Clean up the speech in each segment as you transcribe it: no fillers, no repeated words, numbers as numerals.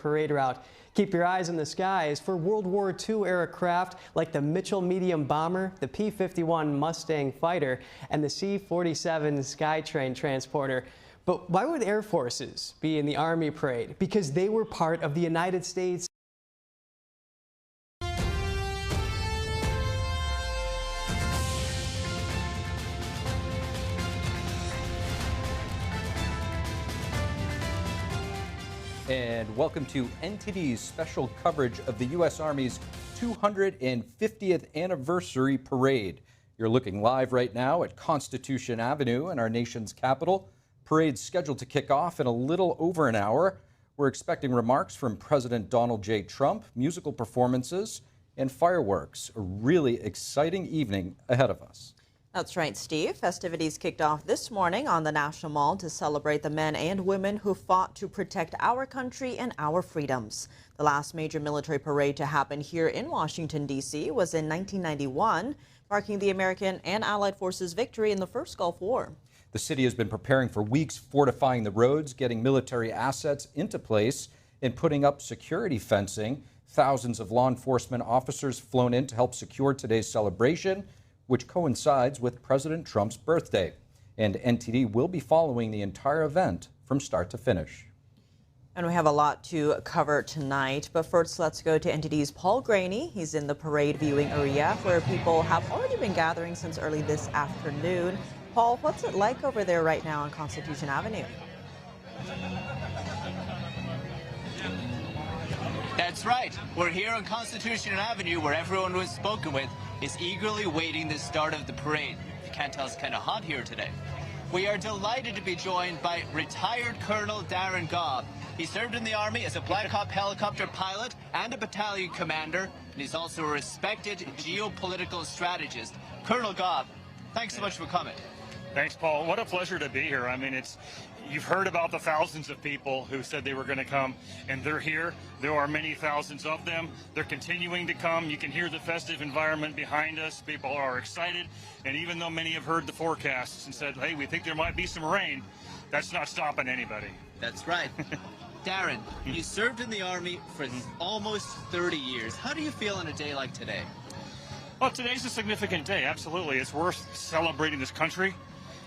parade route. Keep your eyes in the skies for World War II era craft like the Mitchell medium bomber, the P-51 Mustang fighter, and the C-47 Skytrain transporter. But why would Air Forces be in the Army parade? Because they were part of the United States. And welcome to NTD's special coverage of the U.S. Army's 250th anniversary parade. You're looking live right now at Constitution Avenue in our nation's capital. Parade's scheduled to kick off in a little over an hour. We're expecting remarks from President Donald J. Trump, musical performances, and fireworks. A really exciting evening ahead of us. That's right, Steve. Festivities kicked off this morning on the National Mall to celebrate the men and women who fought to protect our country and our freedoms. The last major military parade to happen here in Washington, D.C. was in 1991, marking the American and Allied forces' victory in the first Gulf War. The city has been preparing for weeks, fortifying the roads, getting military assets into place, and putting up security fencing. Thousands of law enforcement officers flown in to help secure today's celebration, which coincides with President Trump's birthday. And NTD will be following the entire event from start to finish. And we have a lot to cover tonight, but first let's go to NTD's Paul Graney. He's in the parade viewing area where people have already been gathering since early this afternoon. Paul, what's it like over there right now on Constitution Avenue? That's right. We're here on Constitution Avenue where everyone we've spoken with is eagerly waiting the start of the parade. If you can't tell, it's kind of hot here today. We are delighted to be joined by retired Colonel Darren Gobb. He served in the Army as a Black Hawk helicopter pilot and a battalion commander, and he's also a respected geopolitical strategist. Colonel Gobb, thanks so much for coming. Thanks, Paul. What a pleasure to be here. I mean, you've heard about the thousands of people who said they were going to come, and they're here. There are many thousands of them. They're continuing to come. You can hear the festive environment behind us. People are excited, and even though many have heard the forecasts and said, hey, we think there might be some rain, that's not stopping anybody. That's right. Darren, you served in the Army for almost 30 years. How do you feel on a day like today? Well, today's a significant day, absolutely. It's worth celebrating this country.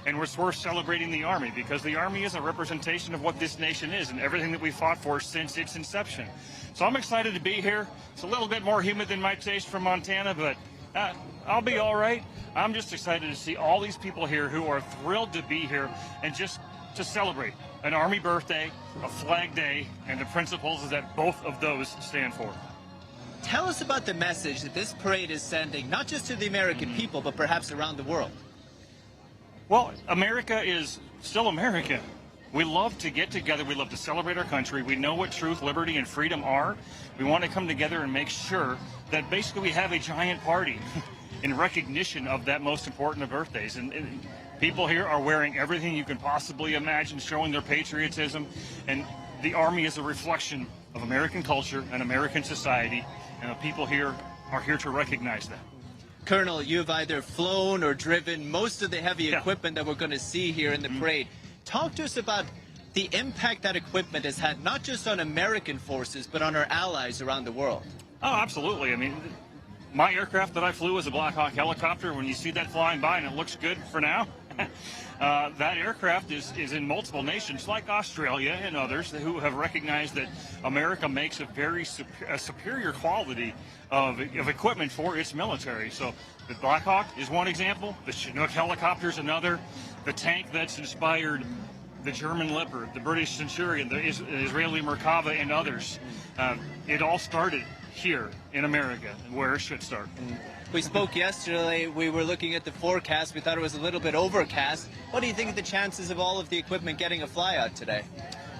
And it's worth celebrating the Army, because the Army is a representation of what this nation is and everything that we fought for since its inception. So I'm excited to be here. It's a little bit more humid than my taste from Montana, but I'll be all right. I'm just excited to see all these people here who are thrilled to be here and just to celebrate an Army birthday, a Flag Day, and the principles that both of those stand for. Tell us about the message that this parade is sending, not just to the American people, but perhaps around the world. Well, America is still America. We love to get together. We love to celebrate our country. We know what truth, liberty, and freedom are. We want to come together and make sure that basically we have a giant party in recognition of that most important of birthdays. And people here are wearing everything you can possibly imagine, showing their patriotism. And the Army is a reflection of American culture and American society. And the people here are here to recognize that. Colonel, you've either flown or driven most of the heavy equipment that we're going to see here in the parade. Talk to us about the impact that equipment has had, not just on American forces, but on our allies around the world. Oh, absolutely. I mean, my aircraft that I flew was a Black Hawk helicopter. When you see that flying by and it looks good for now, that aircraft is in multiple nations like Australia and others who have recognized that America makes a very superior quality of equipment for its military. So the Black Hawk is one example, the Chinook helicopter is another, the tank that's inspired the German Leopard, the British Centurion, the Israeli Merkava, and others. It all started here in America, where it should start. We spoke yesterday, we were looking at the forecast, we thought it was a little bit overcast. What do you think of the chances of all of the equipment getting a flyout today?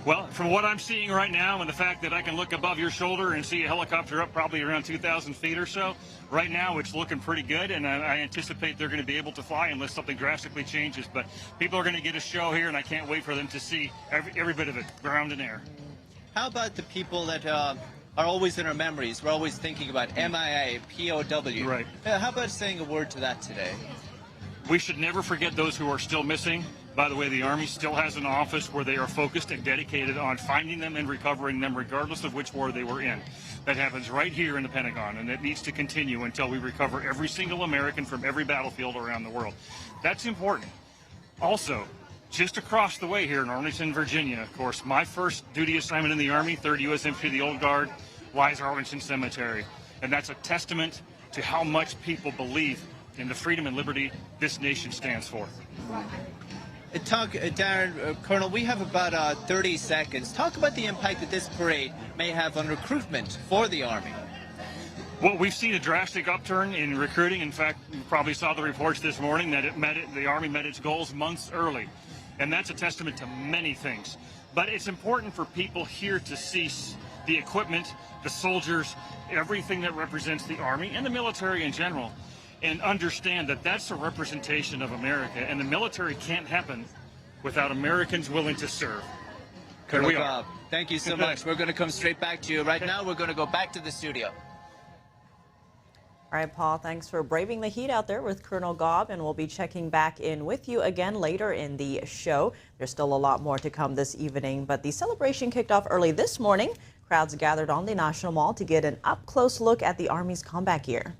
Well, from what I'm seeing right now and the fact that I can look above your shoulder and see a helicopter up probably around 2,000 feet or so, right now it's looking pretty good, and I anticipate they're going to be able to fly unless something drastically changes. But people are going to get a show here, and I can't wait for them to see every bit of it, ground and air. How about the people that are always in our memories? We're always thinking about MIA, POW. Right. How about saying a word to that today? We should never forget those who are still missing, By the way, the Army still has an office where they are focused and dedicated on finding them and recovering them regardless of which war they were in. That happens right here in the Pentagon, and it needs to continue until we recover every single American from every battlefield around the world. That's important. Also, just across the way here in Arlington, Virginia, of course, my first duty assignment in the Army, 3rd U.S. Infantry, the Old Guard, lies Arlington Cemetery. And that's a testament to how much people believe in the freedom and liberty this nation stands for. Darren, Colonel, we have about 30 seconds. Talk about the impact that this parade may have on recruitment for the Army. Well, we've seen a drastic upturn in recruiting. In fact, you probably saw the reports this morning that the Army met its goals months early. And that's a testament to many things. But it's important for people here to see the equipment, the soldiers, everything that represents the Army and the military in general, and understand that that's a representation of America, and the military can't happen without Americans willing to serve. Colonel Bob, thank you so much. We're going to come straight back to you. Right now, we're going to go back to the studio. All right, Paul, thanks for braving the heat out there with Colonel Gobb, and we'll be checking back in with you again later in the show. There's still a lot more to come this evening, but the celebration kicked off early this morning. Crowds gathered on the National Mall to get an up-close look at the Army's combat gear.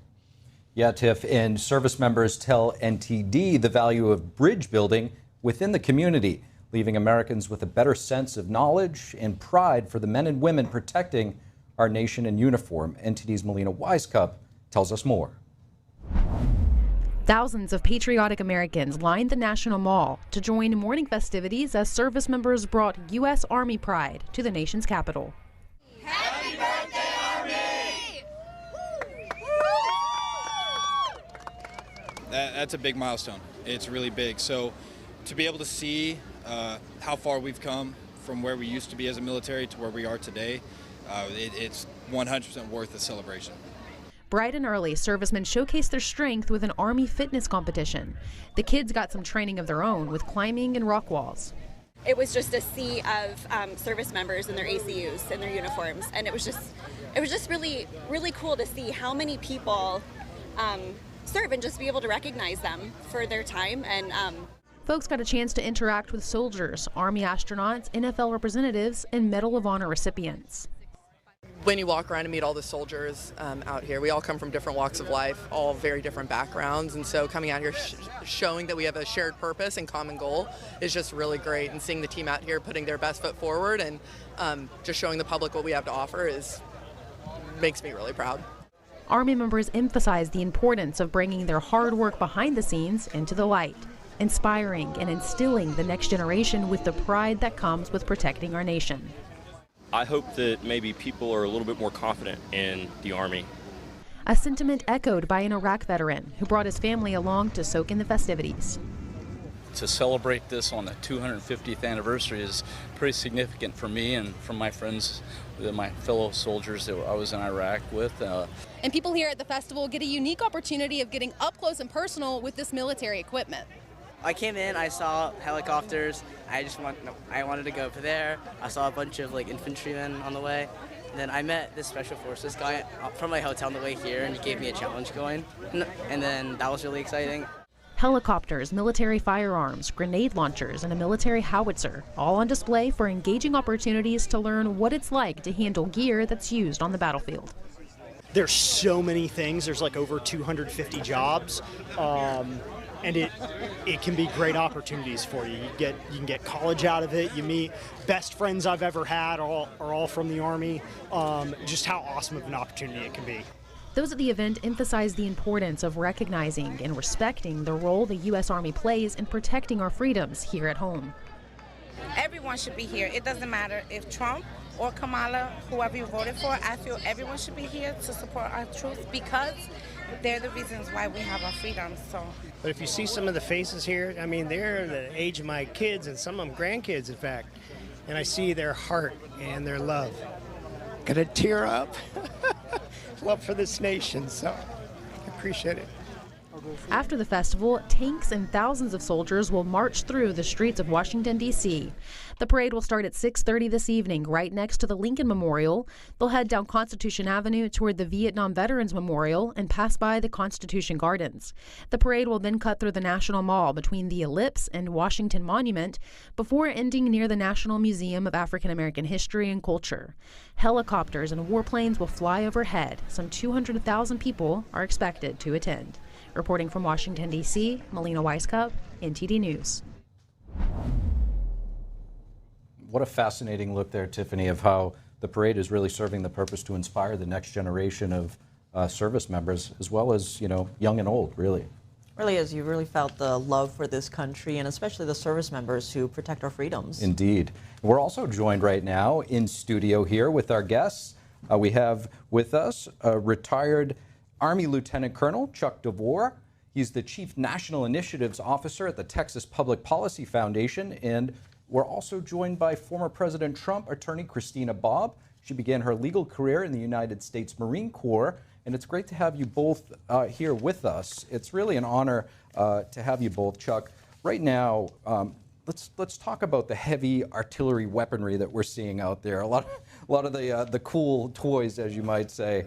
Yeah, Tiff, and service members tell NTD the value of bridge building within the community, leaving Americans with a better sense of knowledge and pride for the men and women protecting our nation in uniform. NTD's Melina Wisecup tells us more. Thousands of patriotic Americans lined the National Mall to join morning festivities as service members brought U.S. Army pride to the nation's capital. Happy birthday, Army! That's a big milestone. It's really big. So to be able to see how far we've come from where we used to be as a military to where we are today, it's 100% worth the celebration. Bright and early, servicemen showcased their strength with an Army fitness competition. The kids got some training of their own with climbing and rock walls. It was just a sea of service members in their ACUs and their uniforms, and it was just really, really cool to see how many people serve and just be able to recognize them for their time. And folks got a chance to interact with soldiers, Army astronauts, NFL representatives, and Medal of Honor recipients. When you walk around and meet all the soldiers out here, we all come from different walks of life, all very different backgrounds, and so coming out here showing that we have a shared purpose and common goal is just really great, and seeing the team out here putting their best foot forward and just showing the public what we have to offer makes me really proud. Army members emphasized the importance of bringing their hard work behind the scenes into the light, inspiring and instilling the next generation with the pride that comes with protecting our nation. I hope that maybe people are a little bit more confident in the Army. A sentiment echoed by an Iraq veteran who brought his family along to soak in the festivities. To celebrate this on the 250th anniversary is pretty significant for me and for my friends, my fellow soldiers that I was in Iraq with. And people here at the festival get a unique opportunity of getting up close and personal with this military equipment. I came in, I saw helicopters, I wanted to go over there. I saw a bunch of infantrymen on the way. And then I met this special forces guy from my hotel on the way here, and he gave me a challenge going. And then that was really exciting. Helicopters, military firearms, grenade launchers, and a military howitzer, all on display for engaging opportunities to learn what it's like to handle gear that's used on the battlefield. There's so many things. There's over 250 jobs. And it can be great opportunities for you. You can get college out of it. You meet best friends I've ever had are all from the Army. Just how awesome of an opportunity it can be. Those at the event emphasized the importance of recognizing and respecting the role the U.S. Army plays in protecting our freedoms here at home. Everyone should be here. It doesn't matter if Trump or Kamala, whoever you voted for, I feel everyone should be here to support our troops because they're the reasons why we have our freedoms. But if you see some of the faces here, I mean, they're the age of my kids and some of them grandkids, in fact, and I see their heart and their love. Gonna tear up. Love for this nation, so I appreciate it. After the festival, tanks and thousands of soldiers will march through the streets of Washington, D.C. The parade will start at 6:30 this evening, right next to the Lincoln Memorial. They'll head down Constitution Avenue toward the Vietnam Veterans Memorial and pass by the Constitution Gardens. The parade will then cut through the National Mall between the Ellipse and Washington Monument before ending near the National Museum of African American History and Culture. Helicopters and warplanes will fly overhead. Some 200,000 people are expected to attend. Reporting from Washington, D.C., Melina Weisskopf, NTD News. What a fascinating look there, Tiffany, of how the parade is really serving the purpose to inspire the next generation of service members, as well as, you know, young and old, really. Really is. You really felt the love for this country, and especially the service members who protect our freedoms. Indeed. We're also joined right now in studio here with our guests. We have with us a retired Army Lieutenant Colonel Chuck DeVore. He's the Chief National Initiatives Officer at the Texas Public Policy Foundation, and we're also joined by former President Trump attorney Christina Bobb. She began her legal career in the United States Marine Corps, and it's great to have you both here with us. It's really an honor to have you both, Chuck. Right now, let's talk about the heavy artillery weaponry that we're seeing out there. A lot of the cool toys, as you might say.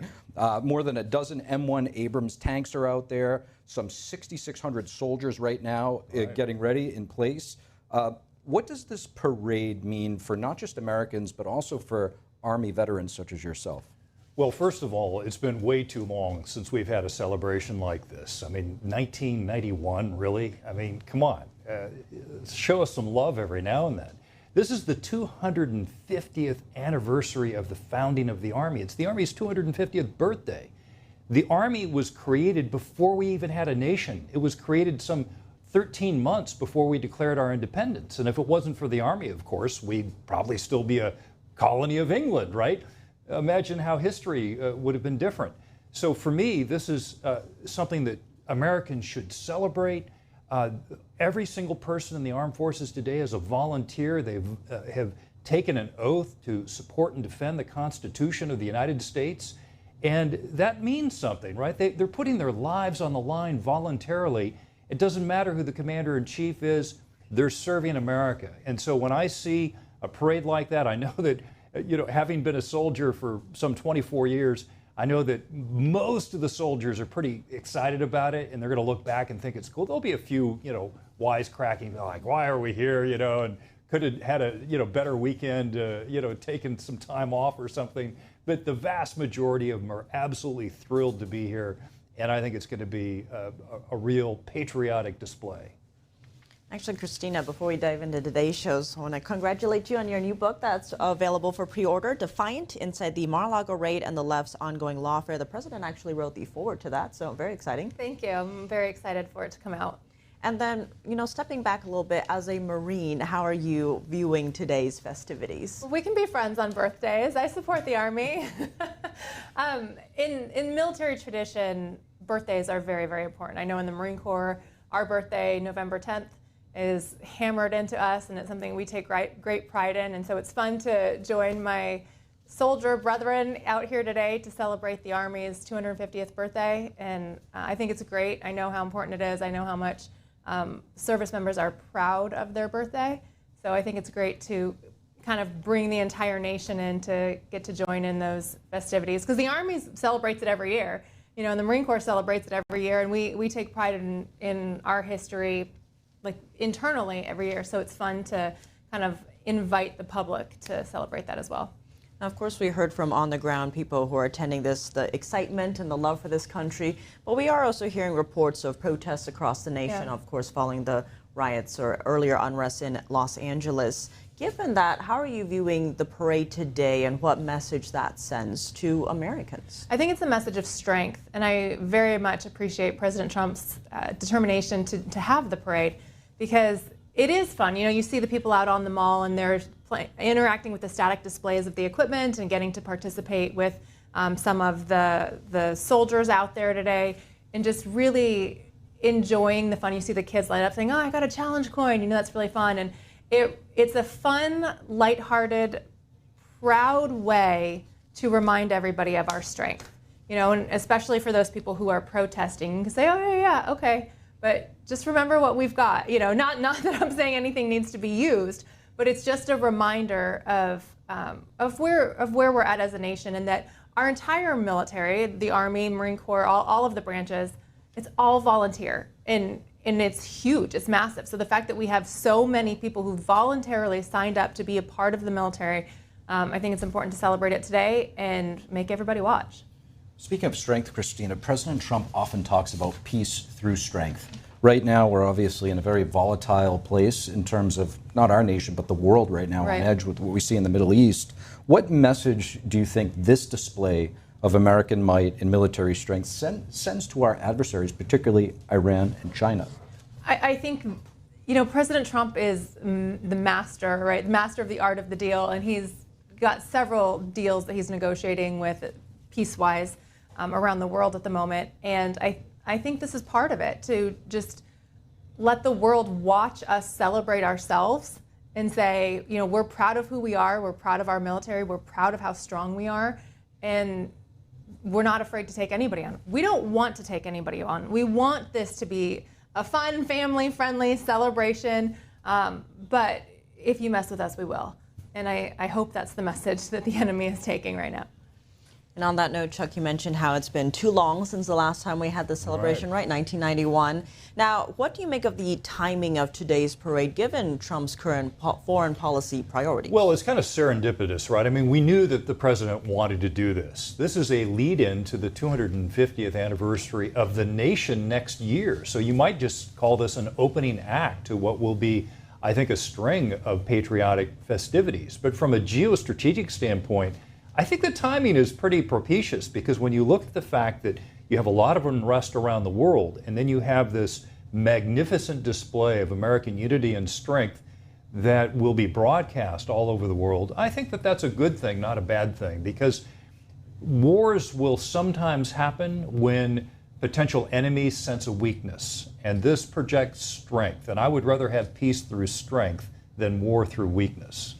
More than a dozen M1 Abrams tanks are out there. Some 6,600 soldiers right now getting ready in place. What does this parade mean for not just Americans, but also for Army veterans such as yourself? Well, first of all, it's been way too long since we've had a celebration like this. I mean, 1991, really? I mean, come on. Show us some love every now and then. This is the 250th anniversary of the founding of the Army. It's the Army's 250th birthday. The Army was created before we even had a nation. It was created some 13 months before we declared our independence. And if it wasn't for the Army, of course, we'd probably still be a colony of England, right? Imagine how history would have been different. So for me, this is something that Americans should celebrate. Every single person in the armed forces today is a volunteer. They have taken an oath to support and defend the Constitution of the United States. And that means something, right? They're putting their lives on the line voluntarily. It doesn't matter who the commander-in-chief is, they're serving America. And so when I see a parade like that, I know that, you know, having been a soldier for some 24 years, I know that most of the soldiers are pretty excited about it, and they're going to look back and think it's cool. There'll be a few, you know, wisecracking, like, why are we here, you know, and could have had a, you know, better weekend, you know, taken some time off or something. But the vast majority of them are absolutely thrilled to be here. And I think it's going to be a real patriotic display. Actually, Christina, before we dive into today's shows, I want to congratulate you on your new book that's available for pre-order, Defiant, Inside the Mar-a-Lago Raid and the Left's Ongoing Lawfare. The president actually wrote the foreword to that, so very exciting. Thank you. I'm very excited for it to come out. And then, you know, stepping back a little bit, as a Marine, how are you viewing today's festivities? We can be friends on birthdays. I support the Army. In military tradition, birthdays are very, very important. I know in the Marine Corps, our birthday, November 10th, is hammered into us, and it's something we take great pride in. And so it's fun to join my soldier brethren out here today to celebrate the Army's 250th birthday. And I think it's great. I know how important it is. I know how much service members are proud of their birthday. So I think it's great to kind of bring the entire nation in to get to join in those festivities, because the Army celebrates it every year. You know, and the Marine Corps celebrates it every year, and we take pride in our history, like internally every year. So it's fun to kind of invite the public to celebrate that as well. Now, of course, we heard from on-the-ground people who are attending this, the excitement and the love for this country, but we are also hearing reports of protests across the nation, of course, following the riots or earlier unrest in Los Angeles. Given that, how are you viewing the parade today and what message that sends to Americans? I think it's a message of strength, and I very much appreciate President Trump's determination to have the parade, because it is fun. You know, you see the people out on the mall and they're interacting with the static displays of the equipment and getting to participate with some of the soldiers out there today, and just really enjoying the fun. You see the kids light up saying, "Oh, I got a challenge coin," you know, that's really fun. And it's a fun, lighthearted, proud way to remind everybody of our strength. and especially for those people who are protesting, you can say, oh yeah, okay, but just remember what we've got. Not that I'm saying anything needs to be used, but it's just a reminder of where we're at as a nation, and that our entire military, the Army, Marine Corps, all of the branches, it's all volunteer, and it's huge, it's massive. So the fact that we have so many people who voluntarily signed up to be a part of the military, I think it's important to celebrate it today and make everybody watch. Speaking of strength, Christina, President Trump often talks about peace through strength. Right now, we're obviously in a very volatile place in terms of not our nation, but the world right now, Right. on edge with what we see in the Middle East. What message do you think this display of American might and military strength sends to our adversaries, particularly Iran and China? I think, President Trump is the master, right? Master of the art of the deal, and he's got several deals that he's negotiating with peace-wise around the world at the moment. And I think this is part of it, to just let the world watch us celebrate ourselves and say, we're proud of who we are, we're proud of our military, we're proud of how strong we are, and we're not afraid to take anybody on. We don't want to take anybody on. We want this to be a fun, family-friendly celebration, but if you mess with us, we will. And I hope that's the message that the enemy is taking right now. And on that note, Chuck, you mentioned how it's been too long since the last time we had this celebration, right? 1991. Now, what do you make of the timing of today's parade, given Trump's current foreign policy priorities? Well, it's kind of serendipitous, right? I mean, we knew that the president wanted to do this. This is a lead-in to the 250th anniversary of the nation next year. So you might just call this an opening act to what will be, I think, a string of patriotic festivities. But from a geostrategic standpoint, I think the timing is pretty propitious, because when you look at the fact that you have a lot of unrest around the world, and then you have this magnificent display of American unity and strength that will be broadcast all over the world, I think that that's a good thing, not a bad thing, because wars will sometimes happen when potential enemies sense a weakness, and this projects strength, and I would rather have peace through strength than war through weakness.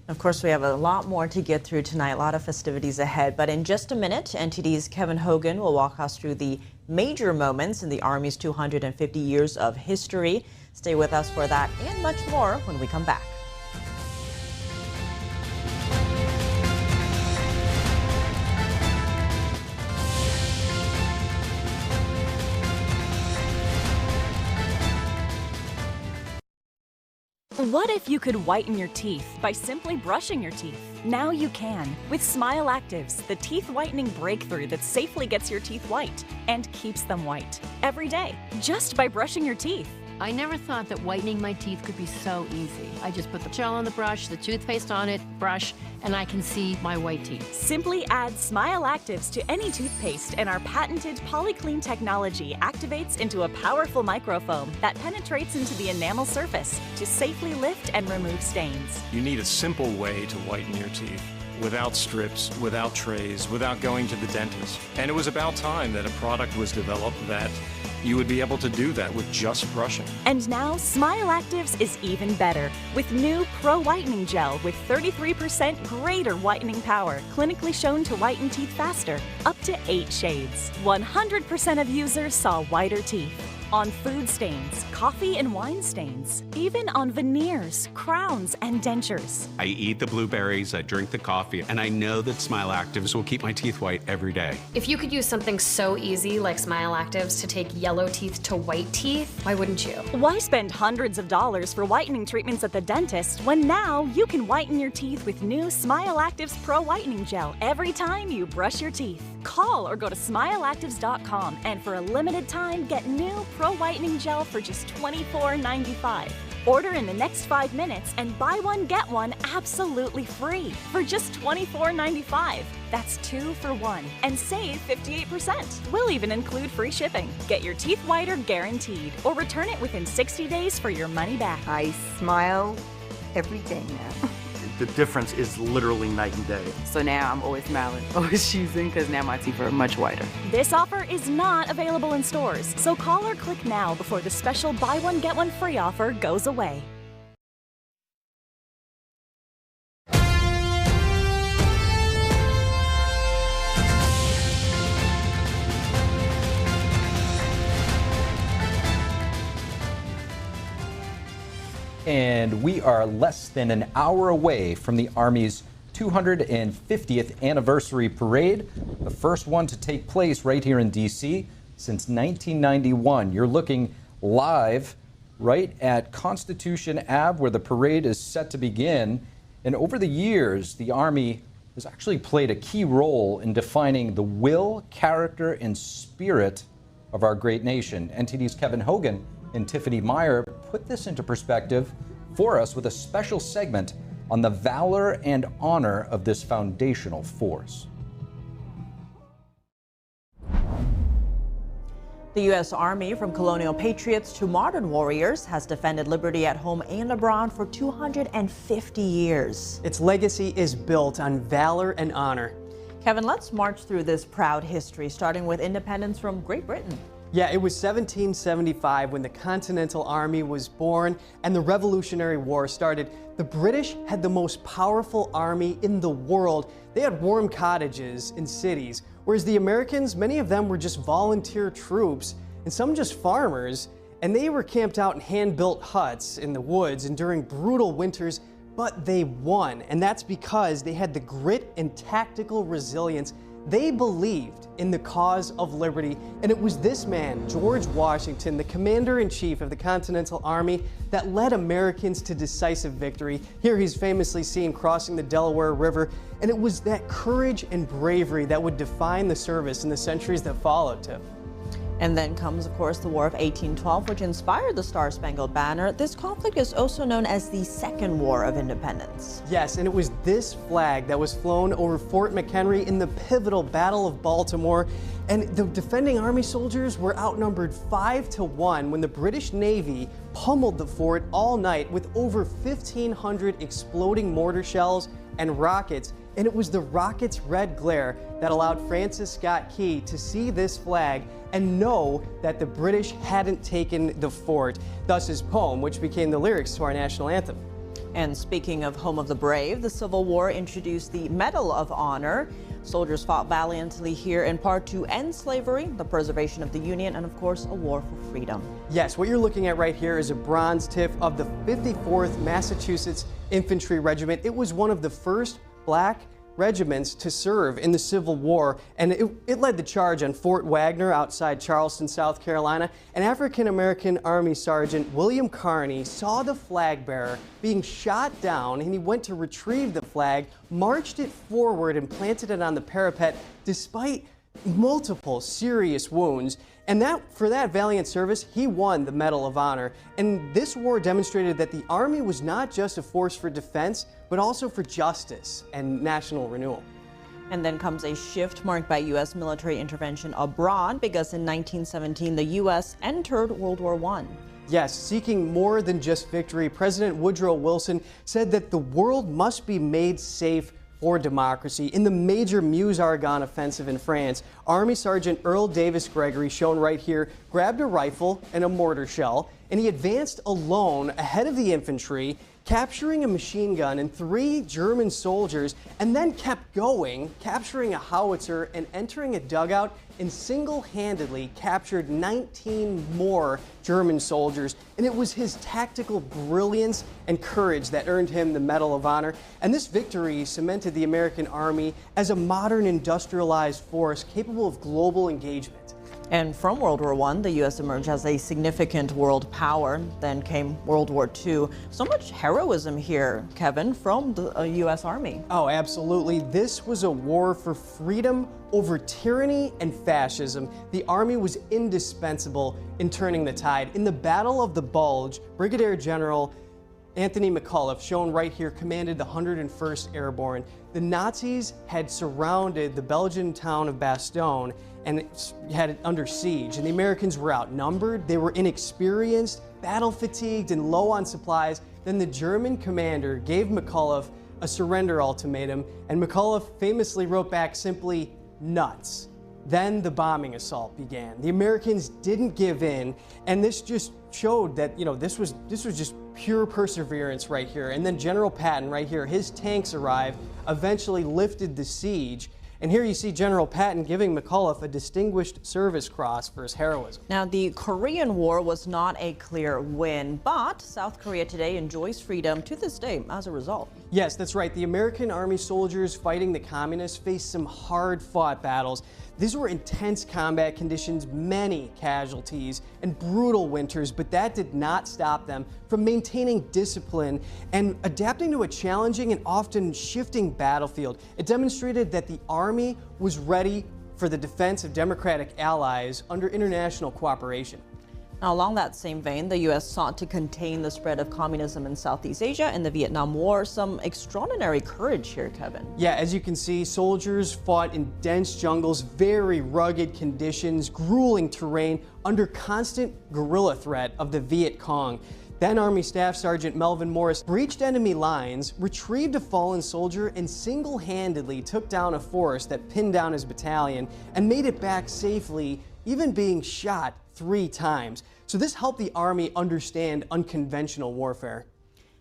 Of course, we have a lot more to get through tonight, a lot of festivities ahead. But in just a minute, NTD's Kevin Hogan will walk us through the major moments in the Army's 250 years of history. Stay with us for that and much more when we come back. What if you could whiten your teeth by simply brushing your teeth? Now you can with Smile Actives, the teeth whitening breakthrough that safely gets your teeth white and keeps them white every day, just by brushing your teeth. I never thought that whitening my teeth could be so easy. I just put the gel on the brush, the toothpaste on it, brush, and I can see my white teeth. Simply add Smile Actives to any toothpaste, and our patented PolyClean technology activates into a powerful microfoam that penetrates into the enamel surface to safely lift and remove stains. You need a simple way to whiten your teeth, without strips, without trays, without going to the dentist. And it was about time that a product was developed that you would be able to do that with just brushing. And now Smile Actives is even better with new Pro Whitening Gel with 33% greater whitening power, clinically shown to whiten teeth faster, up to 8 shades. 100% of users saw whiter teeth. On food stains, coffee and wine stains, even on veneers, crowns, and dentures. I eat the blueberries, I drink the coffee, and I know that Smile Actives will keep my teeth white every day. If you could use something so easy like Smile Actives to take yellow teeth to white teeth, why wouldn't you? Why spend hundreds of dollars for whitening treatments at the dentist when now you can whiten your teeth with new Smile Actives Pro Whitening Gel every time you brush your teeth? Call or go to smileactives.com and for a limited time get new Pro Whitening Gel for just $24.95. Order in the next 5 minutes and buy one, get one absolutely free for just $24.95. That's 2 for 1 and save 58%. We'll even include free shipping. Get your teeth whiter guaranteed or return it within 60 days for your money back. I smile every day now. The difference is literally night and day. So now I'm always smiling, always choosing, because now my teeth are much whiter. This offer is not available in stores, so call or click now before the special buy one, get one free offer goes away. and we are less than an hour away from the Army's 250th anniversary parade, the first one to take place right here in D.C. since 1991. You're looking live right at Constitution Ave, where the parade is set to begin. And over the years, the Army has actually played a key role in defining the will, character, and spirit of our great nation. NTD's Kevin Hogan and Tiffany Meyer put this into perspective for us with a special segment on the valor and honor of this foundational force. The U.S. Army, from colonial patriots to modern warriors, has defended liberty at home and abroad for 250 years. Its legacy is built on valor and honor. Kevin, let's march through this proud history, starting with independence from Great Britain. Yeah, it was 1775 when the Continental Army was born and the Revolutionary War started. The British had the most powerful army in the world. They had warm cottages in cities, whereas the Americans, many of them were just volunteer troops and some just farmers, and they were camped out in hand-built huts in the woods and during brutal winters, but they won, and that's because they had the grit and tactical resilience. They believed in the cause of liberty, and it was this man, George Washington, the commander-in-chief of the Continental Army, that led Americans to decisive victory. Here he's famously seen crossing the Delaware River, and it was that courage and bravery that would define the service in the centuries that followed, Tiff. And then comes, of course, the War of 1812, which inspired the Star-Spangled Banner. This conflict is also known as the Second War of Independence. Yes, and it was this flag that was flown over Fort McHenry in the pivotal Battle of Baltimore. And the defending Army soldiers were outnumbered 5-1 when the British Navy pummeled the fort all night with over 1,500 exploding mortar shells and rockets. And it was the rockets' red glare that allowed Francis Scott Key to see this flag and know that the British hadn't taken the fort. Thus his poem, which became the lyrics to our national anthem. And speaking of Home of the Brave, the Civil War introduced the Medal of Honor. Soldiers fought valiantly here in part to end slavery, the preservation of the Union, and of course, a war for freedom. Yes, what you're looking at right here is a bronze tip of the 54th Massachusetts Infantry Regiment. It was one of the first black regiments to serve in the Civil War, and it led the charge on Fort Wagner outside Charleston, South Carolina. An African-American Army Sergeant, William Carney, saw the flag bearer being shot down, and he went to retrieve the flag, marched it forward, and planted it on the parapet despite multiple serious wounds. And for that valiant service, he won the Medal of Honor. And this war demonstrated that the Army was not just a force for defense, but also for justice and national renewal. And then comes a shift marked by U.S. military intervention abroad, because in 1917, the U.S. entered World War I. Yes, seeking more than just victory, President Woodrow Wilson said that the world must be made safe for democracy. In the major Meuse-Argonne offensive in France, Army Sergeant Earl Davis Gregory, shown right here, grabbed a rifle and a mortar shell, and he advanced alone ahead of the infantry, capturing a machine gun and 3 German soldiers, and then kept going, capturing a howitzer and entering a dugout, and single-handedly captured 19 more German soldiers. And it was his tactical brilliance and courage that earned him the Medal of Honor. And this victory cemented the American Army as a modern industrialized force capable of global engagement. And from World War I, the U.S. emerged as a significant world power. Then came World War II. So much heroism here, Kevin, from the U.S. Army. Oh, absolutely. This was a war for freedom over tyranny and fascism. The Army was indispensable in turning the tide. In the Battle of the Bulge, Brigadier General Anthony McAuliffe, shown right here, commanded the 101st Airborne. The Nazis had surrounded the Belgian town of Bastogne and had it under siege, and the Americans were outnumbered, they were inexperienced, battle fatigued, and low on supplies. Then the German commander gave McAuliffe a surrender ultimatum, and McAuliffe famously wrote back simply, "nuts." Then the bombing assault began. The Americans didn't give in, and this just showed that, this was just pure perseverance right here. And then General Patton right here, his tanks arrived, eventually lifted the siege. And here you see General Patton giving McAuliffe a Distinguished Service Cross for his heroism. Now, the Korean War was not a clear win, but South Korea today enjoys freedom to this day as a result. Yes, that's right. The American Army soldiers fighting the communists faced some hard-fought battles. These were intense combat conditions, many casualties, and brutal winters, but that did not stop them from maintaining discipline and adapting to a challenging and often shifting battlefield. It demonstrated that the Army was ready for the defense of democratic allies under international cooperation. Now, along that same vein, the U.S. sought to contain the spread of communism in Southeast Asia in the Vietnam War. Some extraordinary courage here, Kevin. Yeah, as you can see, soldiers fought in dense jungles, very rugged conditions, grueling terrain, under constant guerrilla threat of the Viet Cong. Then Army Staff Sergeant Melvin Morris breached enemy lines, retrieved a fallen soldier, and single-handedly took down a force that pinned down his battalion and made it back safely, even being shot 3 times. So this helped the Army understand unconventional warfare.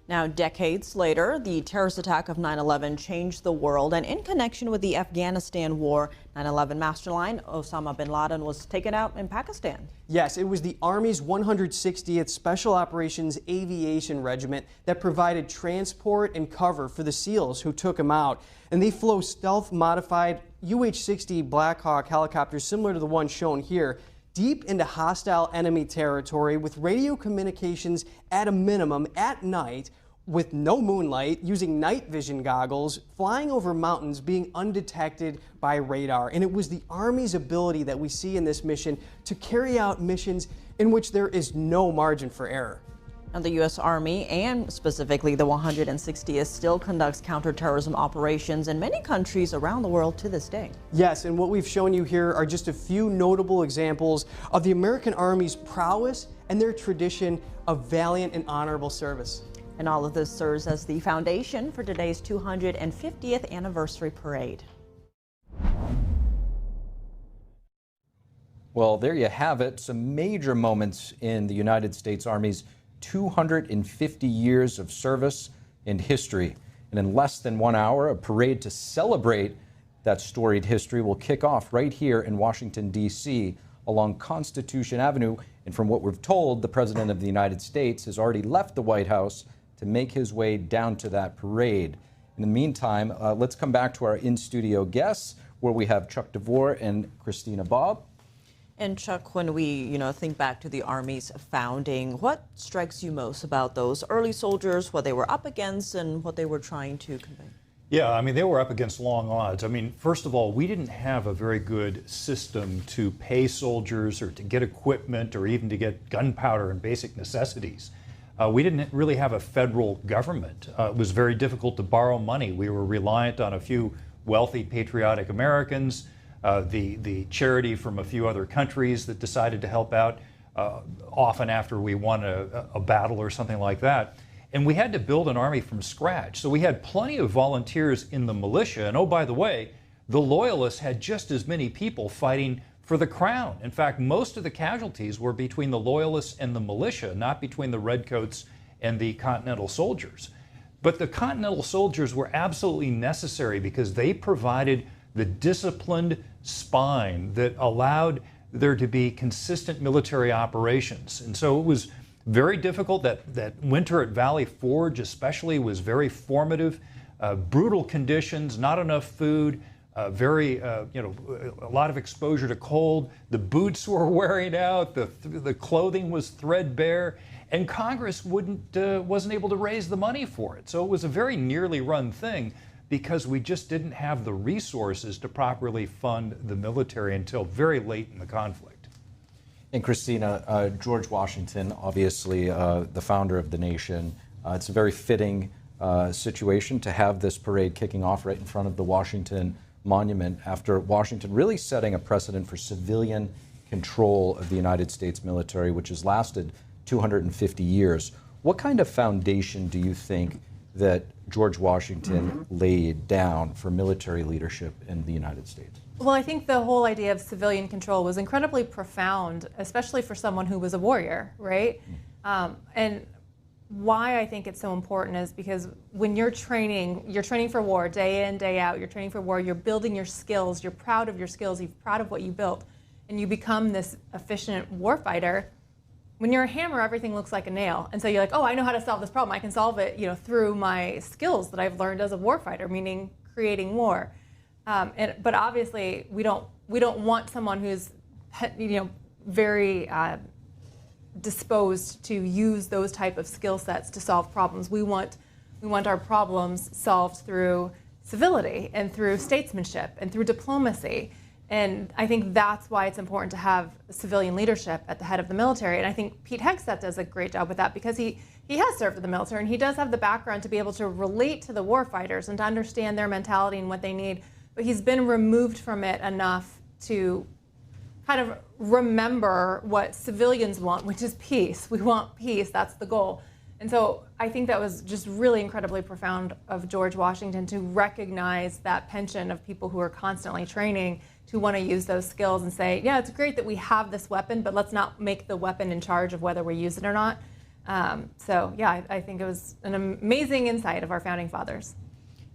Now, decades later, the terrorist attack of 9/11 changed the world, and in connection with the Afghanistan war, 9/11 mastermind Osama bin Laden was taken out in Pakistan. Yes, it was the Army's 160th Special Operations Aviation Regiment that provided transport and cover for the SEALs who took him out. And they flew stealth-modified UH-60 Black Hawk helicopters similar to the one shown here, deep into hostile enemy territory with radio communications at a minimum at night, with no moonlight, using night vision goggles, flying over mountains, being undetected by radar. And it was the Army's ability that we see in this mission to carry out missions in which there is no margin for error. And the U.S. Army, and specifically the 160th, still conducts counterterrorism operations in many countries around the world to this day. Yes, and what we've shown you here are just a few notable examples of the American Army's prowess and their tradition of valiant and honorable service. And all of this serves as the foundation for today's 250th anniversary parade. Well, there you have it, some major moments in the United States Army's 250 years of service and history. And in less than 1 hour, a parade to celebrate that storied history will kick off right here in Washington, D.C. along Constitution Avenue. And from what we're told, the President of the United States has already left the White House to make his way down to that parade. In the meantime, let's come back to our in-studio guests, where we have Chuck DeVore and Christina Bobb. And Chuck, when we, think back to the Army's founding, what strikes you most about those early soldiers, what they were up against and what they were trying to convey? Yeah, I mean, they were up against long odds. I mean, first of all, we didn't have a very good system to pay soldiers or to get equipment or even to get gunpowder and basic necessities. We didn't really have a federal government. It was very difficult to borrow money. We were reliant on a few wealthy, patriotic Americans, the charity from a few other countries that decided to help out often after we won a battle or something like that. And we had to build an army from scratch. So we had plenty of volunteers in the militia. And oh, by the way, the Loyalists had just as many people fighting for the crown. In fact, most of the casualties were between the Loyalists and the militia, not between the Redcoats and the Continental soldiers. But the Continental soldiers were absolutely necessary because they provided the disciplined spine that allowed there to be consistent military operations. And so it was very difficult. That winter at Valley Forge especially was very formative. Brutal conditions, not enough food, a lot of exposure to cold. The boots were wearing out, the clothing was threadbare, and Congress wasn't able to raise the money for it. So it was a very nearly run thing because we just didn't have the resources to properly fund the military until very late in the conflict. And Christina, George Washington, obviously the founder of the nation, it's a very fitting situation to have this parade kicking off right in front of the Washington Monument after Washington really setting a precedent for civilian control of the United States military, which has lasted 250 years. What kind of foundation do you think that George Washington laid down for military leadership in the United States? Well, I think the whole idea of civilian control was incredibly profound, especially for someone who was a warrior, right? And why I think it's so important is because when you're training for war day in, day out, you're training for war, you're building your skills, you're proud of your skills, you're proud of what you built, and you become this efficient warfighter. When you're a hammer, everything looks like a nail. And so you're like, oh, I know how to solve this problem. I can solve it, through my skills that I've learned as a warfighter, meaning creating war. But obviously, we don't want someone who's, very disposed to use those type of skill sets to solve problems. We want our problems solved through civility and through statesmanship and through diplomacy. And I think that's why it's important to have civilian leadership at the head of the military. And I think Pete Hegseth does a great job with that because he has served in the military and he does have the background to be able to relate to the warfighters and to understand their mentality and what they need. But he's been removed from it enough to kind of remember what civilians want, which is peace. We want peace, that's the goal. And so I think that was just really incredibly profound of George Washington to recognize that penchant of people who are constantly training to want to use those skills and say, yeah, it's great that we have this weapon, but let's not make the weapon in charge of whether we use it or not. So yeah, I think it was an amazing insight of our founding fathers.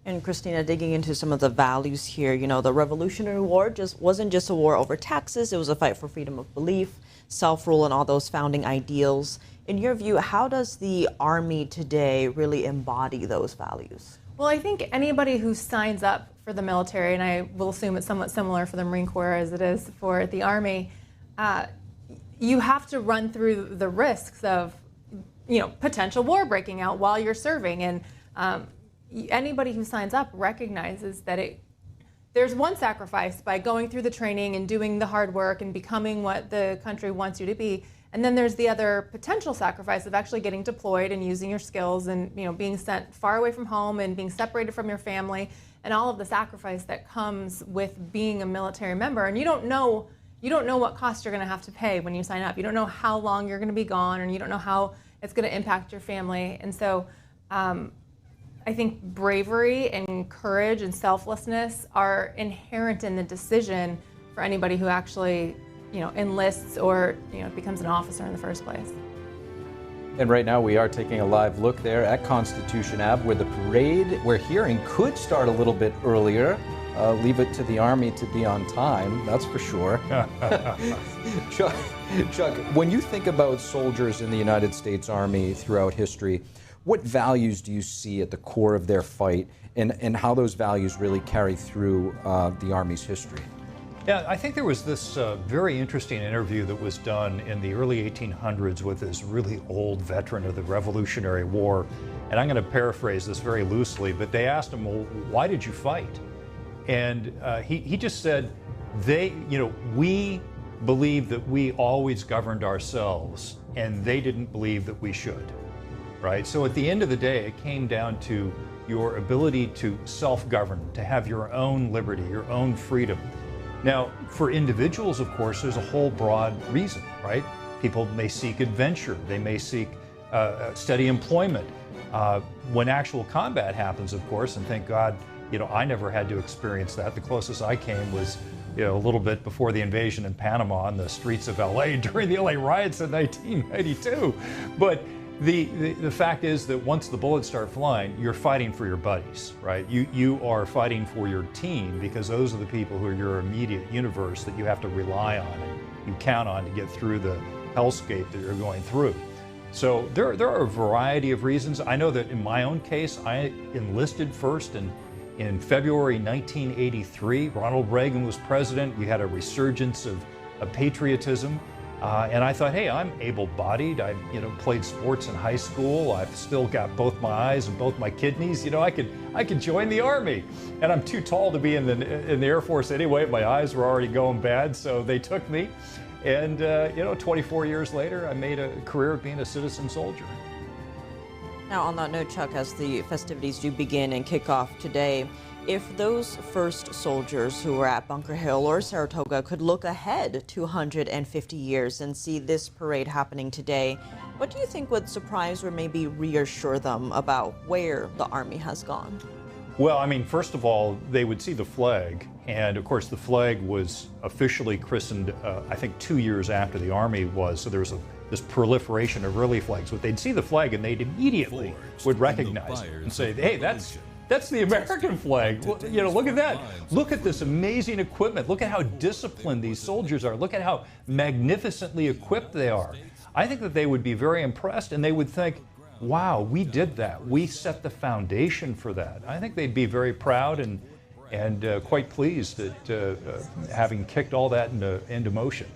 And Christina, digging into some of the values here, the Revolutionary War wasn't just a war over taxes, it was a fight for freedom of belief, self-rule, and all those founding ideals. In your view, how does the Army today really embody those values? Well, I think anybody who signs up for the military, and I will assume it's somewhat similar for the Marine Corps as it is for the Army, you have to run through the risks of, potential war breaking out while you're serving. And anybody who signs up recognizes that there's one sacrifice by going through the training and doing the hard work and becoming what the country wants you to be. And then there's the other potential sacrifice of actually getting deployed and using your skills and being sent far away from home and being separated from your family and all of the sacrifice that comes with being a military member. And you don't know what cost you're going to have to pay when you sign up. You don't know how long you're going to be gone, and you don't know how it's going to impact your family. And so I think bravery and courage and selflessness are inherent in the decision for anybody who actually enlists or becomes an officer in the first place. And right now we are taking a live look there at Constitution Ave, where the parade we're hearing could start a little bit earlier. Leave it to the Army to be on time, that's for sure. Chuck, when you think about soldiers in the United States Army throughout history, what values do you see at the core of their fight, and how those values really carry through the Army's history? Yeah, I think there was this very interesting interview that was done in the early 1800s with this really old veteran of the Revolutionary War. And I'm going to paraphrase this very loosely, but they asked him, well, why did you fight? And he just said, we believed that we always governed ourselves, and they didn't believe that we should, right? So at the end of the day, it came down to your ability to self-govern, to have your own liberty, your own freedom. Now, for individuals, of course, there's a whole broad reason, right? People may seek adventure. They may seek steady employment. When actual combat happens, of course, and thank God, I never had to experience that. The closest I came was, a little bit before the invasion in Panama on the streets of LA during the LA riots in 1992. But the fact is that once the bullets start flying, you're fighting for your buddies, right? You are fighting for your team, because those are the people who are your immediate universe that you have to rely on and you count on to get through the hellscape that you're going through. So there are a variety of reasons. I know that in my own case, I enlisted first in February 1983. Ronald Reagan was president. We had a resurgence of patriotism. And I thought, hey, I'm able-bodied. I, played sports in high school. I've still got both my eyes and both my kidneys. I could join the Army. And I'm too tall to be in the Air Force anyway. My eyes were already going bad, so they took me. And 24 years later, I made a career of being a citizen soldier. Now, on that note, Chuck, as the festivities do begin and kick off today, if those first soldiers who were at Bunker Hill or Saratoga could look ahead 250 years and see this parade happening today, what do you think would surprise or maybe reassure them about where the Army has gone? Well, I mean, first of all, they would see the flag And of course, the flag was officially christened, I think, 2 years after the Army was. So there was this proliferation of early flags. But they'd see the flag and they'd immediately would recognize it and say, hey, that's the American flag. Well, you know, look at that. Look at this amazing equipment. Look at how disciplined these soldiers are. Look at how magnificently equipped they are. I think that they would be very impressed and they would think, wow, we did that. We set the foundation for that. I think they'd be very proud and quite pleased at having kicked all that into motion.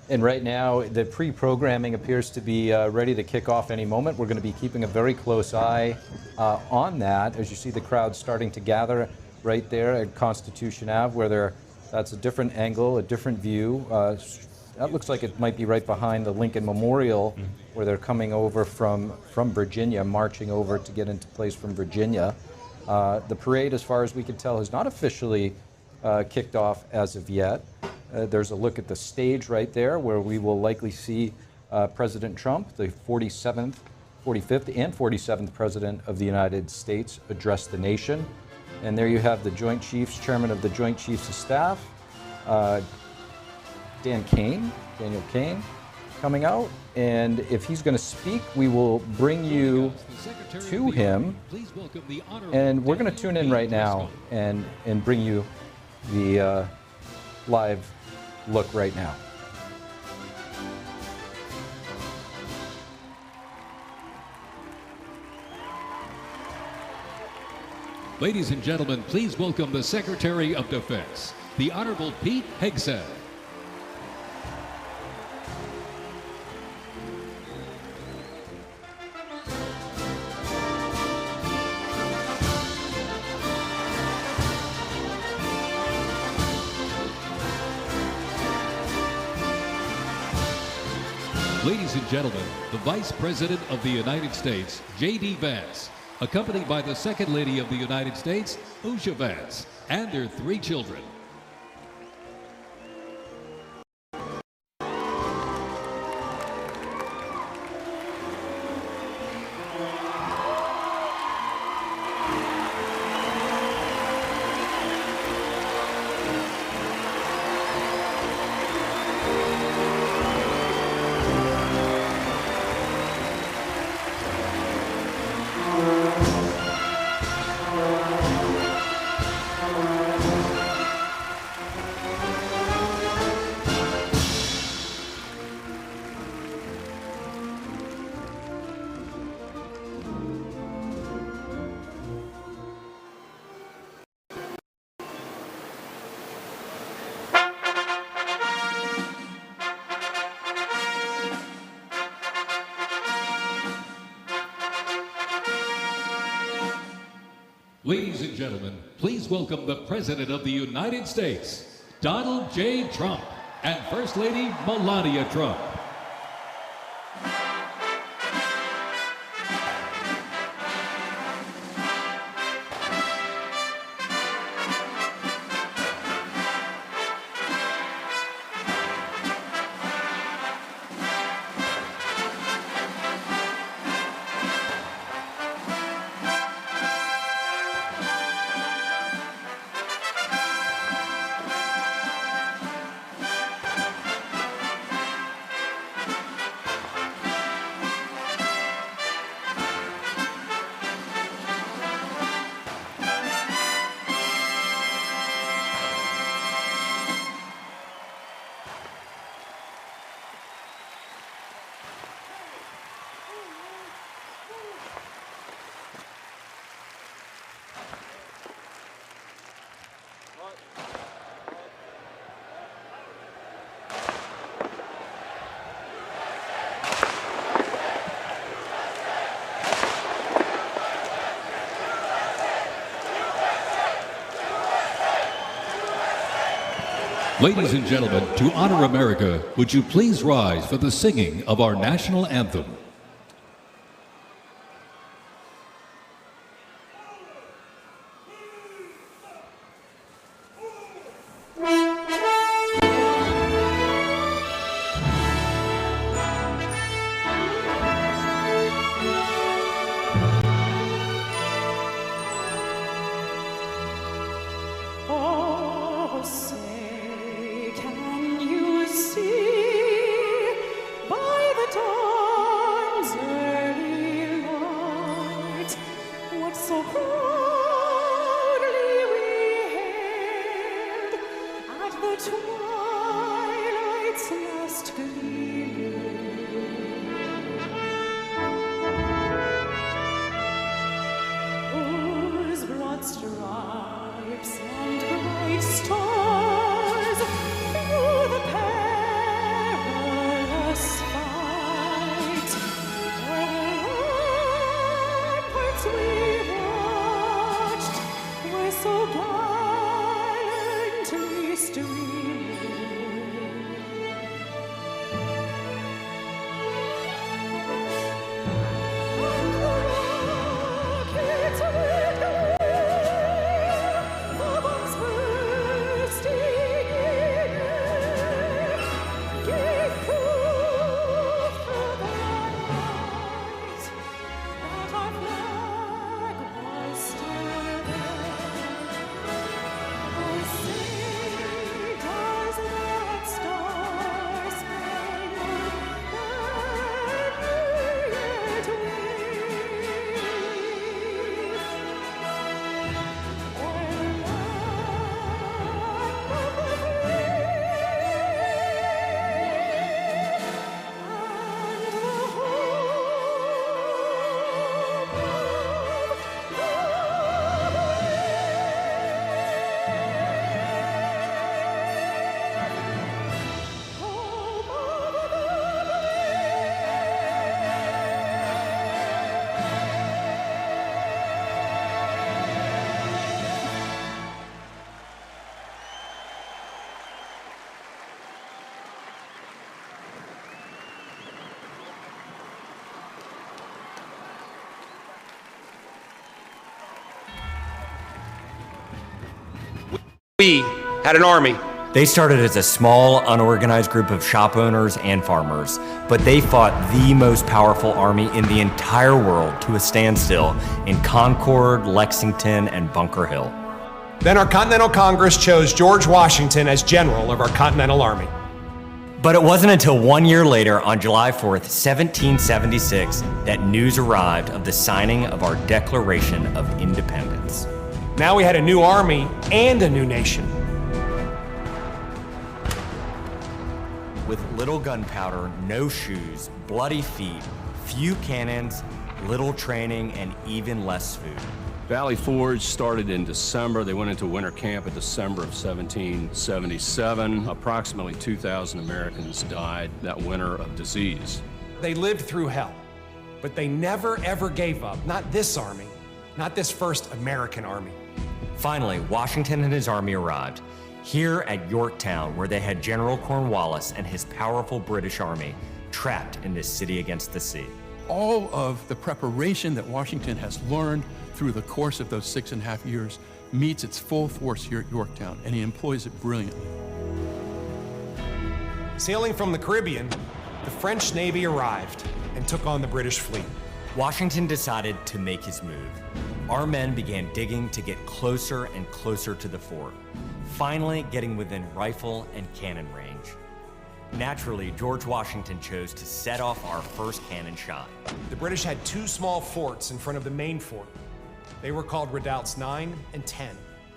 And right now, the pre-programming appears to be ready to kick off any moment. We're going to be keeping a very close eye on that as you see the crowd starting to gather right there at Constitution Ave, where that's a different angle, a different view. That looks like it might be right behind the Lincoln Memorial, where they're coming over from Virginia, marching over to get into place from Virginia. The parade, as far as we can tell, has not officially kicked off as of yet. There's a look at the stage right there where we will likely see President Trump, the 45th and 47th President of the United States, address the nation. And there you have the Joint Chiefs, Chairman of the Joint Chiefs of Staff, Daniel Kane, coming out. And if he's going to speak, we will bring you to him. And we're going to tune in right now and bring you the live look right now. Ladies and gentlemen, please welcome the Secretary of Defense, the Honorable Pete Hegseth. Ladies and gentlemen, the Vice President of the United States, J.D. Vance, accompanied by the Second Lady of the United States, Usha Vance, and their 3 children. Ladies and gentlemen, please welcome the President of the United States, Donald J. Trump, and First Lady Melania Trump. Ladies and gentlemen, to honor America, would you please rise for the singing of our national anthem? Oh We had an army. They started as a small, unorganized group of shop owners and farmers, but they fought the most powerful army in the entire world to a standstill in Concord, Lexington, and Bunker Hill. Then our Continental Congress chose George Washington as general of our Continental Army. But it wasn't until 1 year later, on July 4th, 1776, that news arrived of the signing of our Declaration of Independence. Now we had a new army and a new nation. With little gunpowder, no shoes, bloody feet, few cannons, little training, and even less food. Valley Forge started in December. They went into winter camp in December of 1777. Approximately 2,000 Americans died that winter of disease. They lived through hell, but they never ever gave up. Not this army, not this first American army. Finally, Washington and his army arrived. Here at Yorktown, where they had General Cornwallis and his powerful British army trapped in this city against the sea. All of the preparation that Washington has learned through the course of those 6.5 years meets its full force here at Yorktown, and he employs it brilliantly. Sailing from the Caribbean, the French Navy arrived and took on the British fleet. Washington decided to make his move. Our men began digging to get closer and closer to the fort, finally getting within rifle and cannon range. Naturally, George Washington chose to set off our first cannon shot. The British had two small forts in front of the main fort. They were called Redoubts 9 and 10.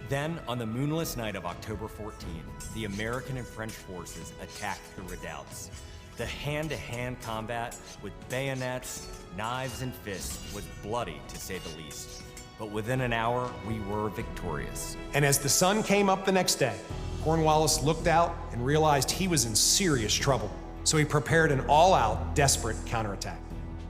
Then, on the moonless night of October 14th, the American and French forces attacked the redoubts. The hand-to-hand combat with bayonets, knives, and fists was bloody, to say the least. But within an hour, we were victorious. And as the sun came up the next day, Cornwallis looked out and realized he was in serious trouble. So he prepared an all-out, desperate counterattack.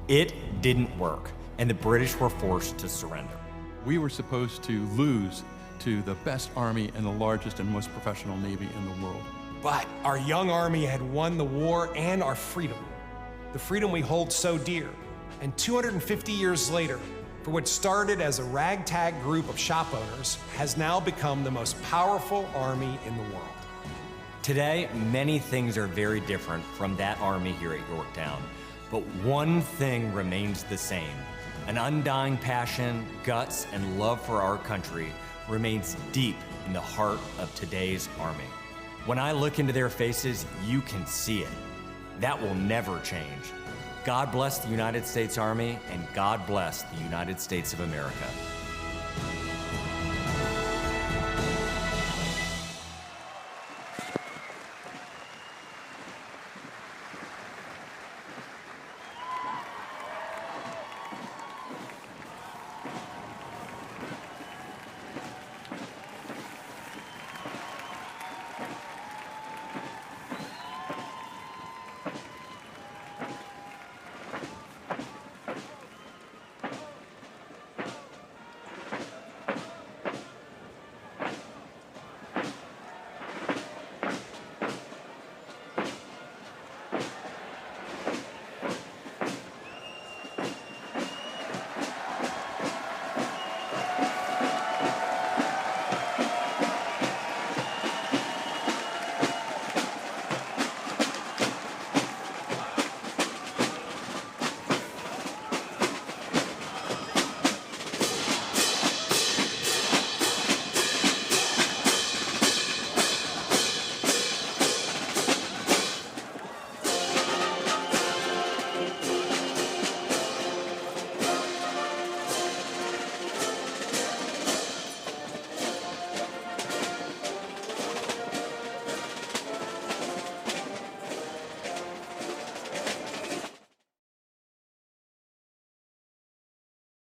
It didn't work, and the British were forced to surrender. We were supposed to lose to the best army and the largest and most professional navy in the world. But our young army had won the war and our freedom. The freedom we hold so dear. And 250 years later, for what started as a ragtag group of shop owners, has now become the most powerful army in the world. Today, many things are very different from that army here at Yorktown, but one thing remains the same. An undying passion, guts, and love for our country remains deep in the heart of today's army. When I look into their faces, you can see it. That will never change. God bless the United States Army, and God bless the United States of America.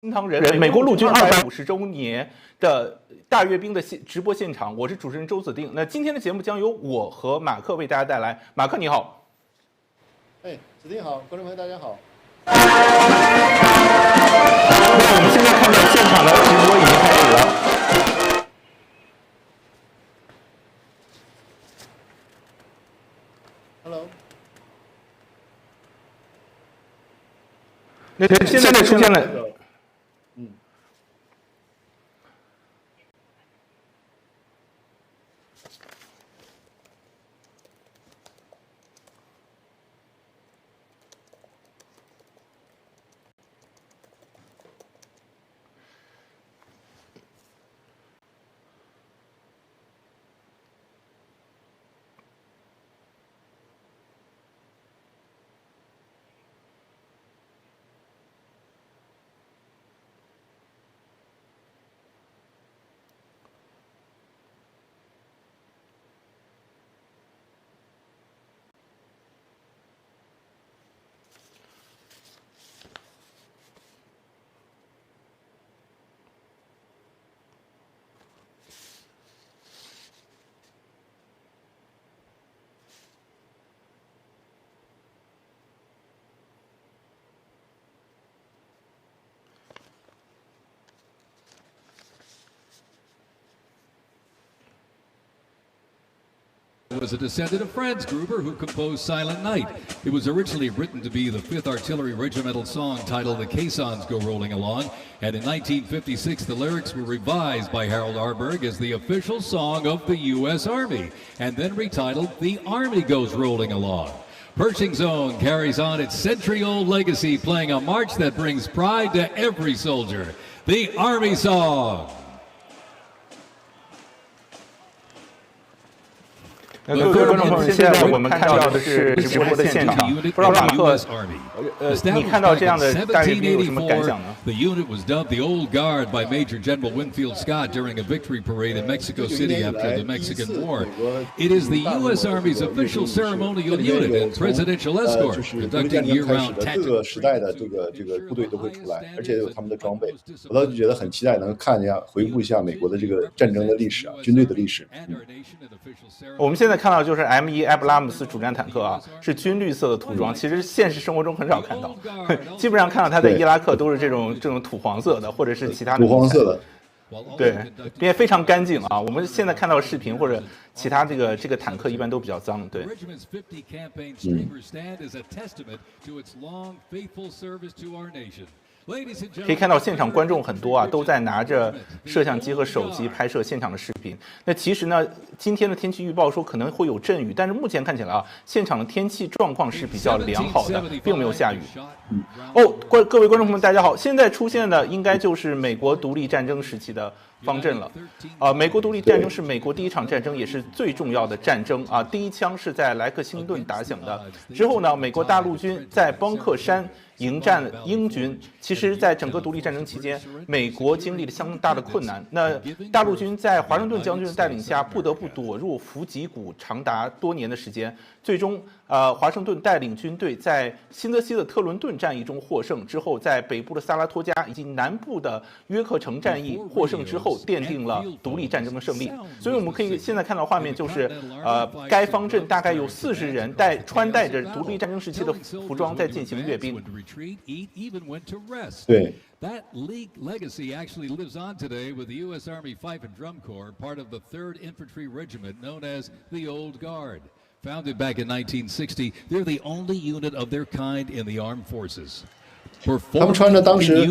新唐人美国陆军250周年的大阅兵的直播现场，我是主持人周子定。那今天的节目将由我和马克为大家带来。马克你好。子定好，观众朋友大家好。那我们现在看到现场的直播已经开始了。Hello。那现在出现了。was a descendant of Franz Gruber, who composed Silent Night. It was originally written to be the 5th Artillery Regimental song titled The Caissons Go Rolling Along, and in 1956 the lyrics were revised by Harold Arberg as the official song of the U.S. Army, and then retitled The Army Goes Rolling Along. Pershing Zone carries on its century-old legacy, playing a march that brings pride to every soldier, the Army Song. 各位观众朋友们，现在我们看到的是直播的现场，不知道马克，你看到这样的大阅兵有什么感想呢？ The unit was dubbed the Old Guard by Major General Winfield Scott during a victory parade in Mexico City after the Mexican War. It is the U.S. Army's official ceremonial unit and presidential escort, conducting year-round tactical. 各个时代的这个部队都会出来，而且有他们的装备，我倒是觉得很期待能看一下、回顾一下美国的这个战争的历史啊，军队的历史。我们现在看到就是 M1 埃布拉姆斯主战坦克啊，是军绿色的涂装，其实现实生活中很少看到，基本上看到它在伊拉克都是这种土黄色的，或者是其他的土黄色的，对，并且非常干净啊。我们现在看到视频或者其他这个坦克一般都比较脏，对。可以看到现场观众很多啊，都在拿着摄像机和手机拍摄现场的视频。那其实呢，今天的天气预报说可能会有阵雨，但是目前看起来啊，现场的天气状况是比较良好的，并没有下雨。各位观众朋友们，大家好，现在出现的应该就是美国独立战争时期的方阵了。美国独立战争是美国第一场战争，也是最重要的战争啊。第一枪是在莱克星顿打响的，之后呢，美国大陆军在邦克山迎战英军。其实在整个独立战争期间，美国经历了相当大的困难。那大陆军在华盛顿将军的带领下，不得不躲入伏击谷长达多年的时间。最终华盛顿带领军队在新泽西的特伦顿战役中获胜，之后在北部的萨拉托加以及南部的约克城战役获胜之后，奠定了独立战争的胜利。所以我们可以现在看到画面，就是该方阵大概有40人穿戴着独立战争时期的服装在进行阅兵。对。That legacy actually lives on today with the U.S. Army Fife and Drum Corps, part of the 3rd Infantry Regiment known as the Old Guard. Founded back in 1960, they're the only unit of their kind in the armed forces. 他们穿着当时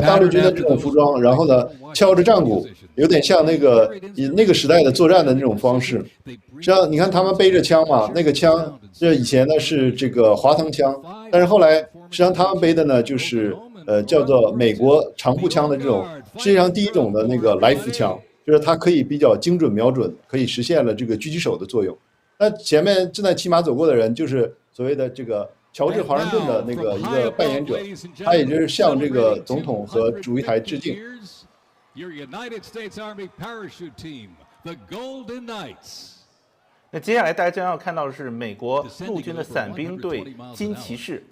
大陆军的这种服装，然后呢敲着战鼓，有点像那个时代的作战的那种方式。实际上，你看他们背着枪嘛，那个枪这以前呢是这个滑膛枪，但是后来实际上他们背的呢就是叫做美国长步枪的这种，世界上第一种的那个来福枪，就是它可以比较精准瞄准，可以实现了这个狙击手的作用。那前面正在骑马走过的人，就是所谓的这个乔治·华盛顿的那个一个扮演者，他也就是向这个总统和主席台致敬。那接下来大家将要看到的是美国陆军的伞兵队金骑士。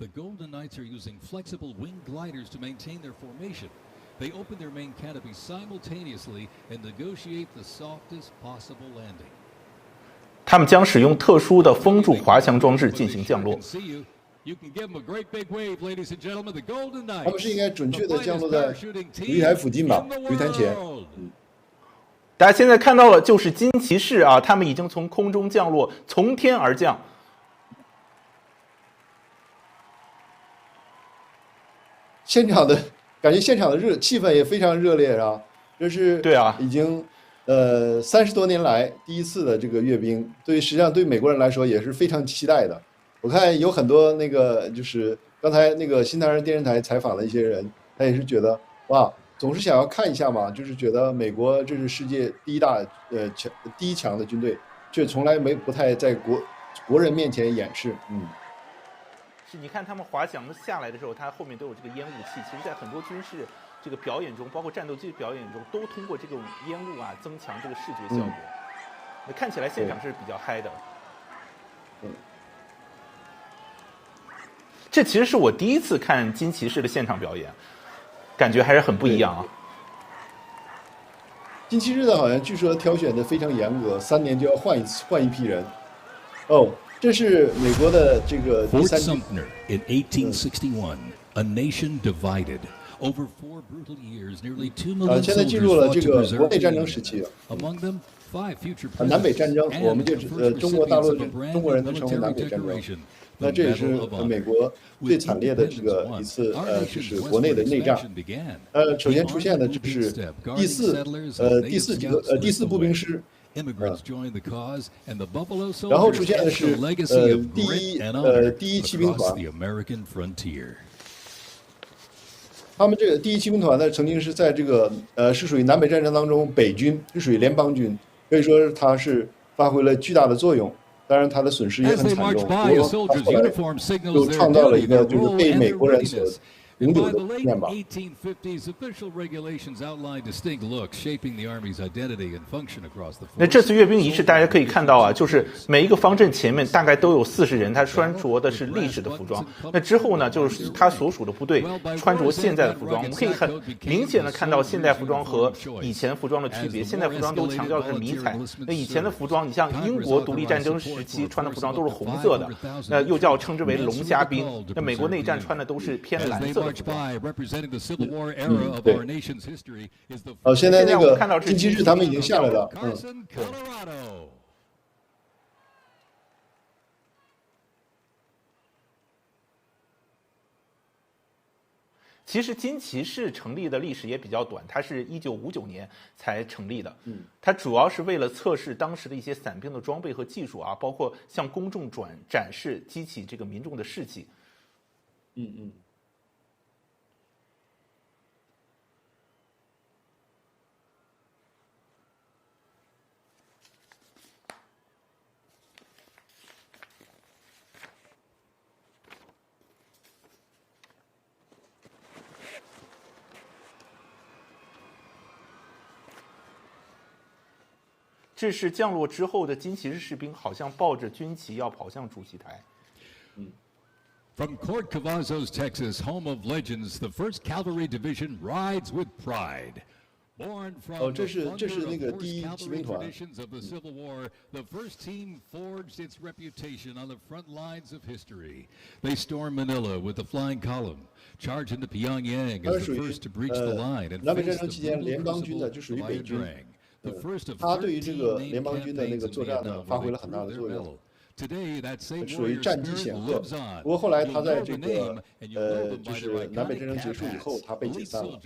They open their main canopy simultaneously and negotiate the softest possible landing. 他们将使用特殊的风柱滑翔装置进行降落。他们是应该准确的降落在主席台附近吧，主席台前。大家现在看到了，就是金骑士啊，他们已经从空中降落，从天而降。感觉现场的气氛也非常热烈啊！这是对啊，已经30多年来第一次的这个阅兵，实际上对美国人来说也是非常期待的。我看有很多那个就是刚才那个新唐人电视台采访的一些人，他也是觉得哇，总是想要看一下嘛，就是觉得美国这是世界第一强的军队，却从来不太在国人面前掩饰，你看他们滑翔下来的时候，它后面都有这个烟雾器。其实，在很多军事这个表演中，包括战斗机表演中，都通过这种烟雾啊，增强这个视觉效果。那看起来现场是比较嗨的。这其实是我第一次看金骑士的现场表演，感觉还是很不一样啊。金骑士的好像据说挑选的非常严格，3年就要换一批人。这是美国的这个第3季。Fort Sumter in 1861, a nation divided. Over 4 brutal years, nearly 2 million soldiers fought to preserve the Union. Among them, 南北战争，我们就中国大陆中国人都称为南北战争。那这也是美国最惨烈的这个一次就是国内的内战。首先出现的就是第四步兵师。然后出现的是第一骑兵团。他们这个第一骑兵团呢，曾经是在这个是属于南北战争当中北军，是属于联邦军，可以说它是发挥了巨大的作用。当然，它的损失也很惨重。不过，它后来又创造了一个就是被美国人所永久的面貌。那这次阅兵仪式，大家可以看到啊，就是每一个方阵前面大概都有40人，他穿着的是历史的服装。那之后呢，就是他所属的部队穿着现在的服装。我们可以很明显的看到现代服装和以前服装的区别。现代服装都强调的是迷彩，那以前的服装，你像英国独立战争时期穿的服装都是红色的，那又称之为龙虾兵。那美国内战穿的都是偏蓝色的。对。现在那个近期日他们已经下来了。其实金骑士成立的历史也比较短，它是1959年才成立的。它主要是为了测试当时的一些伞兵的装备和技术啊，包括向公众展示，激起这个民众的士气。这是降落之后的金骑士士兵，好像抱着军旗要跑向主席台。From Court Cavazos, Texas, home of legends, the 1st Cavalry Division rides with pride. Born from 这是那个第一骑兵团。of the Civil War, the first team forged its reputation on the front lines of history. They stormed Manila with the flying column, charged into Pyongyang as the first to breach the line and 南北战争期间，联邦军的就属于北军。他对于这个联邦军的那个作战呢，发挥了很大的作用，属于战绩显赫。不过后来他在这个就是南北战争结束以后，他被解散了。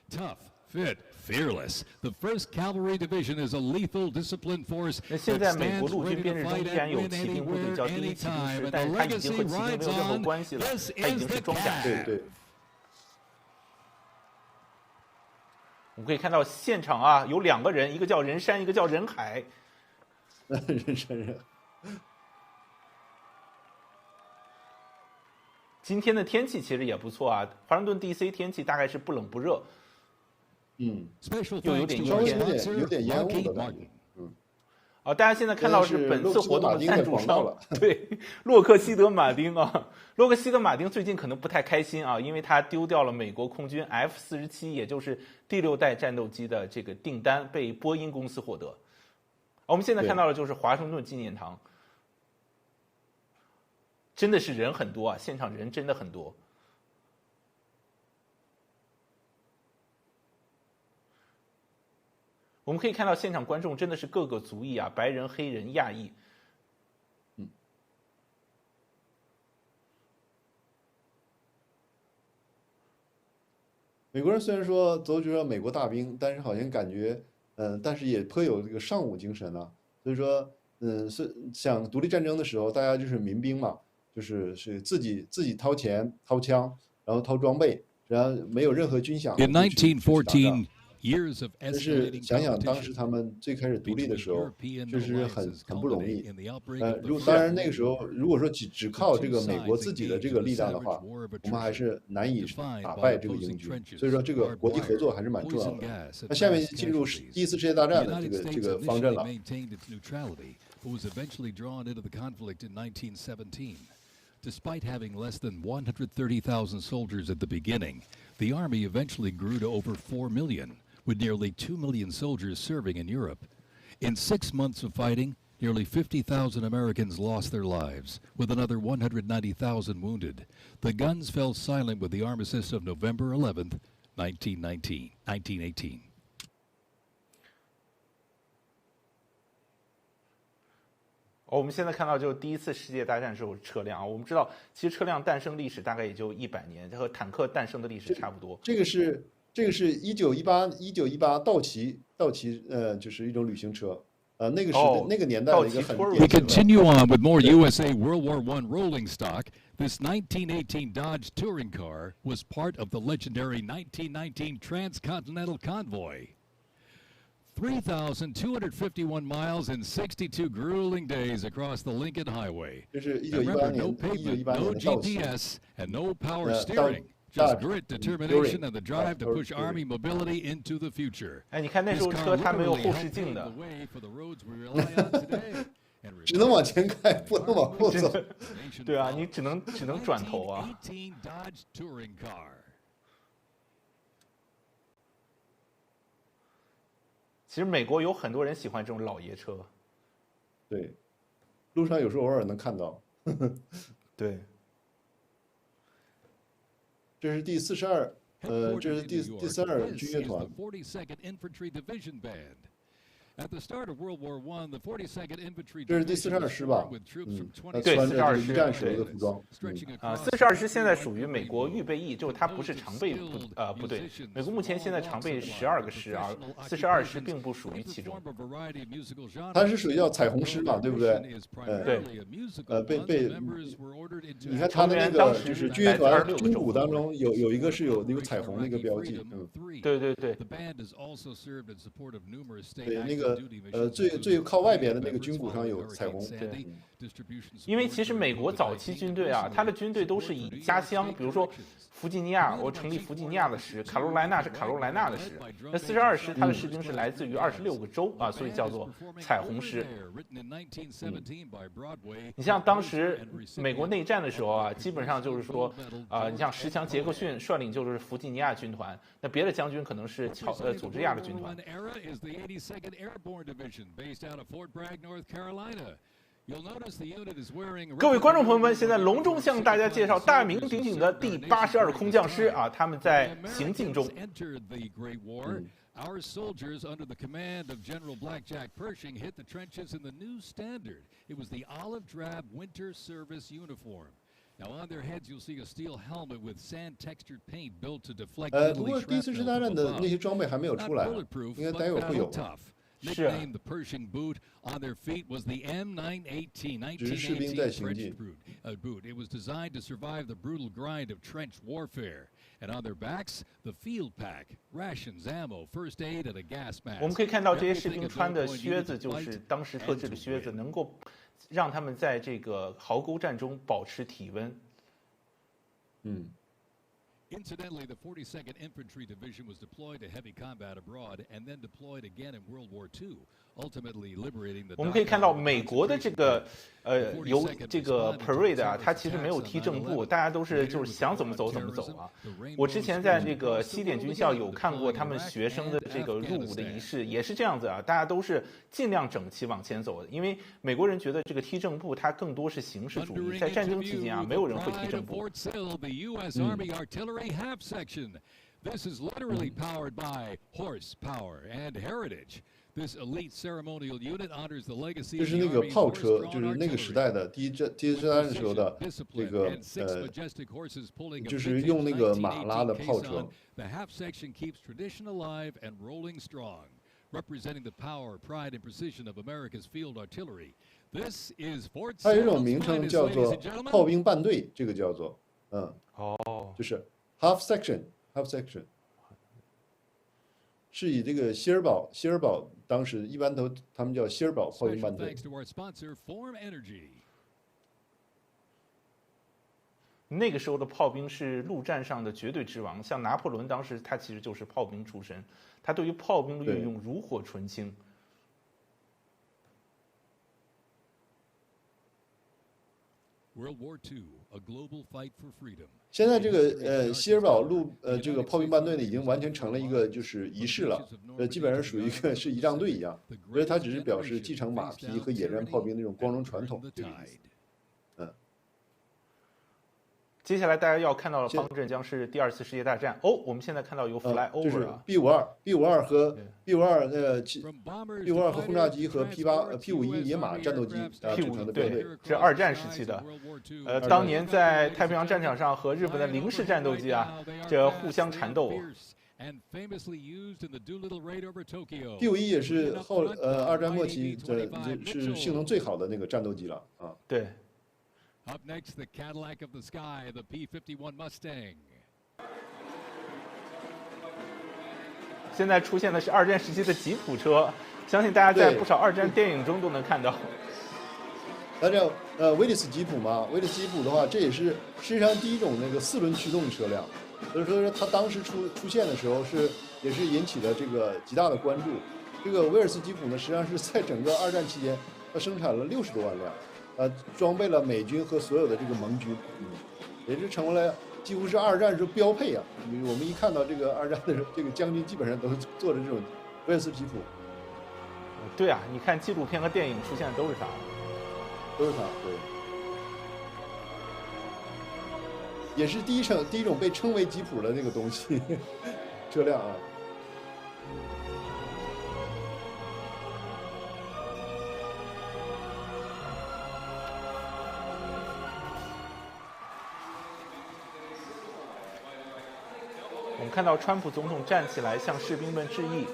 Tough, fit, fearless. The 1st Cavalry Division is a lethal, disciplined force. 那现在美国陆军编制中依然有骑兵部队叫第一骑兵师，但是它已经和骑兵没有任何关系了，它已经是装甲。对。我们可以看到现场啊，有2个人，一个叫人山，一个叫人海。人山人海。今天的天气其实也不错啊，华盛顿 DC 天气大概是不冷不热，又有点阴天，有点烟雾的感觉。大家现在看到是本次活动的赞助商，对，洛克希德马丁啊。洛克希德马丁最近可能不太开心啊，因为他丢掉了美国空军 F-47，也就是第6代战斗机的这个订单，被波音公司获得。我们现在看到的就是华盛顿纪念堂，真的是人很多啊，现场人真的很多。我们可以看到现场观众真的是各个族裔啊，白人、黑人、亚裔。美国人虽然说都觉得美国大兵，但是好像感觉，但是也颇有这个尚武精神啊。所以说，是想独立战争的时候，大家就是民兵嘛，是自己掏钱、掏枪，然后掏装备，然后没有任何军饷。In 1914. 但是想想当时他们最开始独立的时候，确实很不容易。当然那个时候如果说只靠这个美国自己的这个力量的话，我们还是难以打败这个英军。所以说这个国际合作还是蛮重要的。那下面进入第一次世界大战的这个方阵了。Despite having less than 130,000 soldiers at the beginning, the Army eventually grew to over 4 million, with nearly 2 million soldiers serving in Europe. In 6 months of fighting, nearly 50,000 Americans lost their lives, with another 190,000 wounded. The guns fell silent with the armistice of November 11th, 1918. 我们现在看到就是第一次世界大战时候车辆啊，我们知道其实车辆诞生历史大概也就100年，和坦克诞生的历史差不多。这个是1918道奇就是一种旅行车。那个年代的一个很。We continue on with more USA World War I rolling stock. This 1918 Dodge touring car was part of the legendary 1919 transcontinental convoy. 3,251 miles and 62 grueling days across the Lincoln Highway. 这是1918年， no GPS and no power steering. Just grit, determination, and the drive to push Army mobility into the future. 哎，你看那时候车它没有后视镜的，只能往前开，不能往后走。对啊，你只能转头啊。其实美国有很多人喜欢这种老爷车。对，路上有时候偶尔能看到。对。这是第42，这是第42军乐团。这是第42师吧？对，42师，战时的服装。42师现在属于美国预备役，就是它不是常备部队。美国目前现在常备12个师啊，42师并不属于其中。它是属于叫彩虹师嘛，对不对？对。你看它的那个就是军乐团军鼓当中有一个是有那个彩虹那个标记，对。对，那个最靠外边的那个军鼓上有彩虹。对，因为其实美国早期军队啊，它的军队都是以家乡，比如说弗吉尼亚，我成立弗吉尼亚的师，卡罗来纳是卡罗来纳的师。那42师，它的士兵是来自于26个州啊，所以叫做彩虹师。你像当时美国内战的时候啊，基本上就是说你像10强杰克逊率领就是弗吉尼亚军团，那别的将军可能是佐治亚的军团。各位观众朋友们，现在隆重向大家介绍大名鼎鼎的第82空降师啊，他们在行进中。Our soldiers, under the command of General Blackjack Pershing, hit the trenches in the new standard. It was the olive drab winter service uniform. Now on their heads, you'll see a steel helmet with sand-textured paint built to deflect deadly shrapnel. 不过第一次世界大战的那些装备还没有出来，应该待会儿会有。Nicknamed the Pershing boot, on their feet was the M918 1918 French boot. It was designed to survive the brutal grind of trench warfare. And on their backs, the field pack, rations, ammo, first aid, and a gas mask. 我们可以看到这些士兵穿的靴子就是当时特制的靴子，能够让他们在这个壕沟战中保持体温。Incidentally, the 42nd Infantry Division was deployed to heavy combat abroad and then deployed again in World War II, ultimately liberating the. 我们可以看到美国的这个由这个 parade 啊，它其实没有踢正步，大家都是就是想怎么走怎么走啊。我之前在这个西点军校有看过他们学生的这个入伍的仪式，也是这样子啊，大家都是尽量整齐往前走的，因为美国人觉得这个踢正步它更多是形式主义，在战争期间啊，没有人会踢正步。Half section. This is literally powered by horsepower and heritage. This elite ceremonial unit honors the legacy. 这是那个炮车，就是那个时代的第一次大战时候的这个就是用那个马拉的炮车。The half section keeps tradition alive and rolling strong, representing the power, pride, and precision of America's field artillery. This is Fort. 它有一种名称叫做炮兵半队，这个叫做就是。Half section 是以这个希尔堡当时一般他们叫希尔堡炮兵半队。那个时候的炮兵是陆战上的绝对之王，像拿破仑当时他其实就是炮兵出身，他对于炮兵的运用炉火纯青。World War II, a global fight for freedom. 现在这个希尔堡这个炮兵半队呢，已经完全成了一个就是仪式了，基本上属于一个是仪仗队一样，所以它只是表示继承马匹和野战炮兵那种光荣传统。接下来大家要看到的方阵将是第2次世界大战。哦，我们现在看到有 fly over 这是 B52和 B52 和轰炸机和 P51 野马战斗机组成的编队。是2战时期的。当年在太平洋战场上和日本的零式战斗机这互相缠斗。P51也是2战末期是性能最好的那个战斗机了啊。对。Up next, the Cadillac of the Sky, the P-51 Mustang. 现在出现的是2战时期的吉普车，相信大家在不少2战电影中都能看到。它叫威利斯吉普嘛，威利斯吉普的话，这也是世界上第一种那个4轮驱动车辆，所以说它当时出现的时候也是引起了这个极大的关注。这个威尔斯吉普呢，实际上是在整个2战期间，它生产了60多万辆。装备了美军和所有的这个盟军，也是成为了几乎是2战时候标配啊。我们一看到这个2战的这个将军，基本上都是坐着这种威尔斯吉普。对啊，你看纪录片和电影出现的都是它，对。也是第一种被称为吉普的那个东西车辆啊。我们看到川普总统站起来向士兵们致意。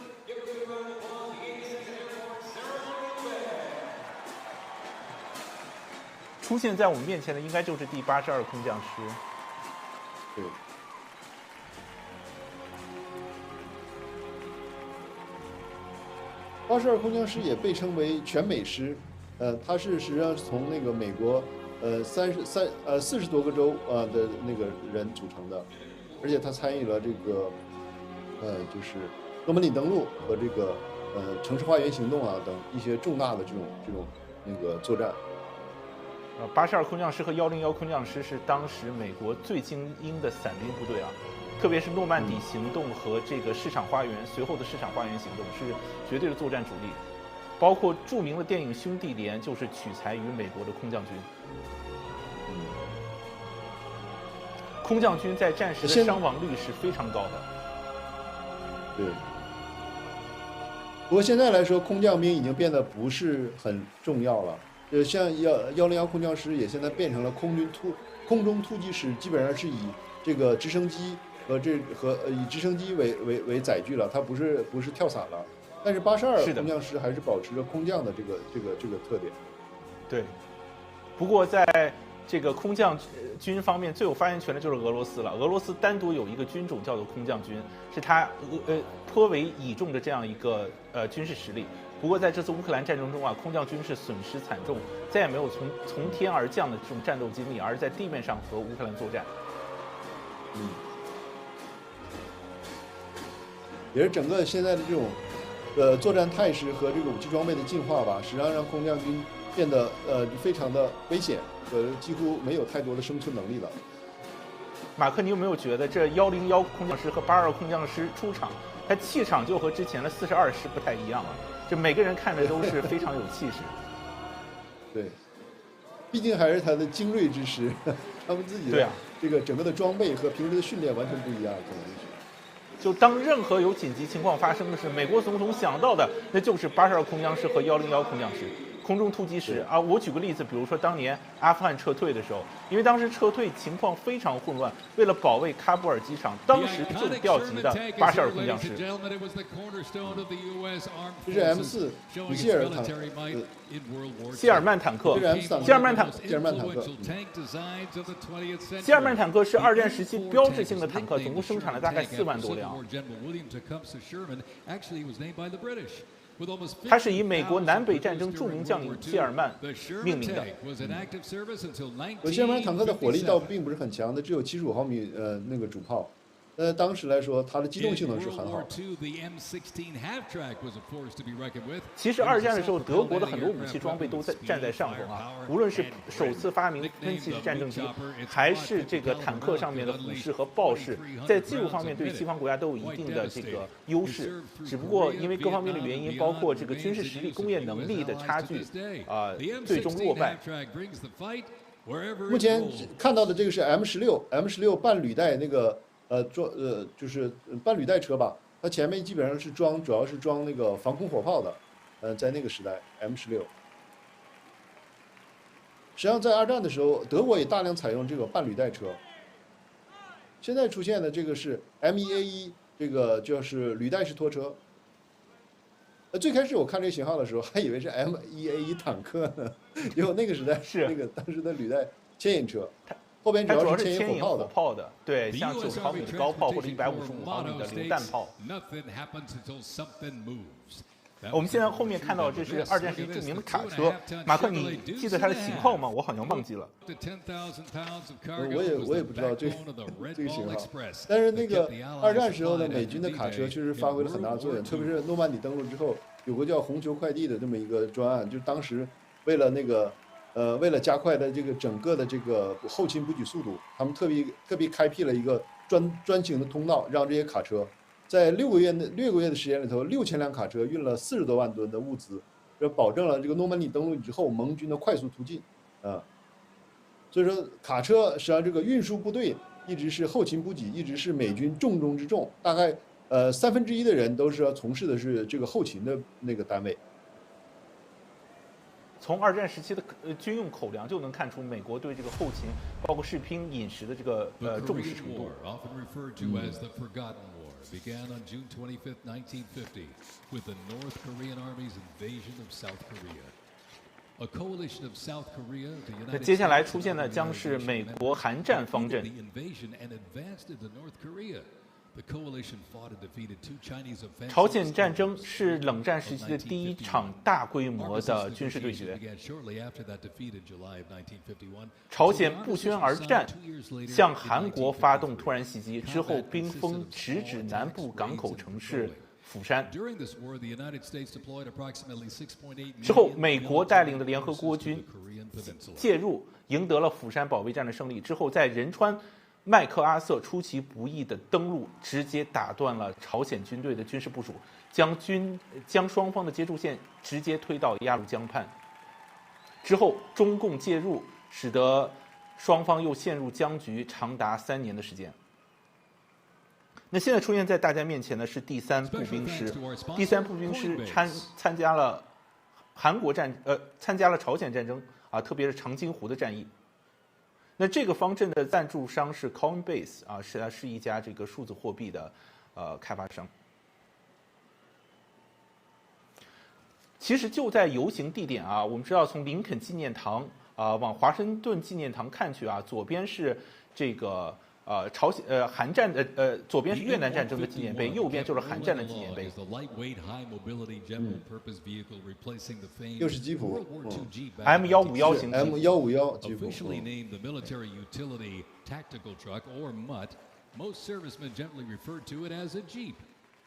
出现在我们面前的应该就是第82空降师。对。82空降师也被称为全美师，它是实际上从那个美国40多个州的那个人组成的。而且他参与了这个，就是诺曼底登陆和这个城市花园行动等一些重大的这种那个作战。82空降师和101空降师是当时美国最精英的伞兵部队特别是诺曼底行动和这个市场花园随后的市场花园行动是绝对的作战主力，包括著名的电影《兄弟连》就是取材于美国的空降军。空降军在战时的伤亡率是非常高的。对。不过现在来说，空降兵已经变得不是很重要了。像101空降师也现在变成了空中突击师，基本上是以这个直升机以直升机为载具了，它不是跳伞了。但是82空降师还是保持着空降的这个特点。对。不过在这个空降军方面最有发言权的就是俄罗斯了。俄罗斯单独有一个军种叫做空降军，是它颇为倚重的这样一个军事实力。不过在这次乌克兰战争中空降军是损失惨重，再也没有从天而降的这种战斗经历，而是在地面上和乌克兰作战。也是整个现在的这种作战态势和这个武器装备的进化吧，实际上让空降军变得非常的危险，几乎没有太多的生存能力了。马克，你有没有觉得这101空降师和82空降师出场，他气场就和之前的42师不太一样这每个人看着都是非常有气势。对，毕竟还是他的精锐之师，他们自己的这个整个的装备和平时的训练完全不一样，可能是。就当任何有紧急情况发生的时，美国总统想到的那就是82空降师和101空降师。空中突击师我举个例子，比如说当年阿富汗撤退的时候，因为当时撤退情况非常混乱，为了保卫喀布尔机场，当时就调集的82空降师。这是 M4 谢尔曼坦克。谢尔曼坦克是2战时期标志性的坦克，总共生产了大概4万多辆。它是以美国南北战争著名将领谢尔曼命名的。谢尔曼坦克的火力倒并不是很强的，只有75毫米那个主炮。当时来说，它的机动性能是很好的。其实2战的时候，德国的很多武器装备都站在上风无论是首次发明喷气式战斗机，还是这个坦克上面的虎式和豹式，在技术方面对西方国家都有一定的这个优势。只不过因为各方面的原因，包括这个军事实力、工业能力的差距，最终落败。目前看到的这个是 M16 半履带那个就是半履带车吧，它前面基本上是主要是装那个防空火炮的，在那个时代 M16。实际上在二战的时候，德国也大量采用这个半履带车。现在出现的这个是 M1A1，这个就是履带式拖车。最开始我看这个型号的时候，还以为是 M1A1 坦克呢，因为那个时代是那个当时的履带牵引车，后边主要是牵引火炮的，对，像90毫米的高炮或者155毫米的榴弹炮。我们现在后面看到这是二战时期著名的卡车，马克，你记得它的型号吗？我好像忘记了。我也不知道这个型号，但是那个二战时候的美军的卡车确实发挥了很大的作用，特别是诺曼底登陆之后，有个叫红球快递的这么一个专案，就是当时为了那个为了加快的这个整个的这个后勤补给速度，他们特别开辟了一个专行的通道，让这些卡车在6个月的时间里头，6000辆卡车运了40多万吨的物资，这保证了这个诺曼底登陆之后盟军的快速突进啊。所以说，卡车实际上这个运输部队一直是后勤补给，一直是美军重中之重，大概1/3的人都是要从事的是这个后勤的那个单位。从二战时期的军用口粮就能看出美国对这个后勤，包括士兵饮食的这个重视程度。began on June 25, 1950, with the North Korean Army's invasion of South Korea. A coalition of South Korea, the United States, 接下来出现的将是美国韩战方阵。朝鲜战争是冷战时期的第一场大规模的军事对决。朝鲜不宣而战，向韩国发动突然袭击，之后兵锋直指南部港口城市釜山。之后，美国带领的联合国军介入，赢得了釜山保卫战的胜利。之后，在仁川，麦克阿瑟出其不意的登陆，直接打断了朝鲜军队的军事部署，将双方的接触线直接推到鸭绿江畔。之后，中共介入，使得双方又陷入僵局长达3年的时间。那现在出现在大家面前的是第3步兵师。第3步兵师参加了参加了朝鲜战争啊，特别是长津湖的战役。那这个方阵的赞助商是 Coinbase 啊，是一家这个数字货币的开发商。其实就在游行地点啊，我们知道从林肯纪念堂往华盛顿纪念堂看去啊，左边是这个韩战的左边是越南战争的纪念碑，右边就是韩战的纪念碑。又是吉普M151型M151吉普。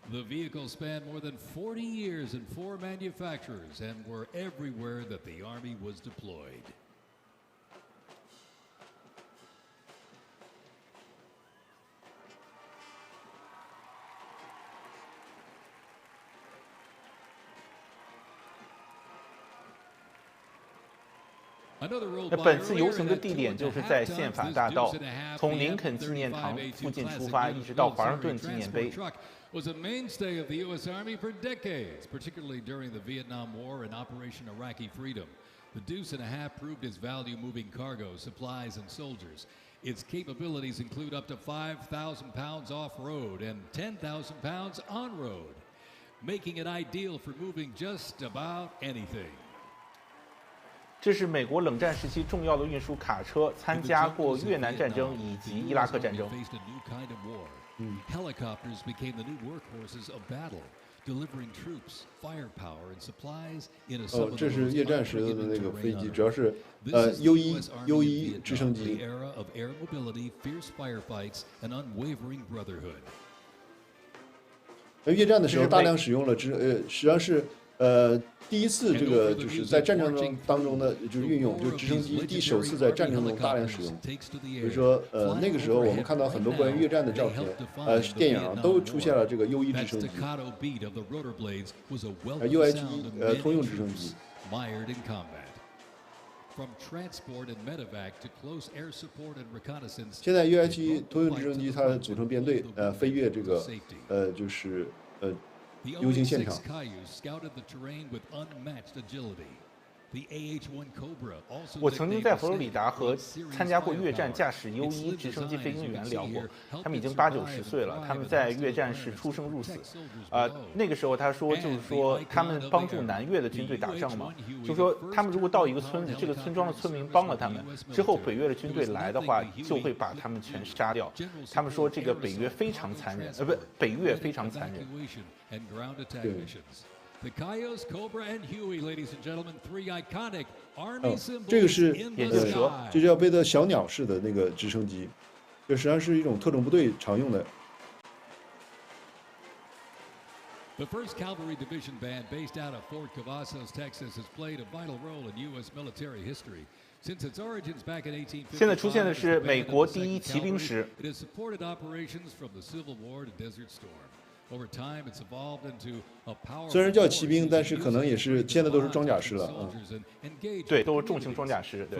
The vehicle spanned more than 40 years in 4 manufacturers and were everywhere that the Army was deployed. .本次游行的地点就是在宪法大道，从林肯纪念堂附近出发，一直到华盛顿纪念碑。Was a mainstay of the U.S. Army for decades, particularly during the Vietnam War and Operation Iraqi Freedom. The Deuce and a Half proved its value moving cargo, supplies, and soldiers. Its capabilities include up to 5,000 pounds off-road and 10,000 pounds on-road, making it ideal for moving just about anything. 这是美国冷战时期重要的运输卡车，参加过越南战争以及伊拉克战争。Helicopters became the new workhorses of battle, delivering troops, firepower, and supplies in a 这是越战时的那个飞机，主要是U1直升机。 The era of air mobility, fierce firefights, and unwavering brotherhood. 越战的时候大量使用了实际上是第一次这个就是在战争当中的就是运用，就是直升机首次在战争中大量使用。比如说那个时候我们看到很多关于越战的照片，电影啊都出现了这个U1直升机，UH-1通用直升机。现在UH-1多用直升机它组成编队，飞越这个游行现场。我曾经在佛罗里达和参加过越战驾驶U-1直升机飞行员聊过，他们已经80、90岁了，他们在越战是出生入死。那个时候他说，就是说他们帮助南越的军队打仗嘛，就是说他们如果到一个村子，这个村庄的村民帮了他们，之后北越的军队来的话，就会把他们全杀掉。他们说这个北越非常残忍，北越非常残忍。The Coyotes, Cobra, and Huey, ladies and gentlemen, three iconic Army symbols. 这个是这叫背的小鸟式的那个直升机，这实际上是一种特种部队常用的。The 1st Cavalry Division Band, based out of Fort Cavazos, Texas, has played a vital role in U.S. military history. Since its origins back in 1855, 现在出现的是美国第1骑兵师。It has supported operations from the Civil War to Desert Storm. 虽然叫骑兵，但是可能也是现在都是装甲师了啊。对，都是重型装甲师。对。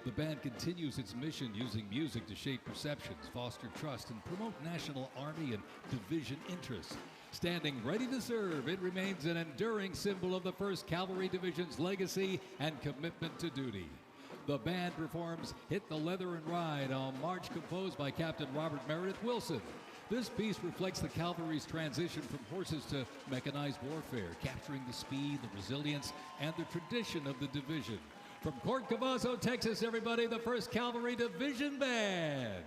The band continues its mission using music to shape perceptions, foster trust, and promote national army and division interests. Standing ready to serve, it remains an enduring symbol of the 1st Cavalry Division's legacy and commitment to duty. The band performs Hit the Leather and Ride, a march composed by Captain Robert Meredith Wilson. This piece reflects the cavalry's transition from horses to mechanized warfare, capturing the speed, the resilience, and the tradition of the division. From Fort Cavazos, Texas, everybody, the 1st Cavalry Division Band.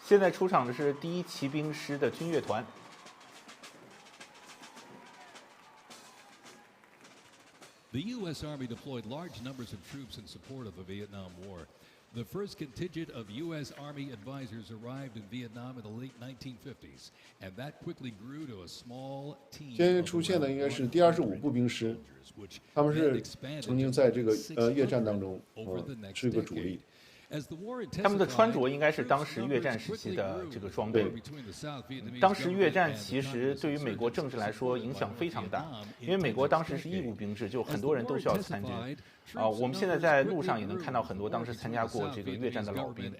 现在出场的是第1骑兵师的军乐团。The U.S. Army deployed large numbers of troops in support of the Vietnam War. The first contingent of U.S. Army advisors arrived in Vietnam in the late 1950s, and that quickly grew to a small team. 现在出现的应该是第25步兵师，他们是曾经在这个越战当中是个主力。他们的穿着应该是当时越战时期的这个装备。当时越战其实对于美国政治来说影响非常大，因为美国当时是义务兵制，就很多人都需要参军。我们现在在路上也能看到很多当时参加过这个越战的老兵。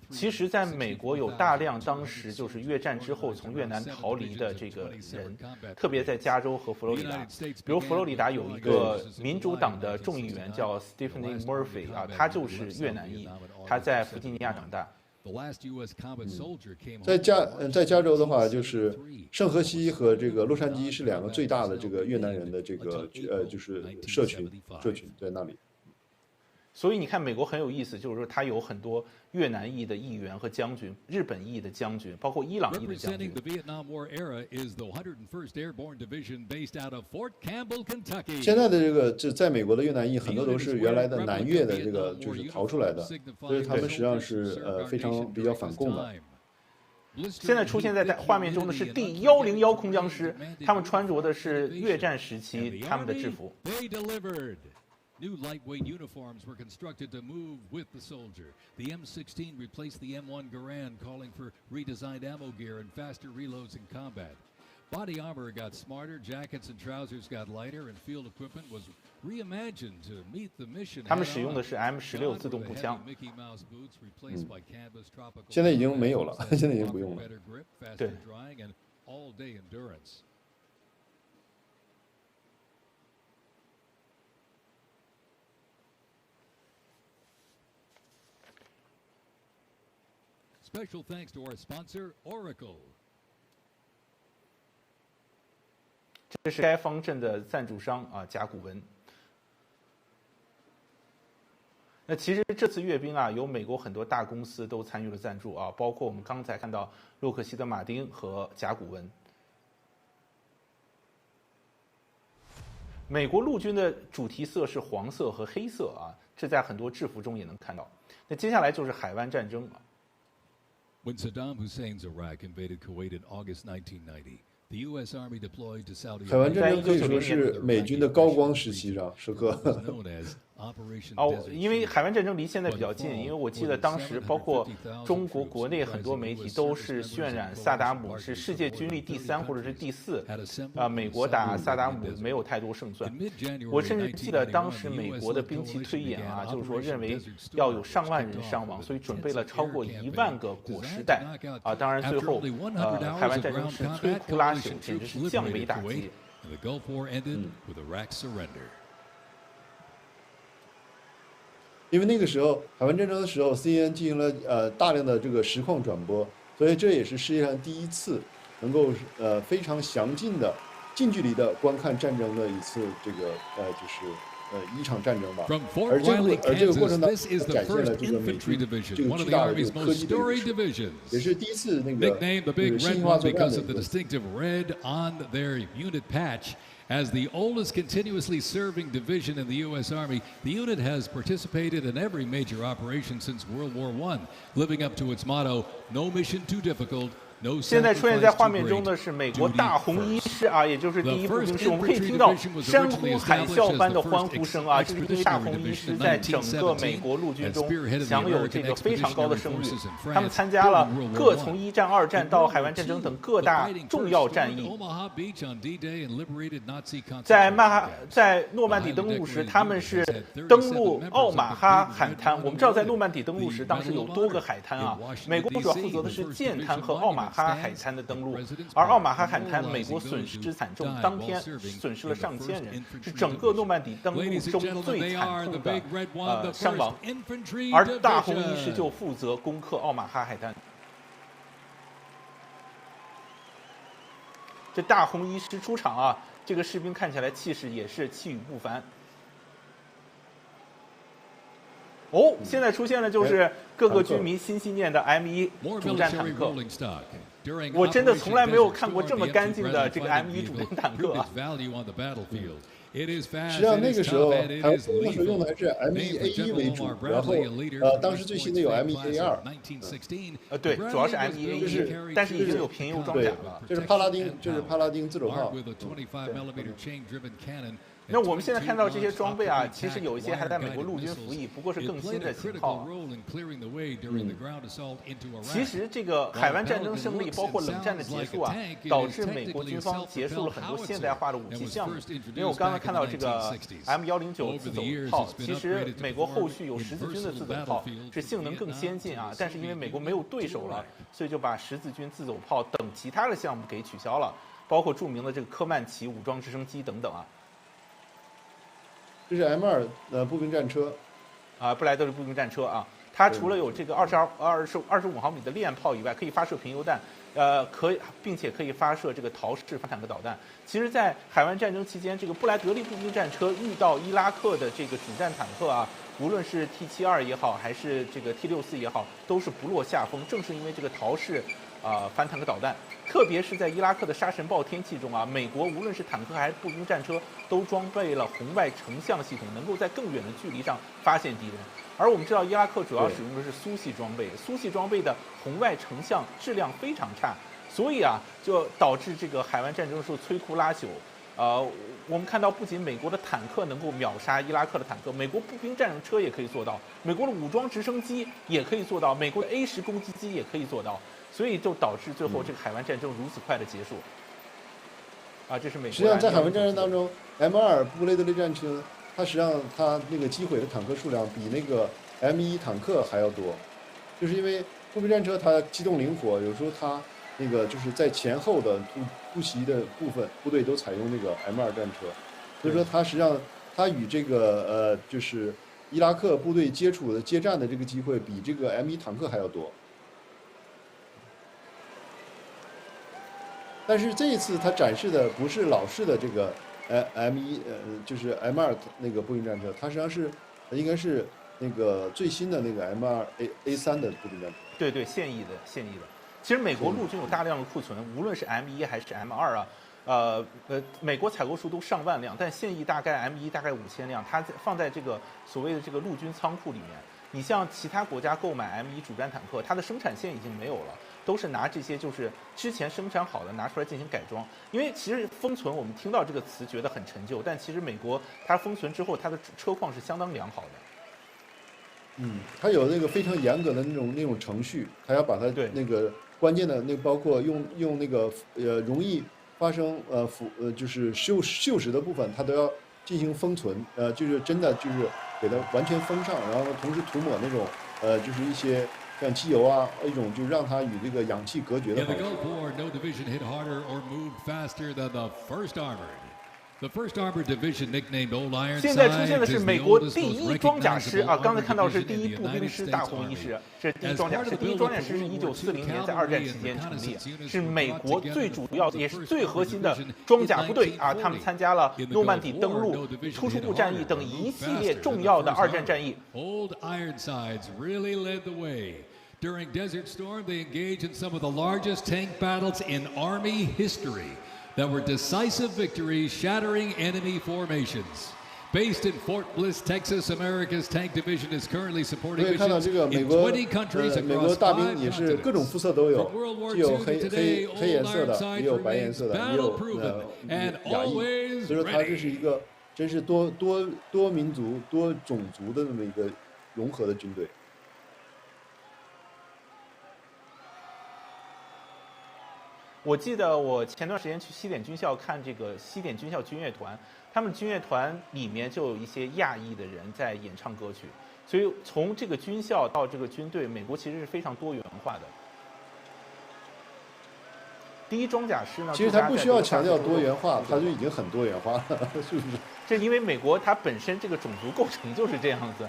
其实，在美国有大量当时就是越战之后从越南逃离的这个人，特别在加州和佛罗里达。比如佛罗里达有一个民主党的众议员叫 Stephanie Murphy 啊，他就是越南裔，他在弗吉尼亚长大。在加州的话，就是圣荷西和这个洛杉矶是2个最大的这个越南人的这个就是社群在那里。所以你看，美国很有意思，就是说它有很多越南裔的议员和将军，日本裔的将军，包括伊朗裔的将军。现在的这个在美国的越南裔很多都是原来的南越的这个就是逃出来的，所以他们实际上是比较反共的。现在出现在画面中的是第101空降师，他们穿着的是越战时期他们的制服。New lightweight uniforms were constructed to move with the soldier. The M16 replaced the M1 Garand, calling for redesigned ammo gear and faster reloads in combat. Body armor got smarter, jackets and trousers got lighter, and field equipment was reimagined to meet the mission. 他们使用的是 M16 自动步枪。现在已经没有了，现在已经不用了。对。Special thanks to our sponsor, Oracle. 这是该方阵的赞助商啊，甲骨文。那其实这次阅兵啊，有美国很多大公司都参与了赞助啊，包括我们刚才看到洛克希德马丁和甲骨文。美国陆军的主题色是黄色和黑色啊，这在很多制服中也能看到。那接下来就是海湾战争啊。When Saddam Hussein's Iraq invaded Kuwait in August 1990, 海湾战争可以说是美军的高光时期上，时刻。因为海湾战争离现在比较近，因为我记得当时包括中国国内很多媒体都是渲染萨达姆是世界军力第3或者是第4，美国打萨达姆没有太多胜算。我甚至记得当时美国的兵棋推演啊，就是说认为要有上万人伤亡，所以准备了超过1万个裹尸袋啊。当然最后海湾战争是摧枯拉朽，简直是降维打击。因为那个时候海湾战争的时候 ，CNN 进行了大量的这个实况转播，所以这也是世界上第一次能够非常详尽的、近距离的观看战争的一次这个一场战争吧。而这个过程当中展现了这个美军这个巨大的这个科技的优势，也是第一次那个新型化作战的。As the oldest continuously serving division in the U.S. Army, the unit has participated in every major operation since World War I, living up to its motto, no mission too difficult, 现在出现在画面中的是美国大红衣师啊，也就是第一步兵师。我们可以听到山呼海啸般的欢呼声啊，这是因为大红衣师在整个美国陆军中享有这个非常高的声誉。他们参加了各从1战、2战到海湾战争等各大重要战役。在诺曼底登陆时，他们是登陆奥马哈海滩。我们知道，在诺曼底登陆时，当时有多个海滩啊，美国主要负责的是舰滩和奥马哈海滩的登陆，而奥马哈海滩美国损失惨重，当天损失了上千人，是整个诺曼底登陆中最惨痛的伤亡。而大红衣师就负责攻克奥马哈海滩。这大红衣师出场啊，这个士兵看起来气势也是气宇不凡。哦，现在出现的就是各个军迷心心念的 M1 主战坦克。我真的从来没有看过这么干净的这个 M1 主战坦克啊！实际上那个时候，海湾战争的时候用的还是 M1A1 为主，然后当时最新的有 M1A2。对，主要是 M1A1，但是已经有平油装甲了。这是帕拉丁自走炮。那我们现在看到这些装备啊，其实有一些还在美国陆军服役，不过是更新的型号。其实这个海湾战争胜利，包括冷战的结束啊，导致美国军方结束了很多现代化的武器项目。因为我刚才看到这个 M109自走炮，其实美国后续有十字军的自走炮，是性能更先进啊，但是因为美国没有对手了，所以就把十字军自走炮等其他的项目给取消了，包括著名的这个科曼奇武装直升机等等啊。这是 M2 步兵战车，布莱德利步兵战车啊，它除了有这个25毫米的链炮以外，可以发射平油弹，并且可以发射这个陶式反坦克导弹。其实，在海湾战争期间，这个布莱德利步兵战车遇到伊拉克的这个主战坦克啊，无论是 T72也好，还是这个 T64也好，都是不落下风。正是因为这个陶式反坦克导弹，特别是在伊拉克的沙尘暴天气中啊，美国无论是坦克还是步兵战车，都装备了红外成像系统，能够在更远的距离上发现敌人。而我们知道，伊拉克主要使用的是苏系装备，苏系装备的红外成像质量非常差，所以啊，就导致这个海湾战争的时候摧枯拉朽。我们看到，不仅美国的坦克能够秒杀伊拉克的坦克，美国步兵战车也可以做到，美国的武装直升机也可以做到，美国的 A10攻击机也可以做到。所以就导致最后这个海湾战争如此快的结束。这是美国。实际上，在海湾战争当中 ，M2 布雷德利战车，它实际上它那个击毁的坦克数量比那个 M1 坦克还要多，就是因为步兵战车它机动灵活，有时候它那个就是在前后的突袭的部分部队都采用那个 M2 战车，所以说它实际上它与这个就是伊拉克部队接战的这个机会比这个 M1 坦克还要多。但是这一次它展示的不是老式的这个M1 就是 M2 那个步兵战车，它实际上是应该是那个最新的那个 M2A3 的步兵战车。对，现役的。其实美国陆军有大量的库存，无论是 M1 还是 M2啊，美国采购数都上万辆，但现役大概 M1 大概5000辆，它放在这个所谓的这个陆军仓库里面。你像其他国家购买 M1 主战坦克，它的生产线已经没有了，都是拿这些就是之前生产好的拿出来进行改装。因为其实封存我们听到这个词觉得很陈旧，但其实美国它封存之后，它的车况是相当良好的。它有那个非常严格的那种程序，它要把它那个关键的那包括用那个容易发生就是锈蚀的部分，它都要进行封存，就是真的就是给它完全封上，然后同时涂抹那种就是一些像机油啊，一种就让它与这个氧气隔绝的方式。现在出现的是美国第一装甲师啊，刚才看到是第一步兵师大红衣师，这是第一装甲师。第一装甲师是1940年在2战期间成立，是美国最主要也是最核心的装甲部队啊。他们参加了诺曼底登陆、突出部战役等一系列重要的2战战役。During Desert Storm, they engaged in some of the largest tank battles in Army history that were decisive victories, shattering enemy formations. Based in Fort Bliss, Texas, America's tank division is currently supporting missions in 20 countries across 5 continents. From World War II to today, all Ironsides remains battle-proven and always ready. 所以说，它这是一个真是多民族、多种族的那么一个融合的军队。我记得我前段时间去西点军校看这个西点军校军乐团，他们军乐团里面就有一些亚裔的人在演唱歌曲，所以从这个军校到这个军队，美国其实是非常多元化的。第一装甲师呢，其实他不需要强调多元化，他就已经很多元化了，是不是？这因为美国它本身这个种族构成就是这样子。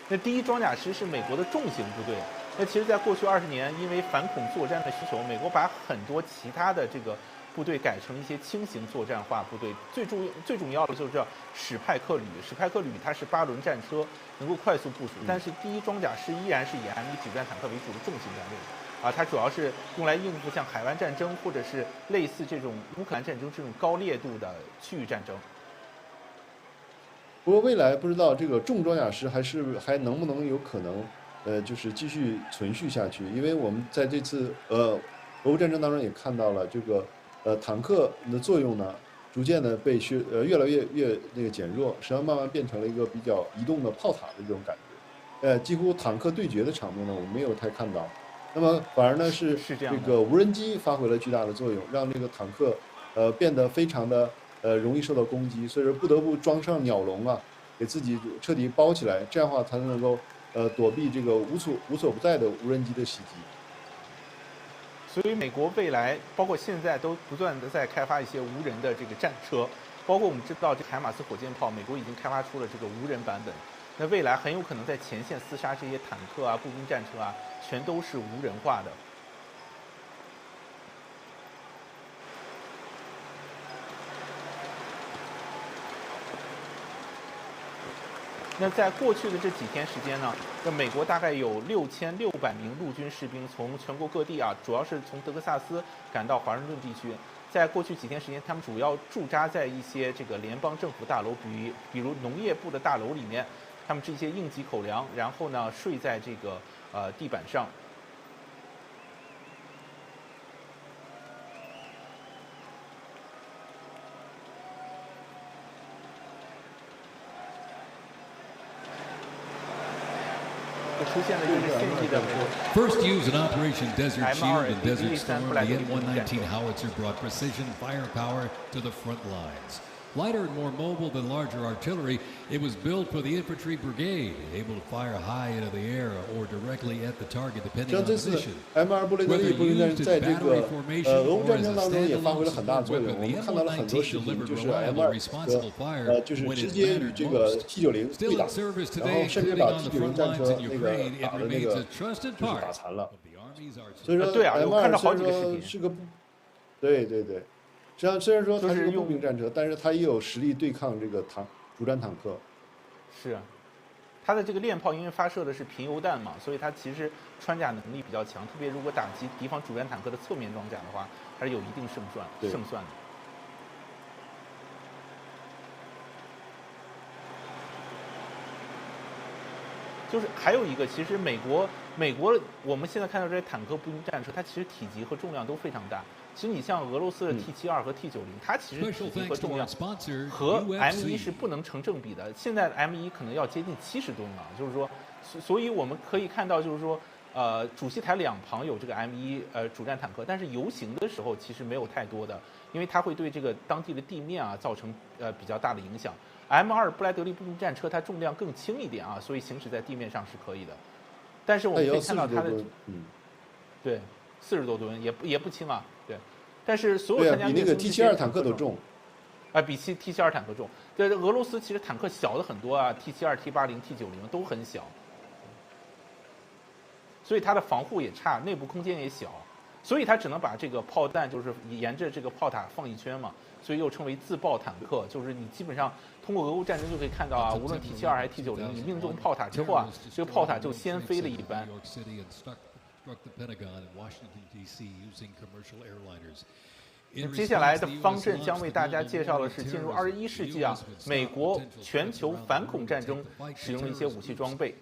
那第一装甲师是美国的重型部队。那其实，在过去20年，因为反恐作战的需求，美国把很多其他的这个部队改成一些轻型作战化部队。最重要的就是叫史派克旅。史派克旅它是8轮战车，能够快速部署。但是第一装甲师依然是以 M1主战坦克为主的重型战队。它主要是用来应付像海湾战争或者是类似这种乌克兰战争这种高烈度的区域战争。不过未来不知道这个重装甲师还能不能有可能，就是继续存续下去，因为我们在这次俄乌战争当中也看到了这个坦克的作用呢，逐渐的被越来越那个减弱，实际上慢慢变成了一个比较移动的炮塔的这种感觉，几乎坦克对决的场面呢，我们没有太看到，那么反而呢是这个无人机发挥了巨大的作用，让这个坦克变得非常的。容易受到攻击，所以说不得不装上鸟笼啊，给自己彻底包起来，这样的话才能够躲避这个无所不在的无人机的袭击。所以美国未来包括现在都不断的在开发一些无人的这个战车，包括我们知道这海马斯火箭炮，美国已经开发出了这个无人版本。那未来很有可能在前线厮杀这些坦克啊、步兵战车啊，全都是无人化的。那在过去的这几天时间呢，那美国大概有6600名陆军士兵从全国各地啊，主要是从德克萨斯赶到华盛顿地区。在过去几天时间，他们主要驻扎在一些这个联邦政府大楼，比如农业部的大楼里面，他们吃一些应急口粮，然后呢睡在这个地板上。First used in Operation Desert Shield and Desert Storm, the M119 howitzer brought precision firepower to the front lines. Lighter and more mobile than larger artillery, it was built for the infantry brigade, able to fire high into the air or directly at the target, depending on the mission. M2布雷德利步兵战在这个俄乌战争当中也发挥了很大作用。我们看到了很多视频，就是 M2就是直接与这个 T90对打，然后甚至把 T90战车那个打的那个就是打残了。所以说 M2 虽然说是个对。虽然说它是个步兵战车，但是它也有实力对抗这个主战坦克。是啊，它的这个链炮因为发射的是贫铀弹嘛，所以它其实穿甲能力比较强，特别如果打击敌方主战坦克的侧面装甲的话，还是有一定胜算的。就是还有一个，其实美国我们现在看到这些坦克、步兵战车，它其实体积和重量都非常大。其实你像俄罗斯的 T72和 T90，它其实体积和重量和 M1是不能成正比的。现在的 M1可能要接近70吨了，就是说，所以我们可以看到，就是说，主席台两旁有这个 M1主战坦克，但是游行的时候其实没有太多的，因为它会对这个当地的地面啊造成比较大的影响。M2布莱德利步兵战车它重量更轻一点啊，所以行驶在地面上是可以的。但是我们可以看到它的，对，40多吨也不轻啊。对，但是所有参加比那个 T72坦克都重，比T72坦克重。这俄罗斯其实坦克小的很多啊 ，T72、T80、T90都很小，所以它的防护也差，内部空间也小，所以它只能把这个炮弹就是沿着这个炮塔放一圈嘛，所以又称为自爆坦克。就是你基本上通过俄乌战争就可以看到啊，无论 T72还是 T90，你命中炮塔之后啊，这个炮塔就先飞了一般。接下来的方阵将为大家介绍的是进入21世纪啊，美国全球反恐战争使用的一些武器装备。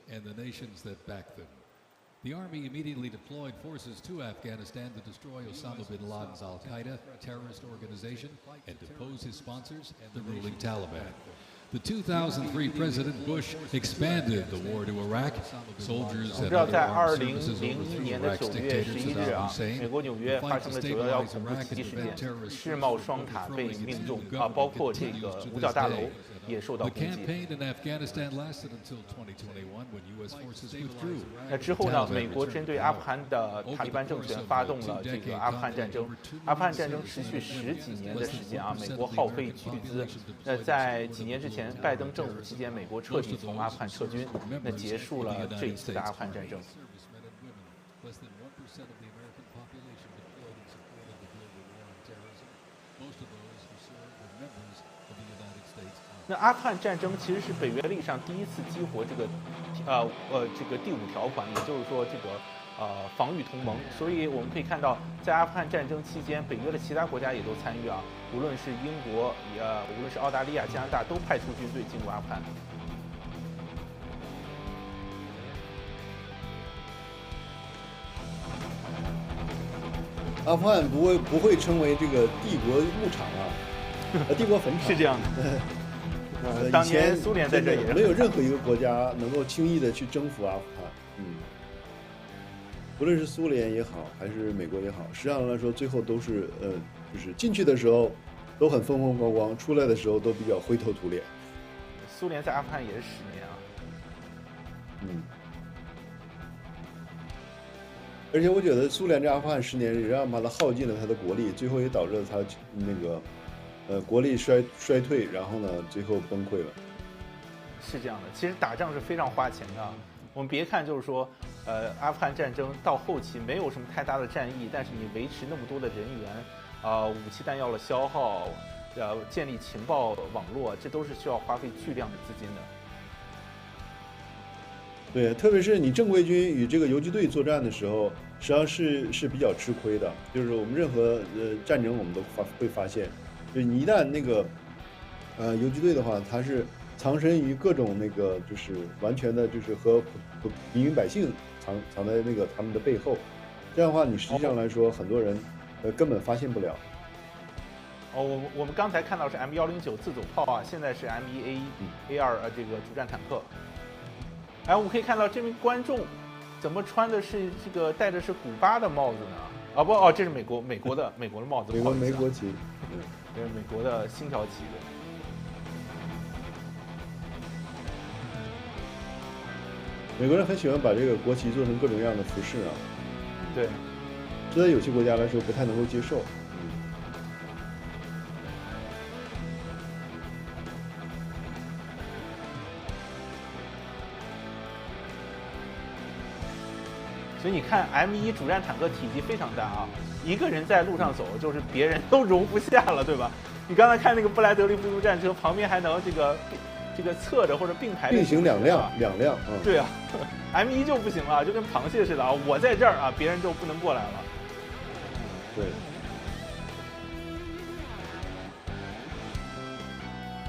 The Army immediately deployed forces to Afghanistan to destroy Osama bin Laden's al-Qaeda terrorist organization and depose his sponsors, the ruling Taliban. The 2003 President Bush expanded the war to Iraq. Soldiers and other armed services overthrew Iraq's dictator Saddam Hussein. 美国纽约发生了911恐怖袭击事件，世贸双塔被命中啊，包括这个五角大楼也受到攻击。那之后呢，美国针对阿富汗的塔利班政权发动了这个阿富汗战争。阿富汗战争持续10几年的时间啊，美国耗费巨资。那在几年之前，拜登政府期间，美国彻底从阿富汗撤军，那结束了这一次的阿富汗战争。那阿富汗战争其实是北约历史上第一次激活这个第5条款，也就是说这个防御同盟。所以我们可以看到，在阿富汗战争期间，北约的其他国家也都参与啊，无论是英国无论是澳大利亚、加拿大都派出军队进入阿富汗。阿富汗不会称为这个帝国牧场啊，帝国坟场是这样的。当年苏联在这也没有任何一个国家能够轻易的去征服阿富汗。无论是苏联也好，还是美国也好，实际上来说，最后都是就是进去的时候都很风风光光，出来的时候都比较灰头土脸。苏联在阿富汗也是10年啊。而且我觉得苏联在阿富汗10年，也让把它耗尽了它的国力，最后也导致了它那个。国力衰退，然后呢，最后崩溃了。是这样的，其实打仗是非常花钱的。我们别看就是说，阿富汗战争到后期没有什么太大的战役，但是你维持那么多的人员，武器弹药的消耗，建立情报网络，这都是需要花费巨量的资金的。对，特别是你正规军与这个游击队作战的时候，实际上是比较吃亏的。就是我们任何战争，我们都会发现。就是你一旦那个，游击队的话，它是藏身于各种那个，就是完全的，就是和平民百姓藏在那个他们的背后，这样的话，你实际上来说，很多人根本发现不了。我们刚才看到是 M109自走炮啊，现在是 M1A1、A2这个主战坦克。我们可以看到这名观众怎么穿的是这个戴的是古巴的帽子呢？这是美国的帽子，美国旗。这是美国的星条旗的。美国人很喜欢把这个国旗做成各种各样的服饰啊。对，这在有些国家来说不太能够接受。所以你看 M1主战坦克体积非常大啊，一个人在路上走，就是别人都容不下了，对吧？你刚才看那个布莱德利步兵战车旁边还能这个侧着或者并排并行两辆。对啊，M1就不行了，就跟螃蟹似的啊，我在这儿啊，别人就不能过来了。对。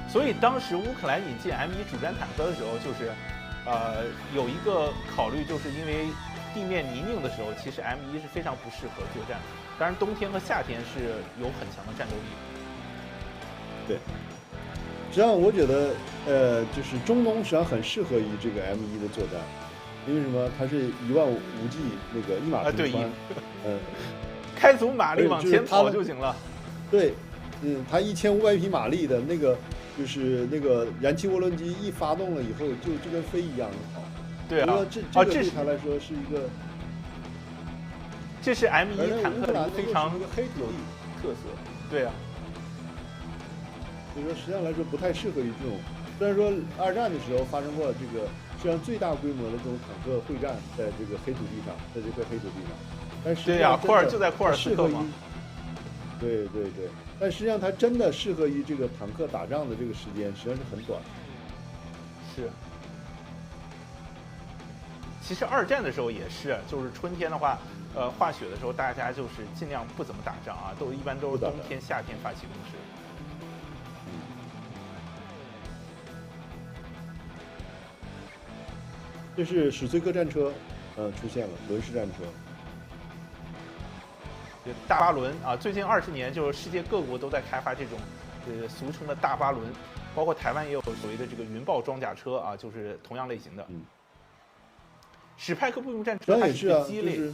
所以当时乌克兰引进 M1主战坦克的时候，就是有一个考虑，就是因为地面泥泞的时候，其实 M1是非常不适合作战。当然，冬天和夏天是有很强的战斗力。对，实际上我觉得，就是中东实际上很适合于这个 M1的作战，因为什么？它是15000G那个一马平川，开足马力往前跑就行了。对，它1500匹马力的那个，就是那个燃气涡轮机一发动了以后，就跟飞一样的跑。对啊，这个对他来说是一个。这是 M1坦克的非常有黑土地特色，对啊，所以说实际上来说不太适合于这种。虽然说二战的时候发生过这个实际上最大规模的这种坦克会战，在这个黑土地上，在这块黑土地上，但实际上就在库尔斯克嘛。对，但实际上它真的适合于这个坦克打仗的这个时间实际上是很短。是。其实二战的时候也是，就是春天的话。化雪的时候，大家就是尽量不怎么打仗啊，一般都是冬天、夏天发起攻势。这是史崔克战车，出现了轮式战车。大巴轮啊，最近20年，就是世界各国都在开发这种，俗称的大巴轮，包括台湾也有所谓的这个云豹装甲车啊，就是同样类型的。史派克步兵战车它是个鸡肋。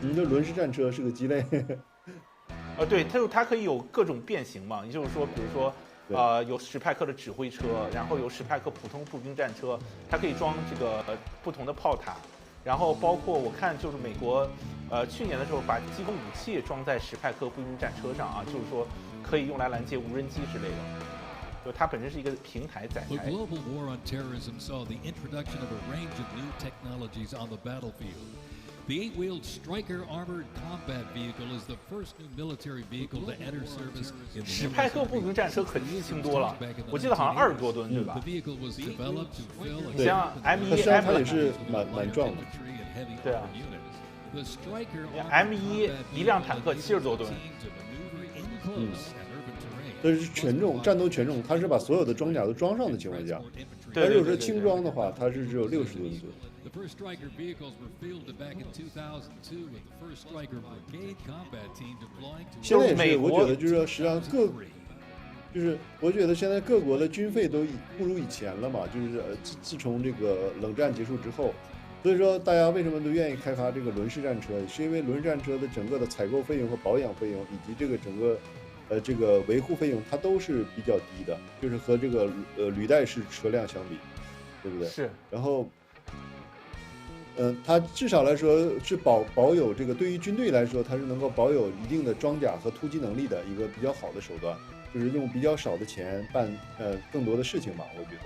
你的轮式战车是个鸡肋，对，它可以有各种变形嘛。也就是说，比如说，有史派克的指挥车，然后有史派克普通步兵战车，它可以装这个不同的炮塔，然后包括我看就是美国，去年的时候把机动武器装在史派克步兵战车上啊，就是说可以用来拦截无人机之类的。就它本身是一个平台载台。The 8-wheeled Stryker armored combat vehicle is the first new military vehicle to enter service in the 史派克步兵战车肯定轻多了，我记得好像20多吨，对吧？对，像 M1，它也是蛮壮的。对啊，M1一辆坦克70多吨。这是权重，战斗权重，它是把所有的装甲都装上的情况下。但如果是轻装的话，它是只有60吨左右。The first Stryker vehicles were fielded back in 2002 with the first Stryker brigade combat team deploying to 现在也是，我觉得就是说，实际上我觉得现在各国的军费都不如以前了嘛，就是自从这个冷战结束之后，所以说大家为什么都愿意开发这个轮式战车，是因为轮式战车的整个的采购费用和保养费用以及这个整个这个维护费用，它都是比较低的，就是和这个履带式车辆相比，对不对？是。然后。它至少来说是保有这个，对于军队来说，它是能够保有一定的装甲和突击能力的一个比较好的手段，就是用比较少的钱办更多的事情吧，我觉得。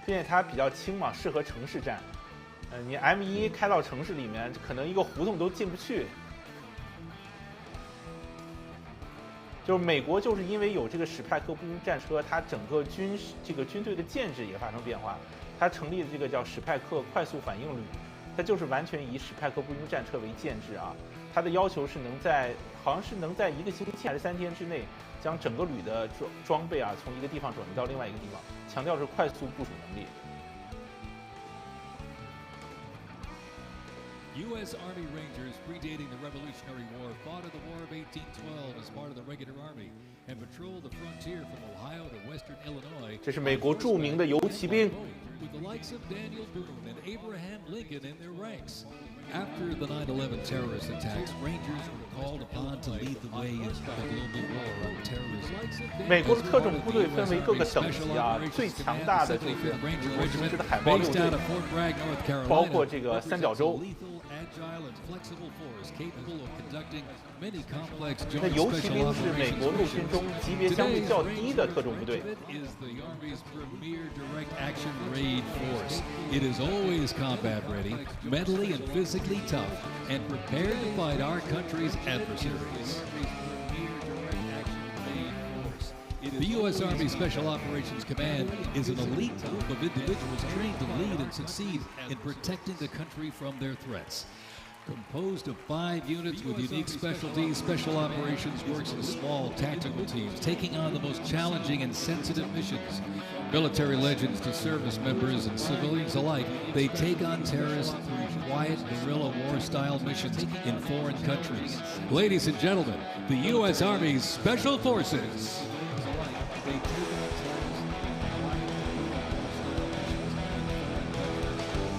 并且它比较轻嘛，适合城市战。你 M1开到城市里面，可能一个胡同都进不去。就是美国就是因为有这个史派克步兵战车，它整个军队的建制也发生变化。它成立的这个叫史派克快速反应旅，它就是完全以史派克步兵战车为建制啊。它的要求是好像是能在1个星期还是3天之内，将整个旅的装备啊从一个地方转移到另外一个地方，强调是快速部署能力。U.S. Army Rangers predating the Revolutionary War fought in the War of 1812 as part of the regular army and patrolled the frontier from Ohio to western Illinois. 这是美国著名的游骑兵。With the likes of Daniel Boone and Abraham Lincoln in their ranks. After the 9/11 terrorist attacks, Rangers were called upon to lead the way into the global war on terrorism. 美国的特种部队分为各个等级啊，最强大的就是我们知的海豹6队，包括这个三角洲。那游骑兵是美国陆军中级别相对较低的特种部队。It is always combat ready, mentally and physically tough, and prepared to fight our country's adversaries. The U.S. Army Special Operations Command is an elite group of individuals trained to lead and succeed in protecting the country from their threats. Composed of 5 units with unique specialties, Special Operations works in small tactical teams, taking on the most challenging and sensitive missions. Military legends to service members and civilians alike, they take on terrorists through quiet guerrilla war-style missions in foreign countries. Ladies and gentlemen, the U.S. Army's Special Forces.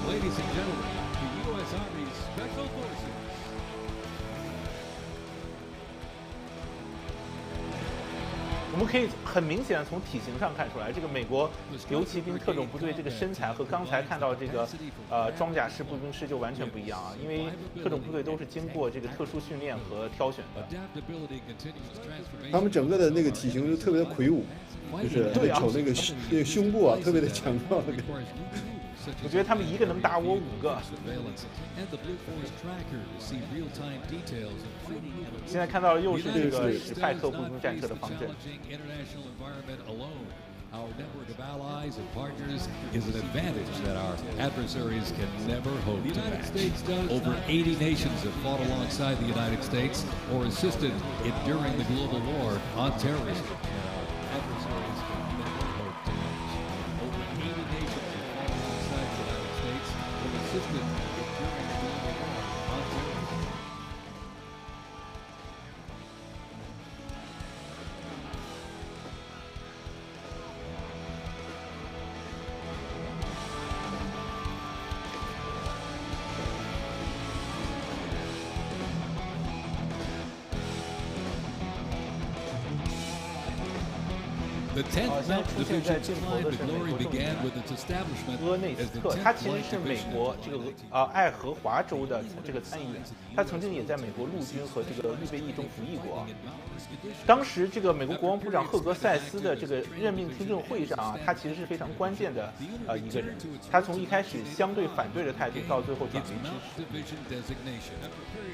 Ladies and gentlemen, the U.S. Army's Special Forces. 我们可以很明显的从体型上看出来，这个美国游骑兵特种部队这个身材和刚才看到这个装甲式步兵师就完全不一样啊，因为特种部队都是经过这个特殊训练和挑选的。他们整个的那个体型就特别的魁梧，就是瞅那个胸部啊，特别的强壮的感觉。我觉得他们一个能打我5个。现在看到的又是这个史派克步兵战车的方阵。Our network of allies and partners is an advantage that our adversaries can never hope to match. Over 80 nations have fought alongside the United States or assisted in during the global war on terrorism. Our adversaries can never hope to match. Over 80 nations have fought alongside the United States or assisted in during the global war on terrorism. 厄内斯特，他其实是美国这个爱荷华州的这个参议员，他曾经也在美国陆军和这个预备役中服役过。当时这个美国国防部长赫格塞斯的这个任命听证会上啊，他其实是非常关键的一个人。他从一开始相对反对的态度，到最后转为支持。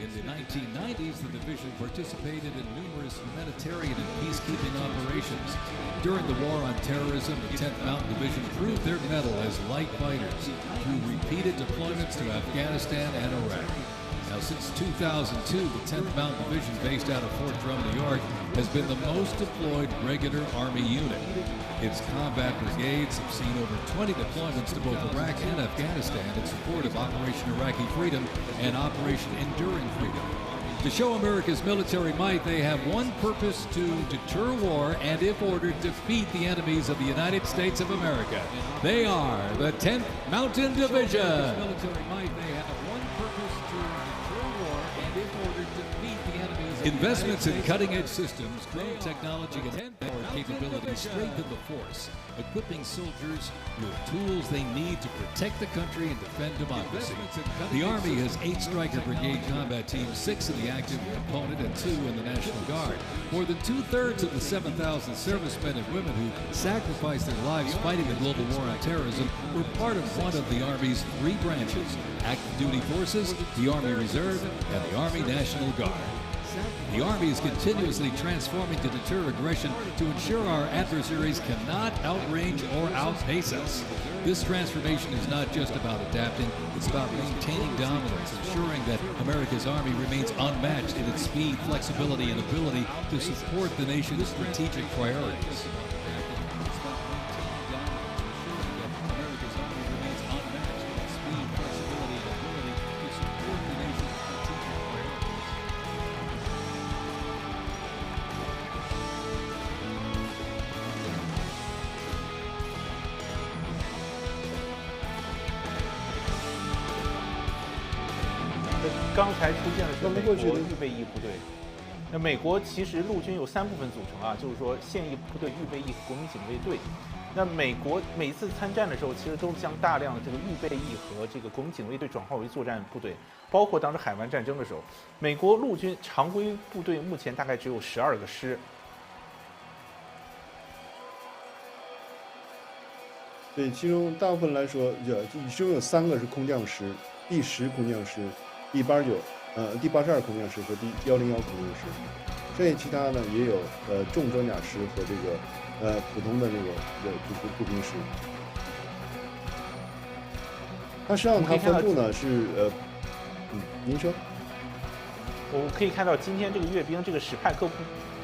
In the 1990s, the division participated in numerous humanitarian and peacekeeping operations. During the war on terrorism, the 10th Mountain Division proved their mettle as light fighters through repeated deployments to Afghanistan and Iraq. Now, since 2002, the 10th Mountain Division, based out of Fort Drum, New York, has been the most deployed regular Army unit. Its combat brigades have seen over 20 deployments to both Iraq and Afghanistan in support of Operation Iraqi Freedom and Operation Enduring Freedom. To show America's military might, they have one purpose: to deter war and, if ordered, defeat the enemies of the United States of America. They are the 10th Mountain Division. Military might, they have one purpose: to deter war and, if ordered, defeat the enemies. Investments in cutting-edge systems, drone technology, and power capabilities strengthen the force, equipping soldiers with tools they need to protect the country and defend democracy. The Army has 8 Stryker Brigade combat teams, 6 in the active component and 2 in the National Guard. More than 2/3 of the 7,000 servicemen and women who sacrificed their lives fighting the global war on terrorism were part of one of the Army's 3 branches: active duty forces, the Army Reserve, and the Army National Guard. The Army is continuously transforming to deter aggression to ensure our adversaries cannot outrange or outpace us. This transformation is not just about adapting, it's about maintaining dominance, ensuring that America's Army remains unmatched in its speed, flexibility, and ability to support the nation's strategic priorities. Now, 刚才出现的是美国预备役部队。那美国其实陆军有3部分组成啊，就是说现役部队、预备役和国民警卫队。那美国每次参战的时候，其实都将大量的这个预备役和这个国民警卫队转化为作战部队，包括当时海湾战争的时候，美国陆军常规部队目前大概只有12个师。对，其中大部分来说，其中有3个是空降师，第10空降师、第82空降师和第101空降师。剩下其他呢也有重装甲师和这个普通的那个步兵师。它实际上它分布呢是您说。我可以看到今天这个阅兵，这个史派克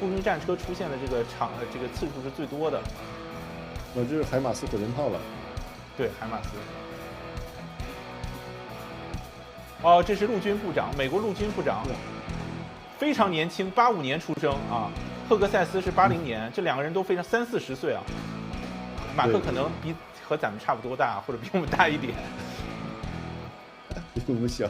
步兵战车出现的这个次数是最多的。这是海马斯火箭炮了。对，海马斯。哦，这是陆军部长，美国陆军部长，非常年轻，85年出生啊。赫格塞斯是80年，这两个人都非常30-40岁啊。马克可能和咱们差不多大，或者比我们大一点。比我们小。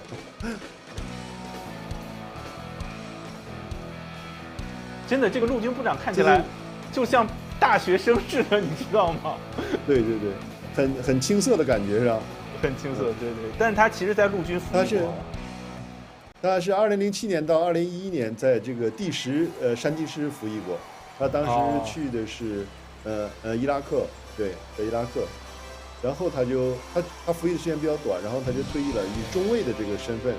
真的，这个陆军部长看起来就像大学生似的，你知道吗？对对对，很青涩的感觉是吧？很青涩，对对。但是他其实，在陆军服役过。他是2007年到2011年在这个山地师服役过。他当时去的是伊拉克，对，在伊拉克。然后他服役的时间比较短，然后他就退役了，以中尉的这个身份，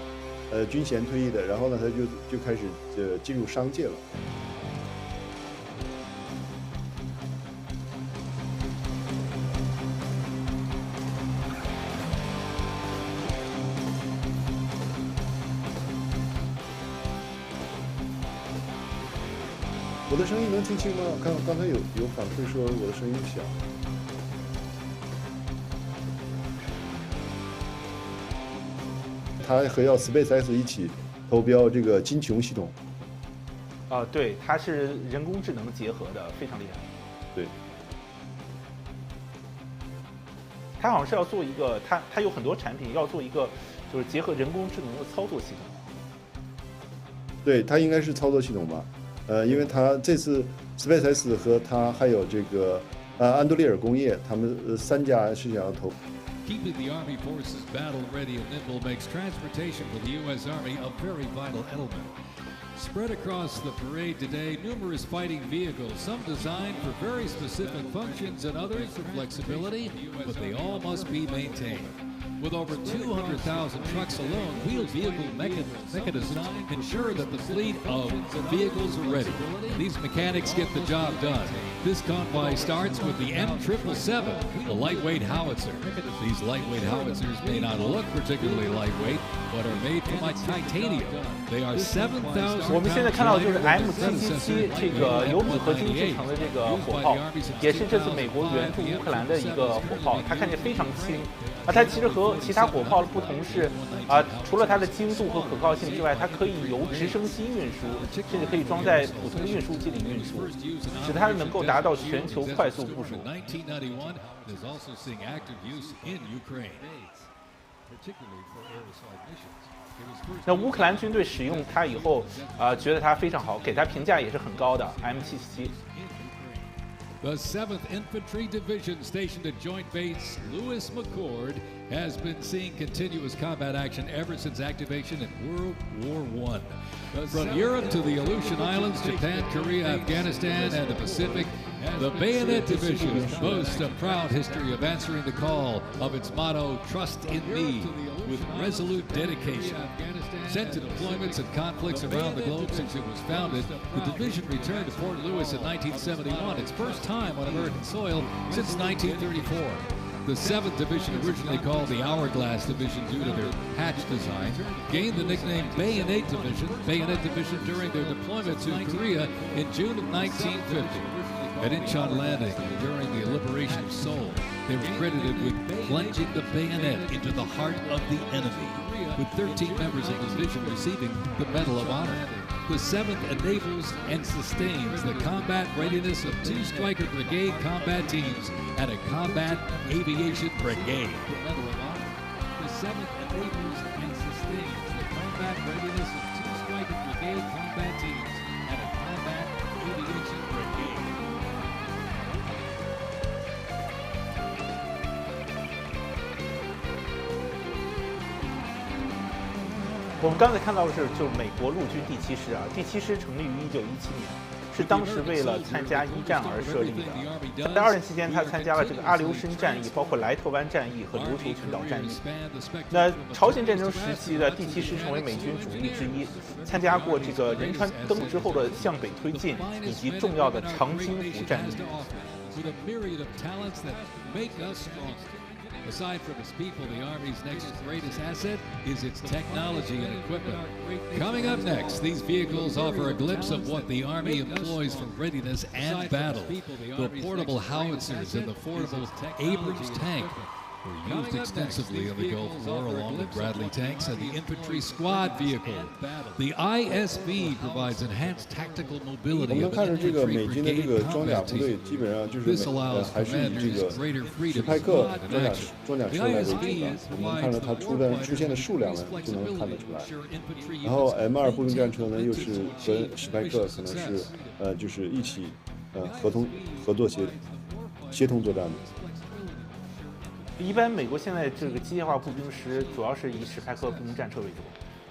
军衔退役的。然后呢，他就开始进入商界了。我的声音能听清吗？刚才有反馈说我的声音小。他和要 SpaceX 一起投标这个金琼系统。对，它是人工智能结合的，非常厉害。对。他好像是要做一个，他有很多产品要做一个，就是结合人工智能的操作系统。对，它应该是操作系统吧。因为他这次 SpaceX 和他还有这个安德烈尔工业，他们3家是想要投。Keeping the Army forces battle ready and nimble makes transportation for the U.S. Army a very vital element. Spread across the parade today, numerous fighting vehicles, some designed for very specific functions and others for flexibility, but they all must be maintained. With over 200,000 trucks alone, wheeled vehicle mechanisms ensure that the fleet of vehicles are ready. These mechanics get the job done. This convoy starts with the M777, the lightweight howitzer. These lightweight howitzers may not look particularly lightweight, but are made from titanium. They are 7,000. 我们现在看到的就是 M777这个由锰合金制成的这个火炮，也是这次美国援助乌克兰的一个火炮，它看起来非常轻。它其实和其他火炮的不同是，除了它的精度和可靠性之外，它可以由直升机运输，甚至可以装在普通运输机里运输，使它能够达到全球快速部署。那乌克兰军队使用它以后，觉得它非常好，给它评价也是很高的 M777。The 7th Infantry Division stationed at Joint Base Lewis McChord has been seeing continuous combat action ever since activation in World War I. From Europe to the Aleutian Islands, Japan, Korea, Afghanistan, and the Pacific, the Bayonet Division boasts a proud history of answering the call of its motto, Trust in Me, with resolute dedication. Sent to deployments and conflicts around the globe since it was founded, the division returned to Fort Lewis in 1971, its first time on American soil since 1934. The 7th Division, originally called the Hourglass Division due to their hatch design, gained the nickname Bayonet Division during their deployment to Korea in June of 1950. At Incheon Landing during the liberation of Seoul, they were credited with plunging the bayonet into the heart of the enemy, with 13 members of the division receiving the Medal of Honor. The 7th enables and sustains the combat readiness of 2 Stryker Brigade combat teams and a combat aviation brigade. The Medal of Honor. The 7th enables and sustains the combat readiness of 2 Stryker Brigade combat teams and a combat aviation brigade. 我们刚才看到的是，就是美国陆军第7师啊，第7师成立于1917年，是当时为了参加1战而设立的。在2战期间，他参加了这个阿留申战役，包括莱特湾战役和琉球群岛战役。那朝鲜战争时期的第7师成为美军主力之一，参加过这个仁川登陆之后的向北推进以及重要的长津湖战役。Aside from its people, the Army's next greatest asset is its technology and equipment. Coming up next, these vehicles offer a glimpse of what the Army employs for readiness and battle. The portable howitzers and the portable Abrams tank were used extensively in the Gulf War along with Bradley tanks and the infantry squad vehicle. The ISV provides enhanced tactical 我 mobility 们 of 看 an 着这个 infantry 美军的这个 brigade 装甲部队， combat 基本上就 team. 是 This allows 还是以这 commanders 个 greater 史 freedom 派 to 克 squad 装 and 甲 action. 装甲 The 车来为主 ISV 的， is 我们看到它出现的数量呢就能看得出来。然后 M2 步兵战车呢又是跟史派克可能是就是一起合作协同作战的。一般美国现在这个机械化步兵师主要是以史派克步兵战车为主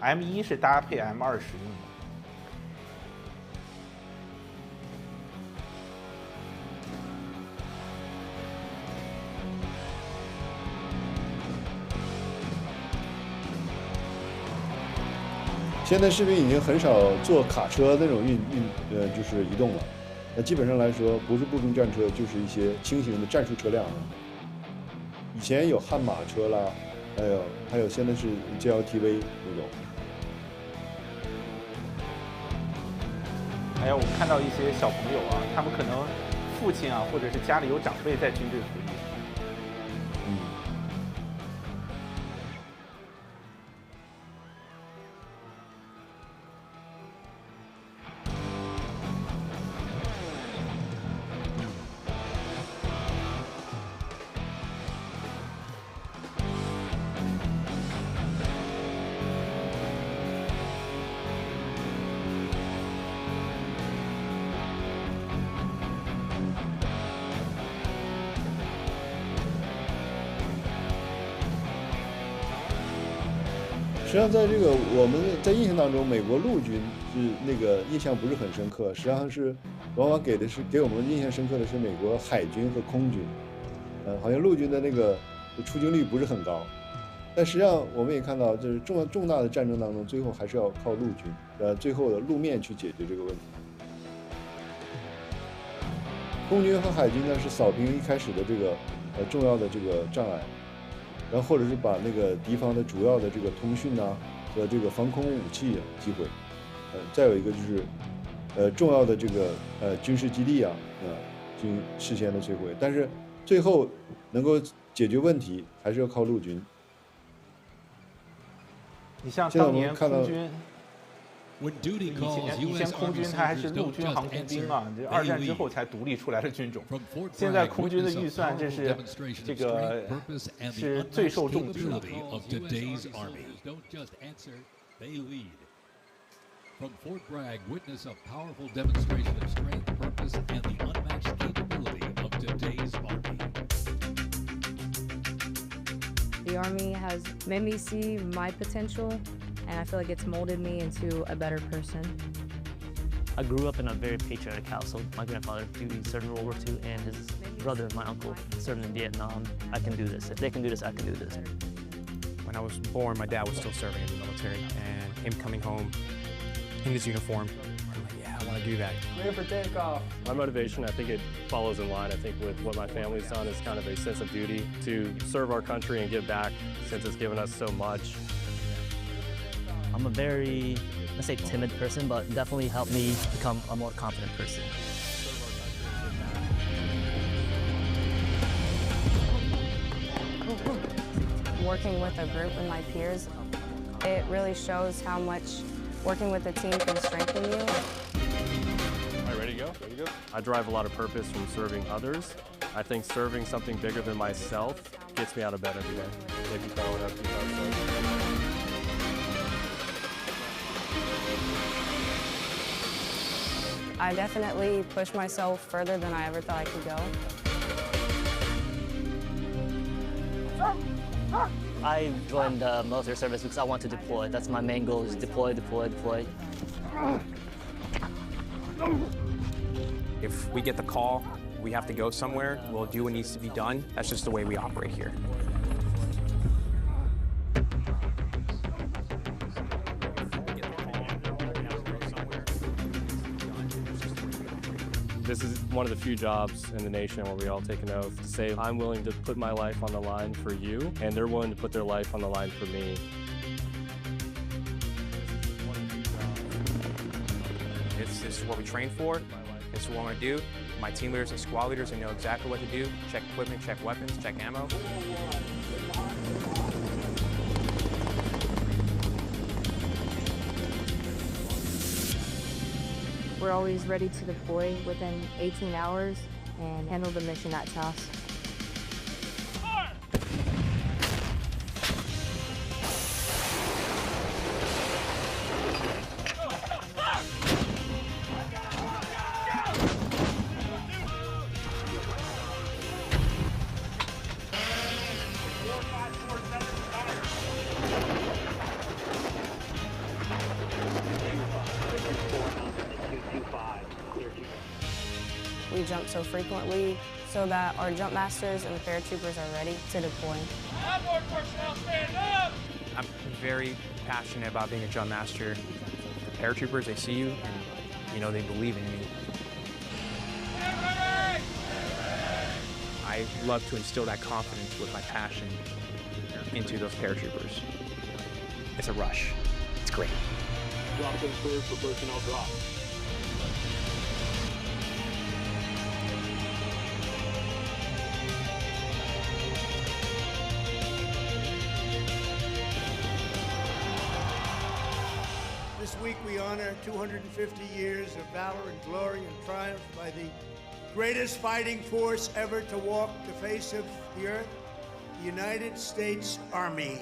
，M1是搭配 M2使用的。现在士兵已经很少坐卡车那种就是移动了，那基本上来说不是步兵战车就是一些轻型的战术车辆。以前有悍马车啦，还有现在是 GLTV 那种。还有我们看到一些小朋友啊，他们可能父亲啊，或者是家里有长辈在军队服役。实际上，在这个我们在印象当中，美国陆军是那个印象不是很深刻，实际上是往往给我们印象深刻的是美国海军和空军，好像陆军的那个出军率不是很高，但实际上我们也看到，就是重大的战争当中，最后还是要靠陆军，最后的路面去解决这个问题。空军和海军呢是扫平一开始的这个重要的这个障碍。然后或者是把那个敌方的主要的这个通讯啊和这个防空武器击毁，再有一个就是重要的这个军事基地啊事先的摧毁，但是最后能够解决问题还是要靠陆军。你像当年空军。以前空军它还是陆军航空兵啊，这二战之后才独立出来的军种。现在空军的预算，这个是最受重视的。From Fort Bragg, witness a powerful demonstration of strength, purpose, and the unmatched capability of today's Army. The Army has made me see my potential, and I feel like it's molded me into a better person. I grew up in a very patriotic household. My grandfather served in World War II, and his brother, my uncle, served in Vietnam. I can do this. If they can do this, I can do this. When I was born, my dad was still serving in the military, and him coming home in his uniform, I'm like, yeah, I want to do that. Clear for takeoff. My motivation, I think it follows in line, I think, with what my family's done is kind of a sense of duty to serve our country and give back since it's given us so much. I'm a very, let's say, timid person, but definitely helped me become a more confident person. Working with a group and my peers, it really shows how much working with a team can strengthen you. All right, ready to go? Ready to go? I derive a lot of purpose from serving others. I think serving something bigger than myself gets me out of bed every day. Maybe follow it up. I definitely pushed myself further than I ever thought I could go. I joined military service because I want to deploy. That's my main goal, is deploy, deploy, deploy. If we get the call, we have to go somewhere, we'll do what needs to be done. That's just the way we operate here. This is one of the few jobs in the nation where we all take an oath to say, I'm willing to put my life on the line for you, and they're willing to put their life on the line for me. This is what we train for. This is what we're going to do. My team leaders and squad leaders, they know exactly what to do. Check equipment, check weapons, check ammo. We're always ready to deploy within 18 hours and handle the mission at task. We jump so frequently so that our jump masters and the paratroopers are ready to deploy. I'm very passionate about being a jump master. The paratroopers, they see you and, you know, they believe in you. I love to instill that confidence with my passion into those paratroopers. It's a rush. It's great. Drop them clear for personnel drop. This week we honor 250 years of valor and glory and triumph by the greatest fighting force ever to walk the face of the earth, the United States Army.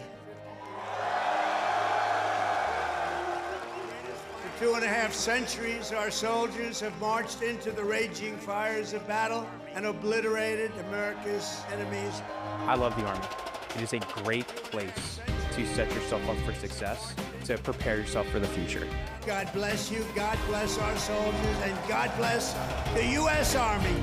For 2.5 centuries, our soldiers have marched into the raging fires of battle and obliterated America's enemies. I love the Army. It is a great place to set yourself up for success, to prepare yourself for the future. God bless you, God bless our soldiers, and God bless the U.S. Army.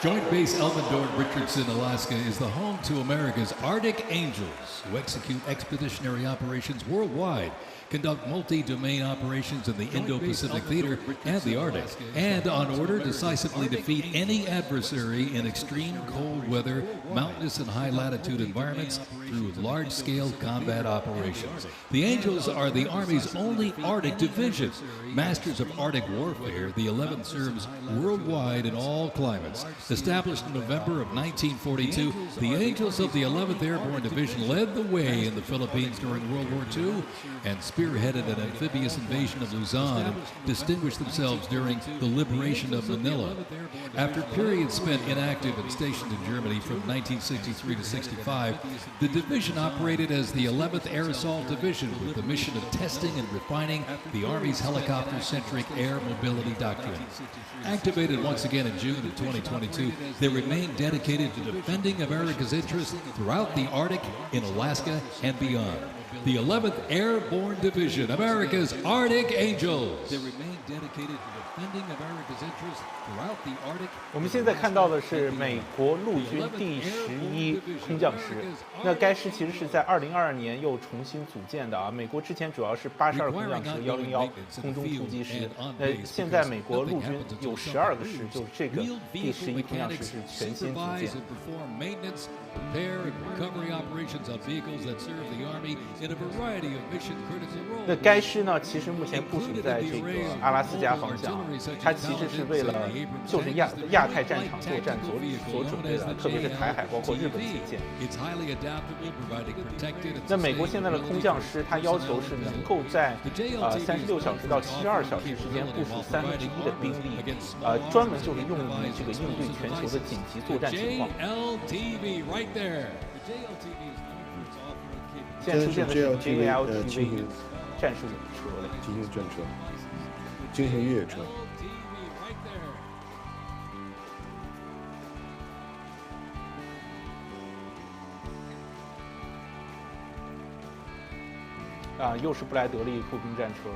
Joint Base Elmendorf-Richardson, Alaska is the home to America's Arctic Angels, who execute expeditionary operations worldwide, conduct multi-domain operations in the Indo-Pacific Theater and the Arctic, and on order decisively defeat any adversary in extreme cold weather, mountainous and high-latitude environments through large-scale combat operations. The Angels are the Army's only Arctic division. Masters of Arctic warfare, the 11th serves worldwide in all climates. Established in November of 1942, the Angels of the 11th Airborne Division led the way in the Philippines during World War II and spearheaded an amphibious invasion of Luzon and distinguished themselves during the liberation of Manila. After periods spent inactive and stationed in Germany from 1963 to 65, the division operated as the 11th Air Assault Division with the mission of testing and refining the Army's helicopter-centric air mobility doctrine. Activated once again in June of 2022, they remain dedicated to defending America's interests throughout the Arctic, in Alaska, and beyond. The 11th Airborne Division, America's Arctic Angels. They remain dedicated to defending America's interests throughout the Arctic. 我们现在看到的是美国陆军第11空降师，那该师其实是在2022年又重新组建的啊。美国之前主要是82空降师101空中突击师，那现在美国陆军有12个师，就是这个第11空降师是全新组建。那该师呢，其实目前部署在这个阿拉斯加方向，它其实是为了就是亚太战场作战所准备的，特别是台海包括日本旗舰。那美国现在的空降师，它要求是能够在36小时到72小时之间部署1/3的兵力，专门就是用于这个应对全球的紧急作战情况。现在出现的是 JLTV 战术车类，急行战车、惊行越野车。又是布莱德利步兵战车。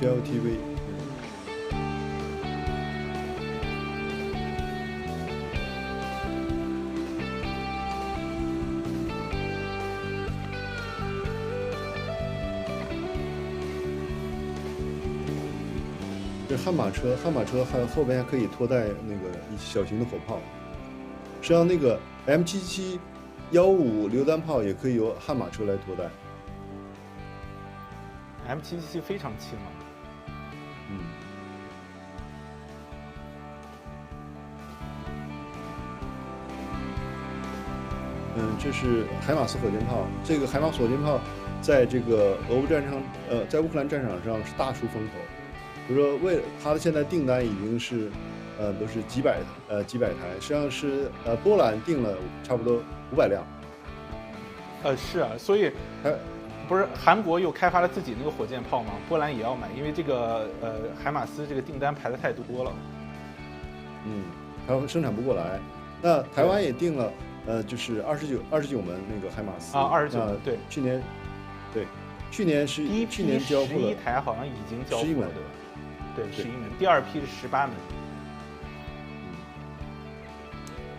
PLTV。这悍马车还后边还可以拖带那个小型的火炮。实际上，那个 M77-15榴弹炮也可以由悍马车来拖带。M77非常轻啊。这是海马斯火箭炮。这个海马斯火箭炮在这个在乌克兰战场上是大出风头。比如说，为它的现在订单已经是，都是几百台，实际上是波兰订了差不多500辆。是啊，所以不是韩国又开发了自己那个火箭炮吗？波兰也要买，因为这个海马斯这个订单排的太多了。它生产不过来。那台湾也订了，就是29门那个海马斯啊，29对，去年交付了第一台好像已经交付了，对吧？对，11门，第二批是18门。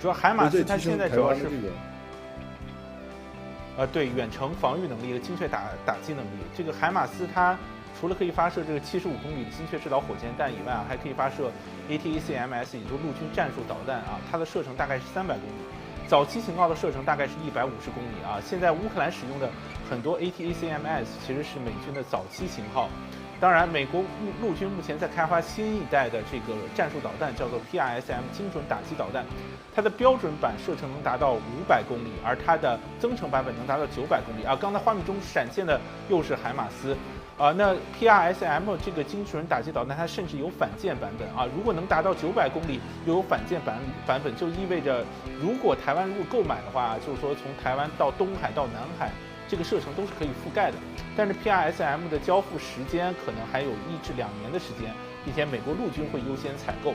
主要海马斯它现在主要是对远程防御能力和精确打击能力。这个海马斯它除了可以发射这个75公里的精确制导火箭弹以外还可以发射 ATACMS， 也就是陆军战术导弹啊，它的射程大概是300公里。早期型号的射程大概是150公里啊。现在乌克兰使用的很多 ATACMS 其实是美军的早期型号。当然，美国陆军目前在开发新一代的这个战术导弹，叫做 PRSM 精准打击导弹。它的标准版射程能达到500公里，而它的增程版本能达到900公里啊。刚才画面中闪现的又是海马斯。那 PRSM 这个精准打击导弹，它甚至有反舰版本啊。如果能达到900公里，又有反舰版本，就意味着如果台湾购买的话，就是说从台湾到东海到南海，这个射程都是可以覆盖的。但是 PRSM 的交付时间可能还有1至2年的时间，并且美国陆军会优先采购。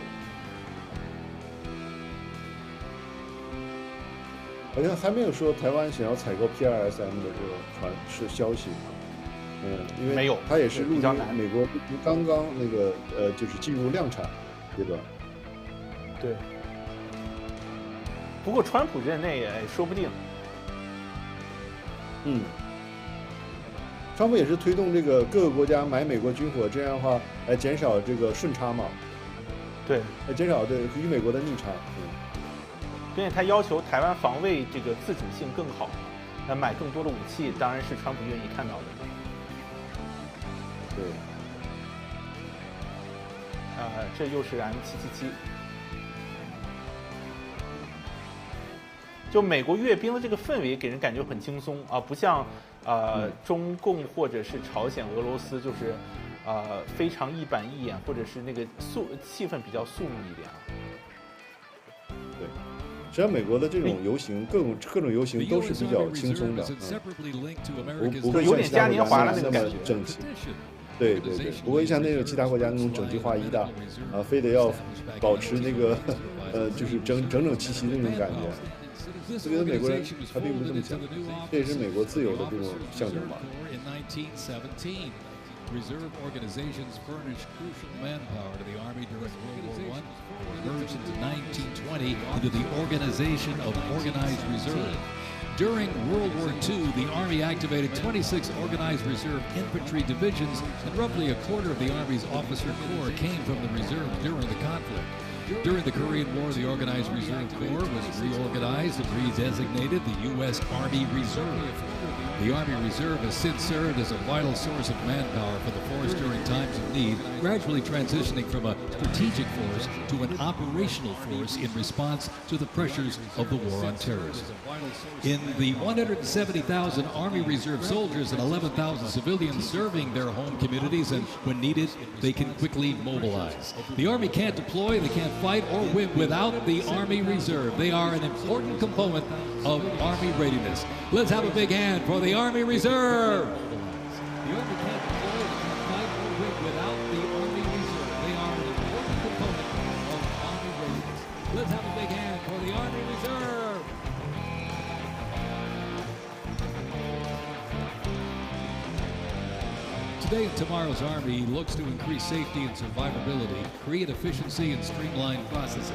好像还没有说台湾想要采购 PRSM 的这个消息。因为没有，它也是陆军美国刚刚那个就是进入量产阶段。对。不过川普任内说不定。川普也是推动这个各个国家买美国军火，这样的话来减少这个顺差嘛。对，来减少与美国的逆差。并且他要求台湾防卫这个自主性更好，那买更多的武器，当然是川普愿意看到的。对。这又是 M777。就美国阅兵的这个氛围给人感觉很轻松啊，不像中共或者是朝鲜、俄罗斯，就是非常一板一眼，或者是那个气氛比较肃穆一点啊。对，实际上美国的这种游行，各种游行都是比较轻松的，不会有点嘉年华的那个感觉，整齐。对，不会像那种其他国家那种整齐划一的非得要保持那个就是整齐齐的那种感觉。我觉得美国人他并不是这么想，这也是美国自由的这种象征吧。Reserve organizations furnished crucial manpower to the Army during World War I, merged into 1920 into the Organization of Organized Reserve. During World War II, the Army activated 26 organized reserve infantry divisions, and roughly a quarter of the Army's officer corps came from the reserve during the conflict. During the Korean War, the Organized Reserve Corps was reorganized and redesignated the U.S. Army Reserve. The Army Reserve has since served as a vital source of manpower for the force during times of need, gradually transitioning from a strategic force to an operational force in response to the pressures of the war on terrorism. In the 170,000 Army Reserve soldiers and 11,000 civilians serving their home communities, and when needed, they can quickly mobilize. The Army can't deploy, they can't fight or win without the Army Reserve. They are an important component of Army readiness. Let's have a big hand for the Army Reserve. The Army can't deploy, they can't fight or win without the Army Reserve. They are an important component of Army readiness. Let's have a big hand for the Army Reserve. 这 Today and tomorrow's Army looks to increase safety and survivability, create efficiency and streamline processes.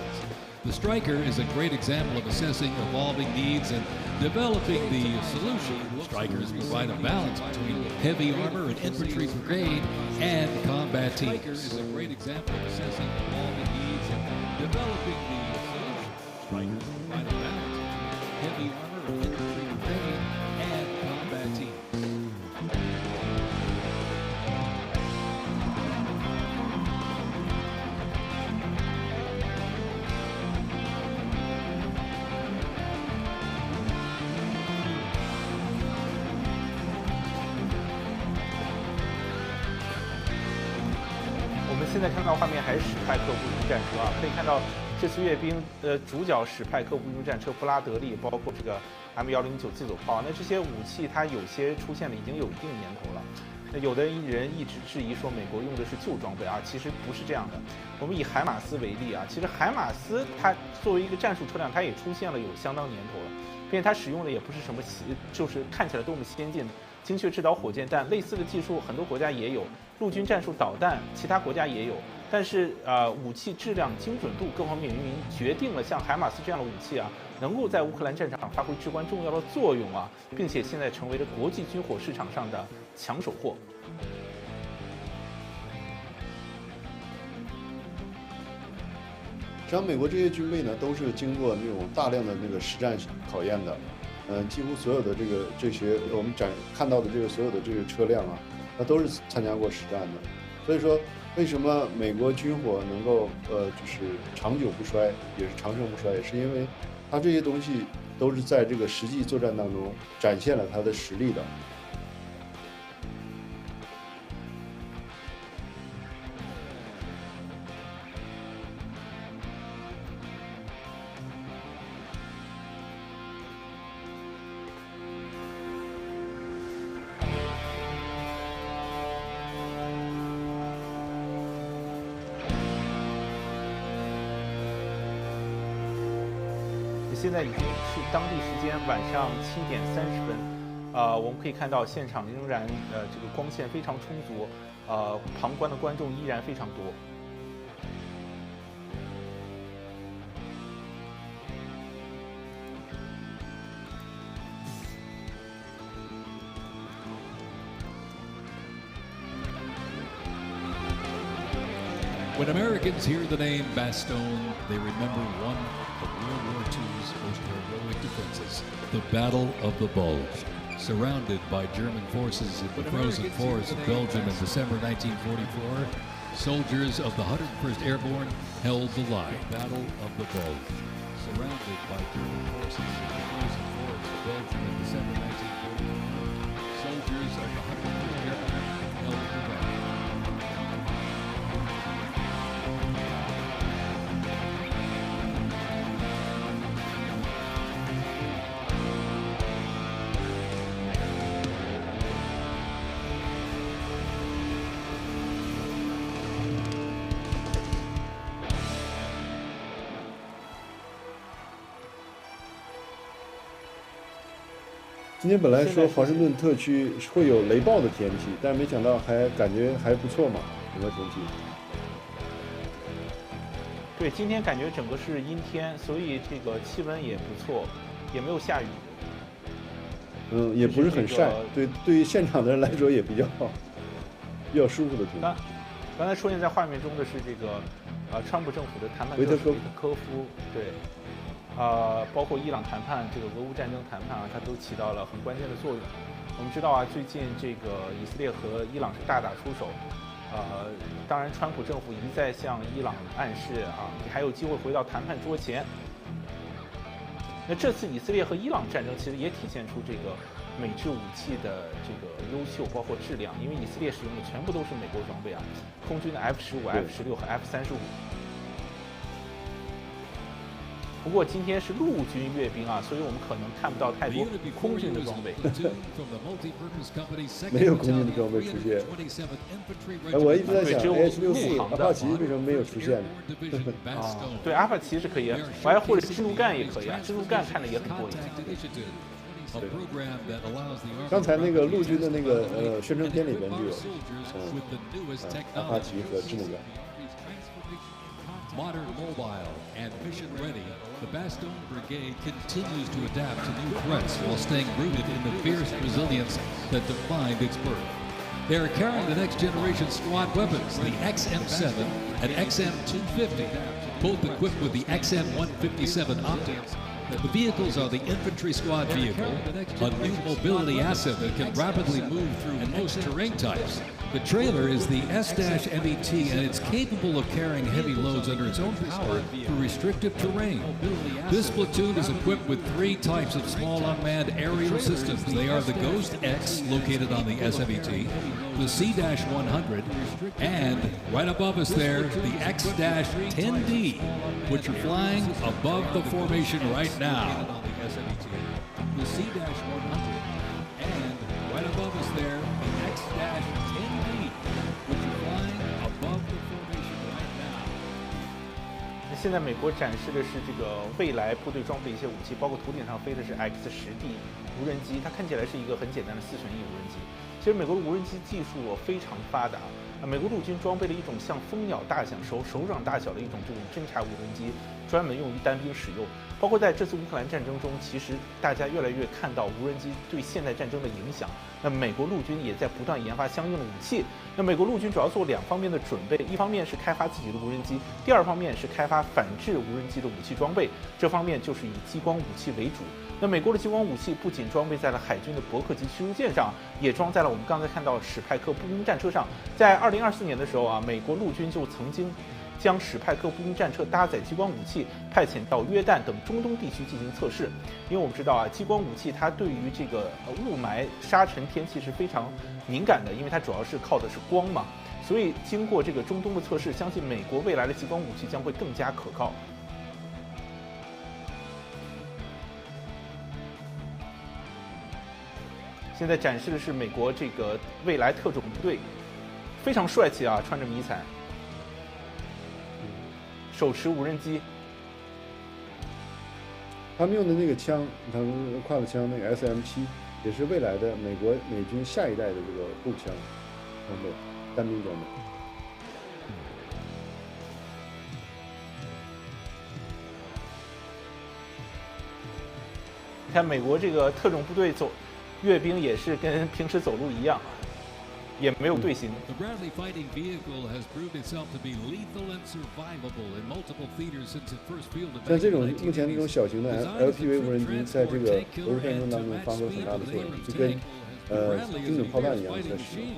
The Striker is a great example of assessing evolving needs and developing the solution. Strikers provide a balance between heavy armor and infantry brigade and combat teams. Strikers is a great example of assessing evolving needs and developing the solution. Strikers provide a balance between heavy armor and infantry brigade and combat teams. 现在看到画面还是史派克步兵战车啊，可以看到这次阅兵主角史派克步兵战车布拉德利，包括这个 M109自走炮，那这些武器它有些出现了已经有一定年头了。那有的人一直质疑说美国用的是旧装备啊，其实不是这样的。我们以海马斯为例啊，其实海马斯它作为一个战术车辆，它也出现了有相当年头了，并且它使用的也不是什么就是看起来多么先进的精确制导火箭弹，类似的技术很多国家也有，陆军战术导弹其他国家也有，但是武器质量、精准度各方面原因决定了像海马斯这样的武器啊，能够在乌克兰战场发挥至关重要的作用啊，并且现在成为了国际军火市场上的抢手货。实际上，美国这些军备呢，都是经过那种大量的那个实战考验的。几乎所有的这些我们看到的所有的这个车辆啊，它都是参加过实战的。所以说，为什么美国军火能够就是长久不衰，也是长盛不衰，也是因为它这些东西都是在这个实际作战当中展现了它的实力的。现在已经是当地时间晚上7点30分，我们可以看到现场仍然这个光线非常充足，旁观的观众依然非常多。When Americans hear the name Bastogne, they remember one of World War II's most heroic defenses, the Battle of the Bulge. Surrounded by German forces in the frozen forests of Belgium in December 1944, soldiers of the 101st Airborne held the line. Battle of the Bulge. Surrounded by German forces in the frozen forests of Belgium in December 1944, soldiers of the 101st Airborne held the line. 今天本来说华盛顿特区会有雷暴的天气，但是没想到感觉还不错嘛，整个天气。对，今天感觉整个是阴天，所以这个气温也不错，也没有下雨。也不是很晒，对于现场的人来说也比较舒服的天气。刚才出现在画面中的是这个川普政府的谈判特使维特科夫，对。包括伊朗谈判、这个俄乌战争谈判啊，它都起到了很关键的作用。我们知道啊，最近这个以色列和伊朗是大打出手，当然川普政府一再向伊朗暗示啊，你还有机会回到谈判桌前。那这次以色列和伊朗战争其实也体现出这个美制武器的这个优秀，包括质量，因为以色列使用的全部都是美国装备啊，空军的 F-15、F-16和 F-35。不过今天是陆军阅兵啊，所以我们可能看不到太多空军的装备。没有空军的装备出现。我一直在想 H-64阿帕奇为什么没有出现呢？对，阿帕奇是可以，我还或者支路干也可以啊，支路干看着也很过瘾。刚才那个陆军的那个宣传片里边就有，阿帕奇和智能感。Modern, mobile, and mission-ready, the Bastogne Brigade continues to adapt to new threats while staying rooted in the fierce resilience that defined its birth. They are carrying the next-generation squad weapons, the XM7 and XM250, both equipped with the XM157 optics. The vehicles are the infantry squad vehicle, a new mobility asset that can rapidly move through most terrain types. The trailer is the S-MET, and it's capable of carrying heavy loads under its own power through restrictive terrain. This platoon is equipped with 3 types of small unmanned aerial systems. They are the Ghost X, located on the S-MET, the C-100, and right above us there, the X-10D, which are flying above the formation right now. The C-100, and right above us there, the X-10D, which are flying above the formation right now. 现在美国展示的是这个未来部队装备的一些武器，包括头顶上飞的是 X-10D 无人机，它看起来是一个很简单的4旋翼无人机。其实美国的无人机技术非常发达，美国陆军装备了一种像蜂鸟大小、手掌大小的一种这种侦察无人机，专门用于单兵使用。包括在这次乌克兰战争中，其实大家越来越看到无人机对现代战争的影响。那美国陆军也在不断研发相应的武器。那美国陆军主要做2方面的准备，一方面是开发自己的无人机，第2方面是开发反制无人机的武器装备。这方面就是以激光武器为主。那美国的激光武器不仅装备在了海军的伯克级驱逐舰上，也装在了我们刚才看到史派克步兵战车上。在2024年的时候美国陆军就曾经将史派克步兵战车搭载激光武器派遣到约旦等中东地区进行测试。因为我们知道激光武器它对于这个雾霾、沙尘天气是非常敏感的，因为它主要是靠的是光嘛。所以经过这个中东的测试，相信美国未来的激光武器将会更加可靠。现在展示的是美国这个未来特种部队，非常帅气啊，穿着迷彩，手持无人机。他们用的那个枪，他们挎的枪，那个 SM7，也是未来的美军下一代的这个步枪装备，单兵装备。看美国这个特种部队阅兵也是跟平时走路一样，也没有队形。像这种目前这种小型的 LPV 无人机，在这个俄乌战争当中发挥很大的作用，就跟精准炮弹一样在使用。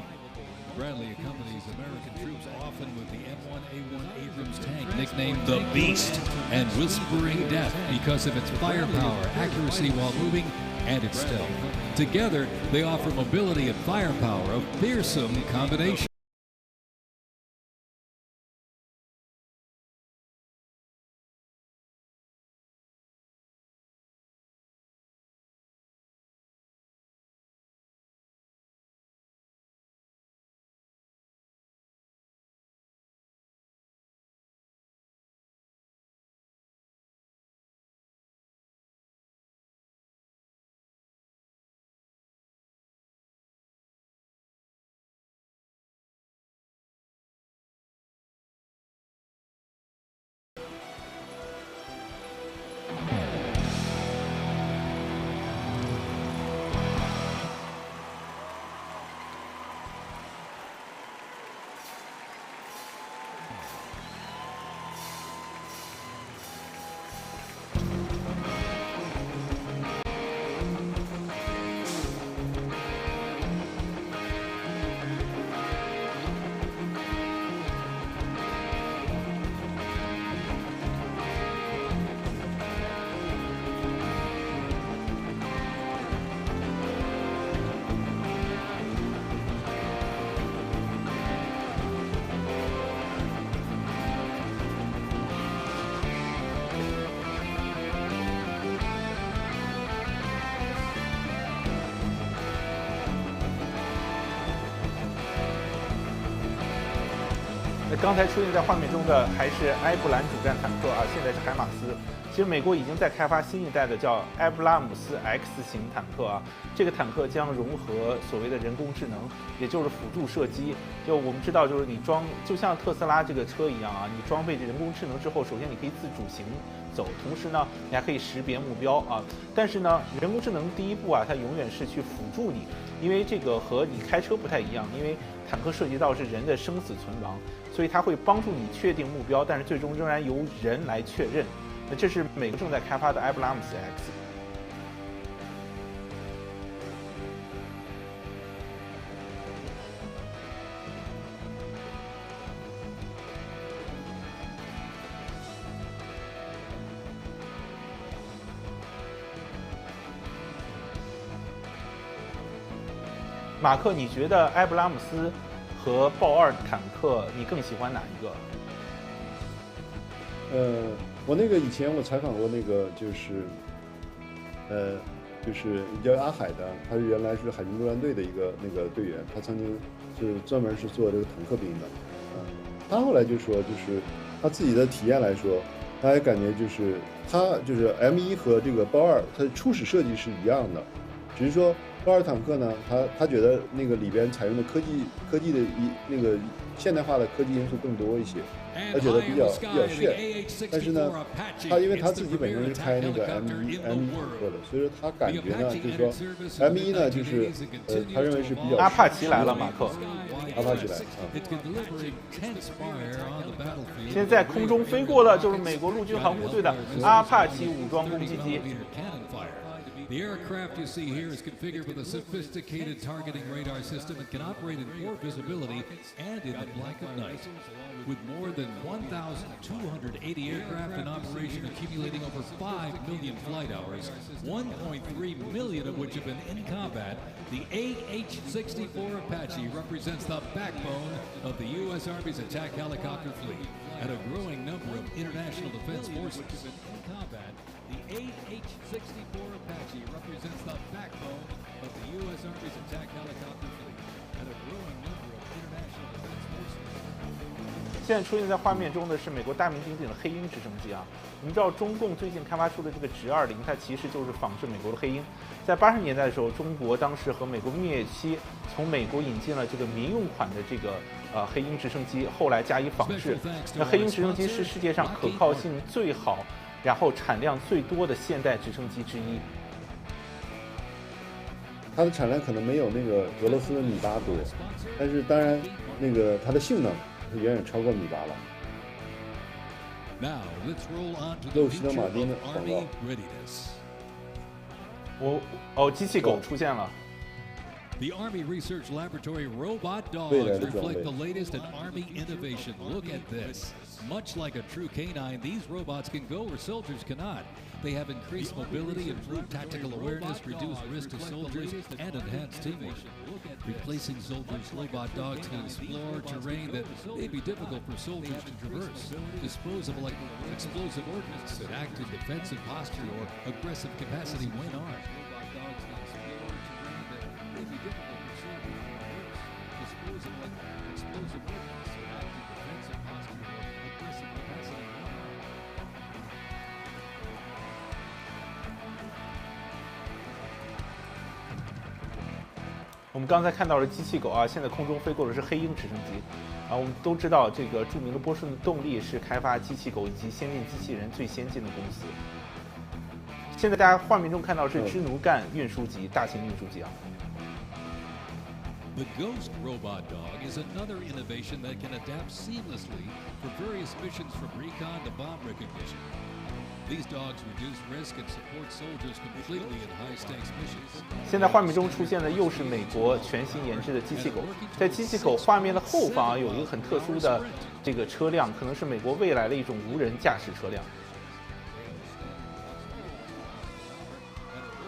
Bradley accompanies American troops often with the M1A1 Abrams tank, nicknamed the Beast, and Whispering Death because of its firepower, accuracy while moving, and its stealth. Together, they offer mobility and firepower, a fearsome combination. 刚才出现在画面中的还是埃布兰主战坦克啊，现在是海马斯。其实美国已经在开发新一代的叫埃布拉姆斯 X 型坦克啊，这个坦克将融合所谓的人工智能，也就是辅助射击。就我们知道，就是你就像特斯拉这个车一样啊，你装备这人工智能之后，首先你可以自主行走，同时呢，你还可以识别目标啊。但是呢，人工智能第一步啊，它永远是去辅助你，因为这个和你开车不太一样，因为坦克涉及到是人的生死存亡，所以它会帮助你确定目标，但是最终仍然由人来确认。那这是美国正在开发的埃布拉姆斯 X。马克，你觉得埃布拉姆斯和豹2坦克，你更喜欢哪一个？我那个以前我采访过那个就是叫阿海的，他原来是海军陆战队的一个那个队员，他曾经是专门是做这个坦克兵的，他后来就说，就是他自己的体验来说，他也感觉就是他就是 M1和这个豹2，它初始设计是一样的，只是说豹2坦克呢，他觉得那个里边采用的科技的那个现代化的科技因素更多一些，他觉得比较炫。但是呢，因为他自己本身是开那个 M1坦克的，所以说他感觉呢，就是说 M1呢，就是他认为是比较阿帕奇来了，马克，阿帕奇来现在在空中飞过的就是美国陆军航空队的阿帕奇武装攻击机。The aircraft you see here is configured with a sophisticated targeting radar system and can operate in poor visibility and in the black of night. With more than 1,280 aircraft in operation accumulating over 5 million flight hours, 1.3 million of which have been in combat, the AH-64 Apache represents the backbone of the U.S. Army's attack helicopter fleet and a growing number of international defense forces in combat. The AH-64 Apache represents the backbone of the U.S. Army's attack helicopter fleet and a growing number of international defense forces. 现在出现在画面中的是美国大名鼎鼎的黑鹰直升机啊！我们知道中共最近开发出的这个直20，它其实就是仿制美国的黑鹰。在80年代的时候，中国当时和美国蜜月期从美国引进了这个民用款的这个黑鹰直升机，后来加以仿制。那黑鹰直升机是世界上可靠性最好，然后产量最多的现代直升机之一。它的产量可能没有那个俄罗斯的米八多，但是当然那个它的性能是远远超过米八了。洛希德马丁的广告。机器狗出现了。The Army Research Laboratory robot dogs reflect the latest in Army innovation. Look at this. Much like a true canine, these robots can go where soldiers cannot. They have increased mobility, improved tactical awareness, reduced risk to soldiers, and enhanced teamwork. Replacing soldiers, robot dogs can explore terrain that may be difficult for soldiers to traverse, dispose of explosive ordnance, and act in defensive posture or aggressive capacity when armed. Robot dogs can explore terrain that may be difficult for soldiers to traverse, dispose of explosive ordnance, and act in defensive posture or aggressive capacity when armed. 我们刚才看到了机器狗啊，现在空中飞过的是黑鹰直升机啊。我们都知道，这个著名的波士顿动力是开发机器狗以及先进机器人最先进的公司。现在大家画面中看到是支奴干运输机，大型运输机啊。The Ghost Robot Dog is another innovation that can adapt seamlessly for various missions from recon to bomb recognition. These dogs reduce risk and support soldiers completely in high-stakes missions. 现在画面中出现的又是美国全新研制的机器狗，在机器狗画面的后方有一个很特殊的这个车辆，可能是美国未来的一种无人驾驶车辆。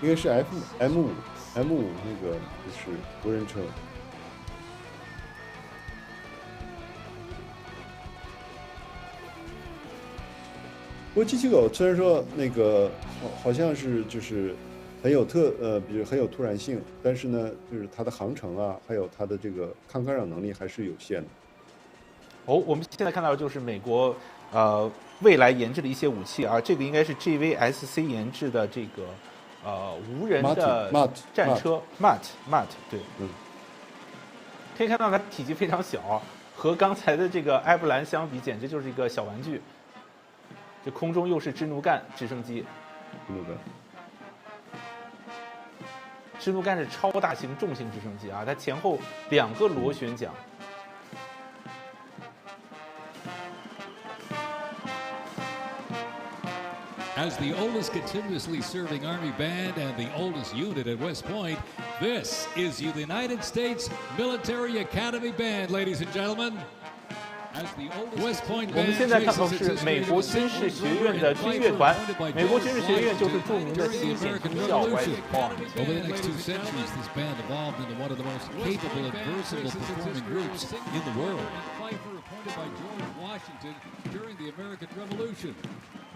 应该是 M5那个就是无人车。不过机器狗虽然说那个好像是就是很有比如很有突然性，但是呢，就是它的航程啊，还有它的这个抗干扰能力还是有限的。我们现在看到的就是美国未来研制的一些武器啊，这个应该是 GVSC 研制的这个无人的战车 MAT 对，可以看到它体积非常小，和刚才的这个埃布兰相比，简直就是一个小玩具。这空中又是支奴干直升机，支奴干是超大型重型直升机啊，它前后2个螺旋桨。As the oldest continuously serving Army band and the oldest unit at West Point, this is the United States Military Academy Band, ladies and gentlemen. West Point 我们现在看到是美国军事学院的军乐团，美国军事学院就是著名的西点军校 West Point。 Over the next 2 centuries, this band evolved into one of the most capable and versatile performing groups in the world. Pfeiffer appointed by George Washington during the American Revolution.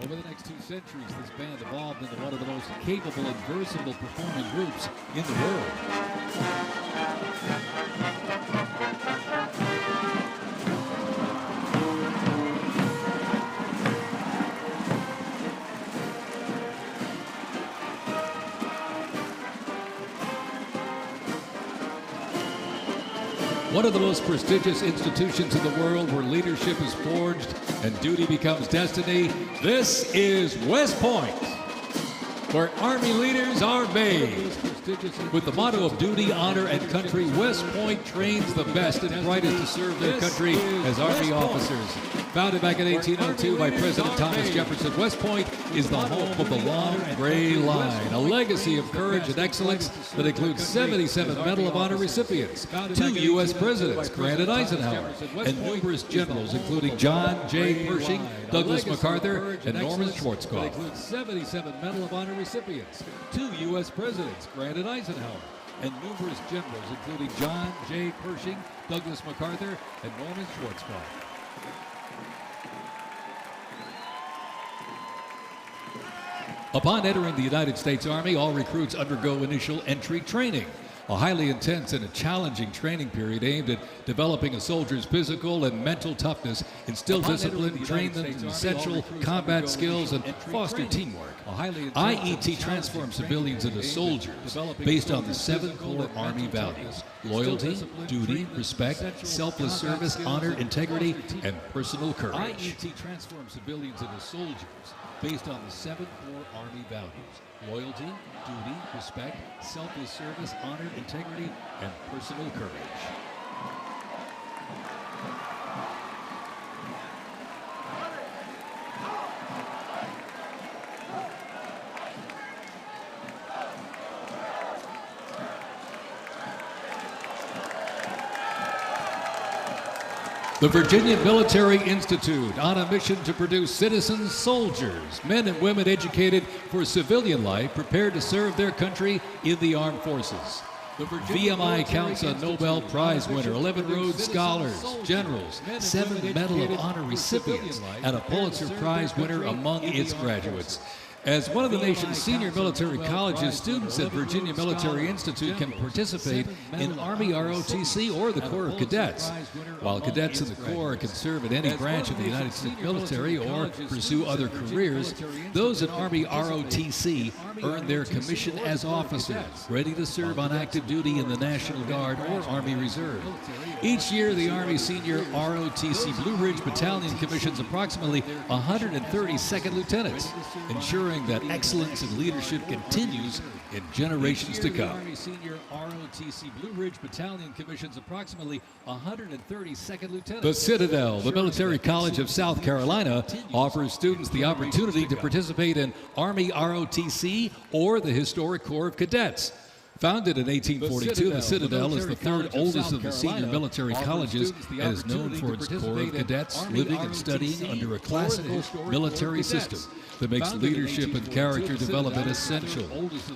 Over the next 2 centuries, this band evolved into one of the most capable and versatile performing groups in the world. One of the most prestigious institutions in the world where leadership is forged and duty becomes destiny. This is West Point, where Army leaders are made. With the motto of duty, honor, and country, West Point trains the best and brightest to serve their country as Army officers. Founded back in 1802 by President Thomas Jefferson, West Point is the home of the Long Gray Line, a legacy of courage and excellence that includes 77 Medal of Honor recipients, 2 U.S. presidents, Grant Eisenhower, and numerous generals, including John J. Pershing, Douglas MacArthur, and Norman Schwarzkopf. Includes 77 Medal of Honor recipients, 2 U.S. presidents, Grant Eisenhower, and numerous generals, including John J. Pershing, Douglas MacArthur, and Norman Schwarzkopf. Upon entering the United States Army, all recruits undergo initial entry training, a highly intense and a challenging training period aimed at developing a soldier's physical and mental toughness, instill discipline, train them in essential combat skills, and foster teamwork. IET transforms civilians into soldiers based on the 7 core Army values: loyalty, duty, respect, selfless service, honor, integrity, and personal courage. IET transforms civilians into soldiers based on the 7 core Army values: loyalty, duty, respect, selfless service, honor, integrity, and personal courage. The Virginia Military Institute, on a mission to produce citizen soldiers, men and women educated for civilian life, prepared to serve their country in the armed forces. VMI counts a Nobel Prize winner, 11 Rhodes Scholars, generals, 7 Medal of Honor recipients, and a Pulitzer Prize winner among its graduates. As one of the nation's senior military colleges, students at Virginia Military Institute can participate in Army ROTC or the Corps of Cadets. While cadets in the Corps can serve in any branch of the United States military or pursue other careers, those in Army ROTC earn their commission as officers, ready to serve on active duty in the National Guard or Army Reserve. Each year, the Army Senior ROTC Blue Ridge Battalion commissions approximately 130 second lieutenants, ensuring that excellence in leadership continues in generations to come. Army Senior ROTC Blue Ridge Battalion commissions approximately 130 second lieutenants. The Citadel, the military college of South Carolina, offers students the opportunity to participate in Army ROTC or the historic Corps of Cadets. Founded in 1842, the Citadel is the 3rd oldest of the senior military colleges and is known for its Corps of Cadets living and studying under a classical military system that makes leadership and character development essential.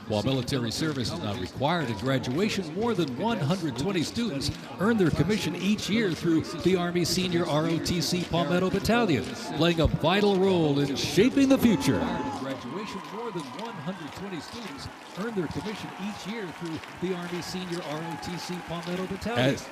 While military service is not required at graduation, more than 120 students earn their commission each year through the Army Senior ROTC Palmetto Battalion, playing a vital role in shaping the future. Graduation, more than 100 120 students earn their commission each year through the Army Senior ROTC Palmetto Battalion. As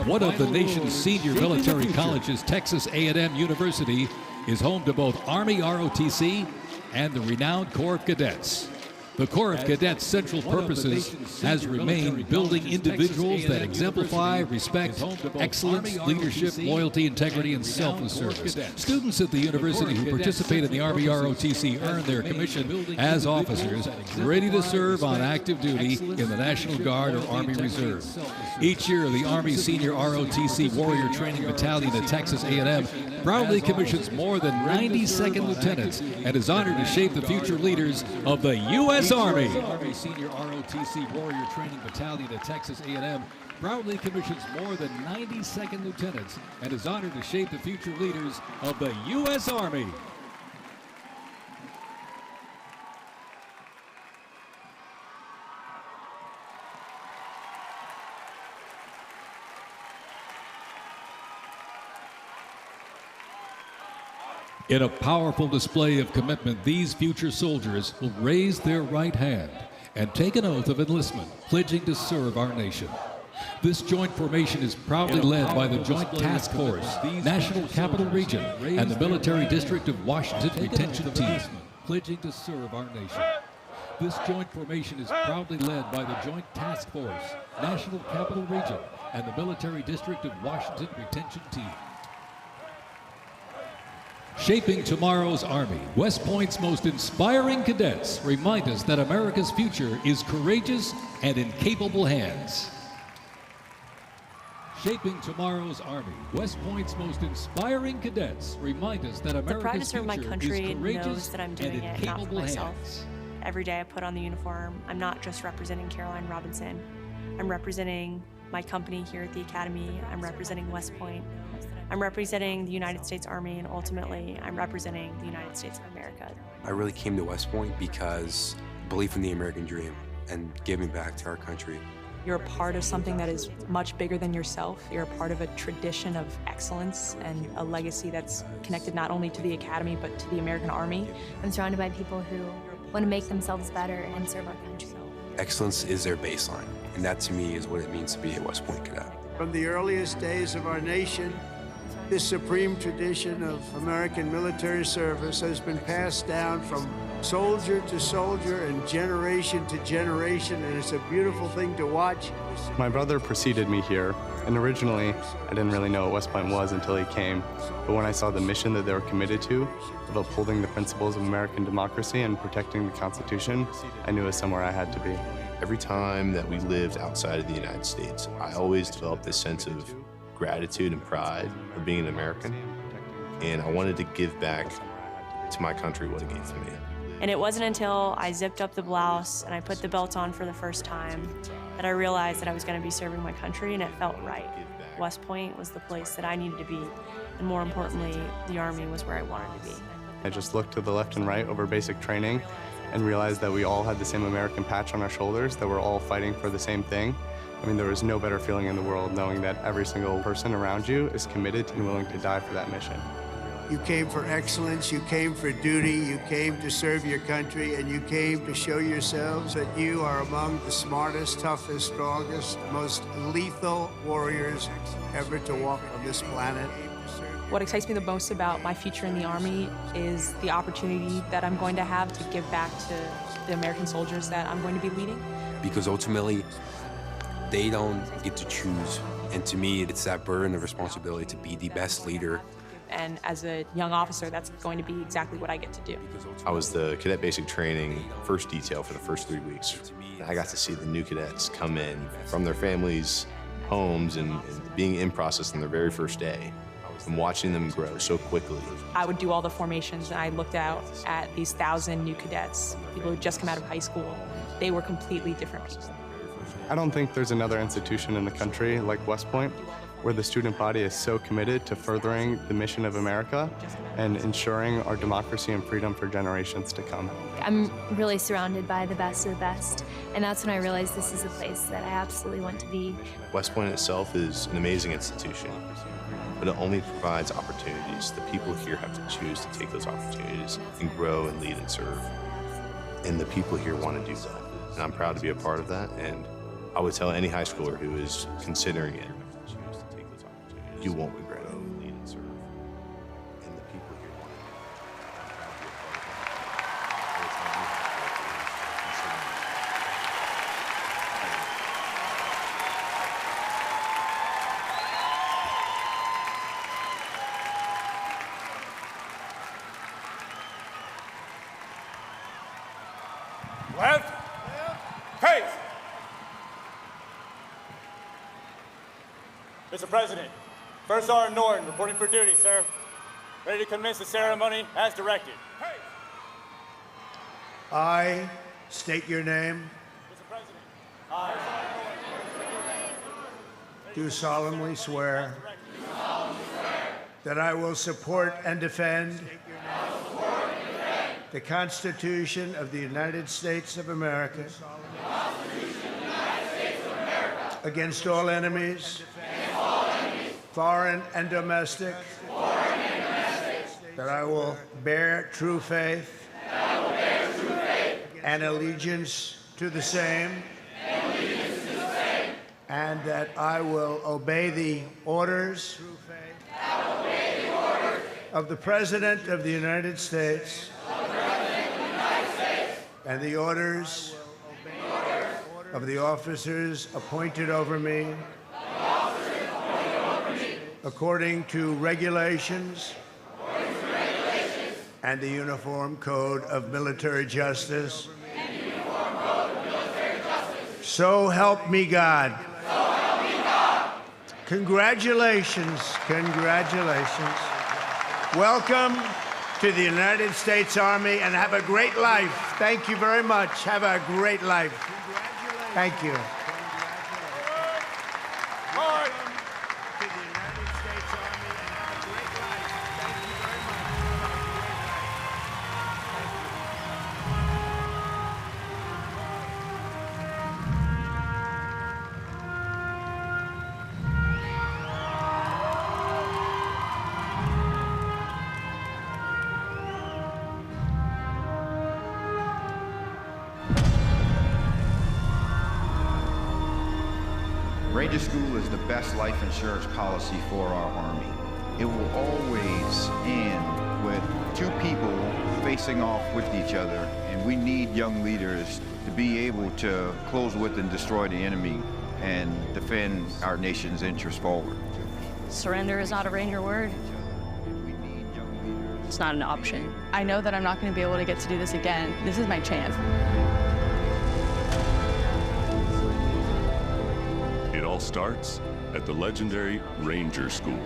one of the nation's senior military colleges, Texas A&M University is home to both Army ROTC and the renowned Corps of Cadets. The Corps of Cadets' central purposes has remained building individuals that exemplify respect, excellence, leadership, loyalty, integrity, and selfless service. Students at the university who participate in the Army ROTC earn their commission as officers ready to serve on active duty in the National Guard or Army Reserve. Each year, the Army Senior ROTC Warrior Training Battalion at Texas A&M proudly commissions more than 90 second lieutenants and is honored to shape the future leaders of the U.S. Army. The Army Senior ROTC Warrior Training Battalion at Texas A&M proudly commissions more than 90 second lieutenants and is honored to shape the future leaders of the U.S. Army. In a powerful display of commitment, these future soldiers will raise their right hand and take an oath of enlistment, pledging to serve our nation. This joint formation is proudly led by the Joint Task Force, National Capital Region, and the Military District of Washington Retention Team, pledging to serve our nation. This joint formation is proudly led by the Joint Task Force, National Capital Region, and the Military District of Washington Retention Team. Shaping tomorrow's Army, West Point's most inspiring cadets remind us that America's future is courageous and in capable hands. Shaping tomorrow's Army, West Point's most inspiring cadets remind us that America's future is courageous and in capable hands. Every day I put on the uniform, I'm not just representing Caroline Robinson. I'm representing my company here at the Academy. I'm representing West Point. I'm representing the United States Army, and ultimately, I'm representing the United States of America. I really came to West Point because belief in the American dream and giving back to our country. You're a part of something that is much bigger than yourself. You're a part of a tradition of excellence and a legacy that's connected not only to the Academy, but to the American Army. I'm surrounded by people who want to make themselves better and serve our country. Excellence is their baseline, and that to me is what it means to be a West Point cadet. From the earliest days of our nation, this supreme tradition of American military service has been passed down from soldier to soldier and generation to generation, and it's a beautiful thing to watch. My brother preceded me here, and originally I didn't really know what West Point was until he came. But when I saw the mission that they were committed to, of upholding the principles of American democracy and protecting the Constitution, I knew it was somewhere I had to be. Every time that we lived outside of the United States, I always developed this sense of gratitude and pride for being an American, and I wanted to give back to my country what it gave to me. And it wasn't until I zipped up the blouse and I put the belt on for the first time that I realized that I was going to be serving my country, and it felt right. West Point was the place that I needed to be, and more importantly, the Army was where I wanted to be. I just looked to the left and right over basic training and realized that we all had the same American patch on our shoulders, that we're all fighting for the same thing. I mean, there was no better feeling in the world knowing that every single person around you is committed and willing to die for that mission. You came for excellence, you came for duty, you came to serve your country, and you came to show yourselves that you are among the smartest, toughest, strongest, most lethal warriors ever to walk on this planet. What excites me the most about my future in the Army is the opportunity that I'm going to have to give back to the American soldiers that I'm going to be leading. Because ultimately, they don't get to choose. And to me, it's that burden of responsibility to be the best leader. And as a young officer, that's going to be exactly what I get to do. I was the cadet basic training first detail for the first 3 weeks. I got to see the new cadets come in from their families' homes and being in process on their very first day. And watching them grow so quickly. I would do all the formations, and I looked out at these 1,000 new cadets, people who just come out of high school. They were completely different people. I don't think there's another institution in the country like West Point where the student body is so committed to furthering the mission of America and ensuring our democracy and freedom for generations to come. I'm really surrounded by the best of the best, and that's when I realized this is a place that I absolutely want to be. West Point itself is an amazing institution, but it only provides opportunities. The people here have to choose to take those opportunities and grow and lead and serve. And the people here want to do that. And I'm proud to be a part of that. And I would tell any high schooler who is considering it, you won't regret it. Left. Face. Mr. President, First Sergeant Norton reporting for duty, sir. Ready to commence the ceremony as directed. I state your name. Mr. President, I Do solemnly swear that I will support and defend the Constitution of the United States of America against all enemies, foreign and domestic, that I will bear true faith and allegiance to the same, and that I will obey the orders of the President of the United States and the orders of the officers appointed over me according to regulations and the Uniform Code of Military Justice. So help me God. Congratulations, congratulations. Welcome to the United States Army, and have a great life. Thank you very much. Have a great life. Thank you. Ranger School is the best life insurance policy for our Army. It will always end with two people facing off with each other, and we need young leaders to be able to close with and destroy the enemy and defend our nation's interests forward. Surrender is not a Ranger word. It's not an option. I know that I'm not going to be able to get to do this again. This is my chance. It all starts at the legendary Ranger School,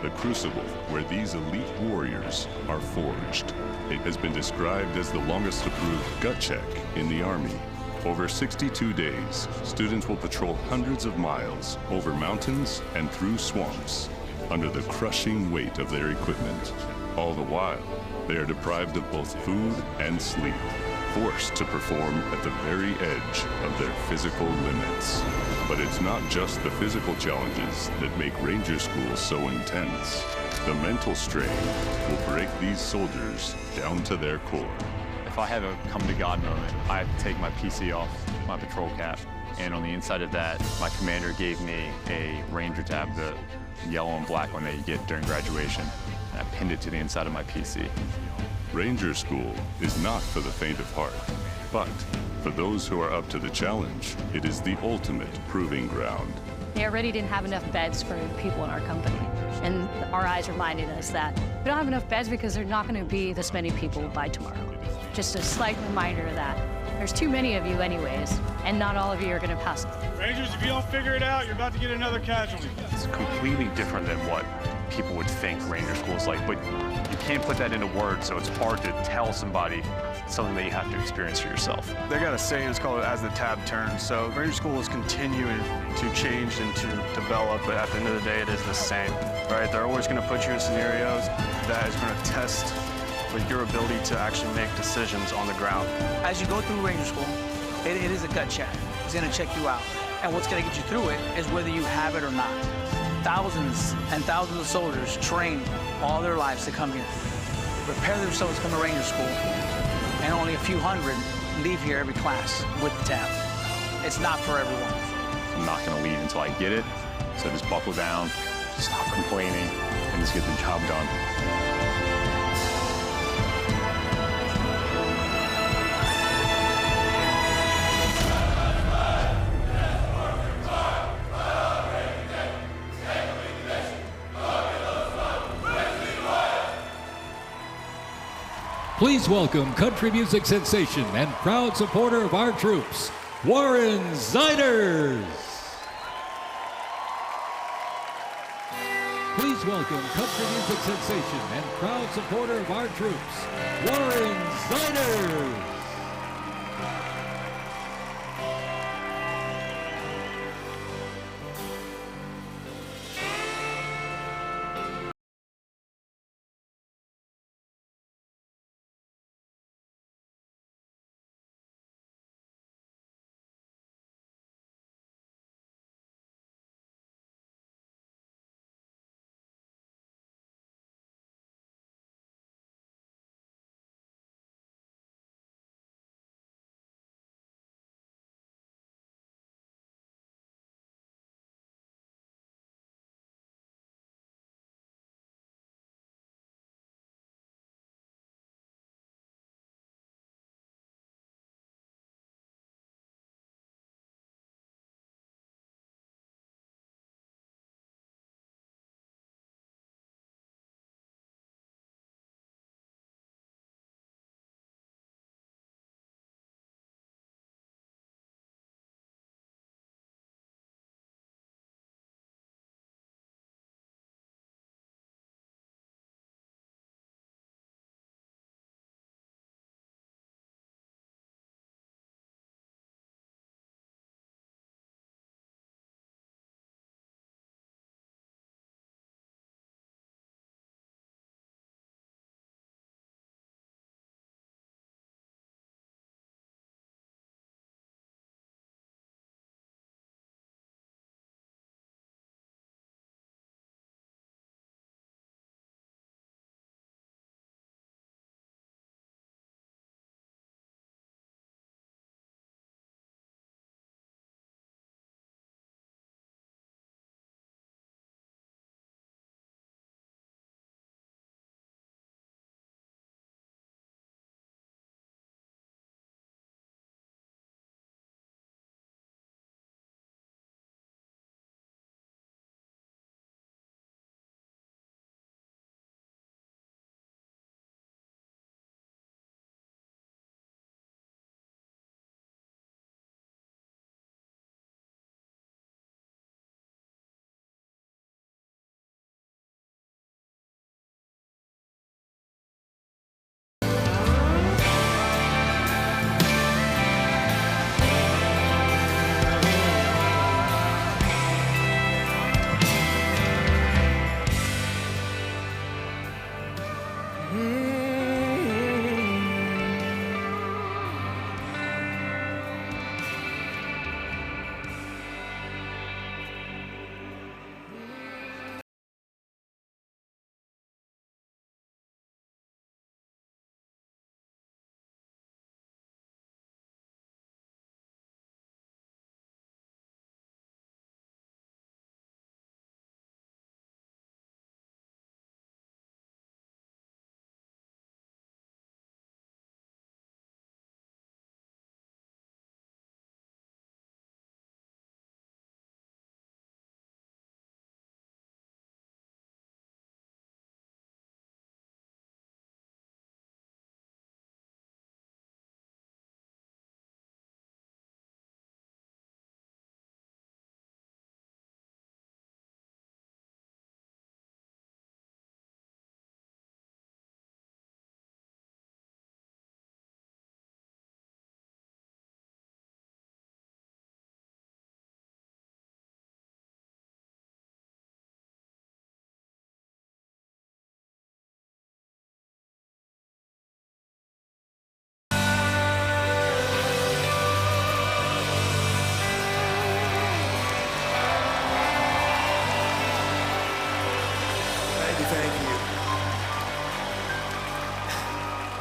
the crucible where these elite warriors are forged. It has been described as the longest approved gut check in the Army. Over 62 days, students will patrol hundreds of miles over mountains and through swamps under the crushing weight of their equipment. All the while, they are deprived of both food and sleep, forced to perform at the very edge of their physical limits. But it's not just the physical challenges that make Ranger School so intense. The mental strain will break these soldiers down to their core. If I have a come-to-God moment, I have to take my PC off my patrol cap. And on the inside of that, my commander gave me a Ranger tab, the yellow and black one that you get during graduation. And I pinned it to the inside of my PC. Ranger School is not for the faint of heart, but for those who are up to the challenge, it is the ultimate proving ground. They already didn't have enough beds for people in our company. And our eyes reminded us that we don't have enough beds because there's not going to be this many people by tomorrow. Just a slight reminder that there's too many of you anyways, and not all of you are going to pass. Rangers, if you don't figure it out, you're about to get another casualty. It's completely different than what people would think Ranger School is like, but you can't put that into words, so it's hard to tell somebody something that you have to experience for yourself. They got a saying, it's called as the tab turns. So Ranger School is continuing to change and to develop, but at the end of the day, it is the same, right? They're always going to put you in scenarios that is going to test with your ability to actually make decisions on the ground. As you go through Ranger School, it is a gut check. It's going to check you out. And what's going to get you through it is whether you have it or not. Thousands and thousands of soldiers train all their lives to come here, prepare themselves to come to Ranger School, and only a few hundred leave here every class with the tab. It's not for everyone. I'm not going to leave until I get it. So just buckle down, stop complaining, and just get the job done. Please welcome country music sensation and proud supporter of our troops, Warren Ziders. Please welcome country music sensation and proud supporter of our troops, Warren Ziders.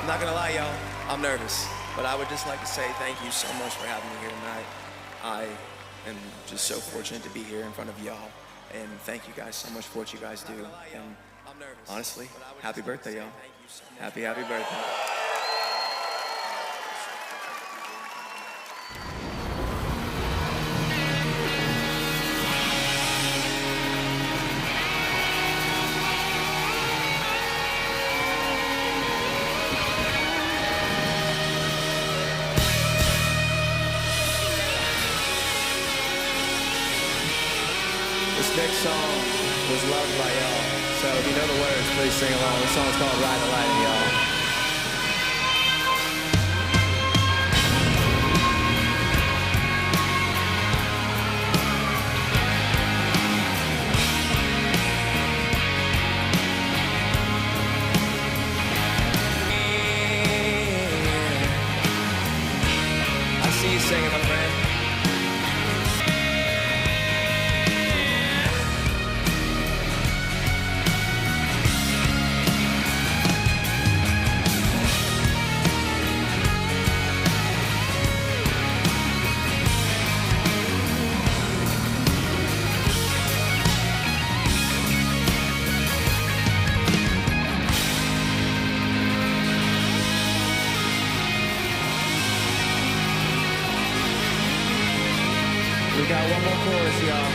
Not gonna lie, y'all, I'm nervous. But I would just like to say thank you so much for having me here tonight. I am just so fortunate to be here in front of y'all. And thank you guys so much for what you guys do. And honestly, happy birthday, y'all. Happy birthday. This next song was loved by y'all. So if you know the words, please sing along. This song's called Ride the Lightning, y'all. I see you singing, my friend. We got one more chorus, y'all.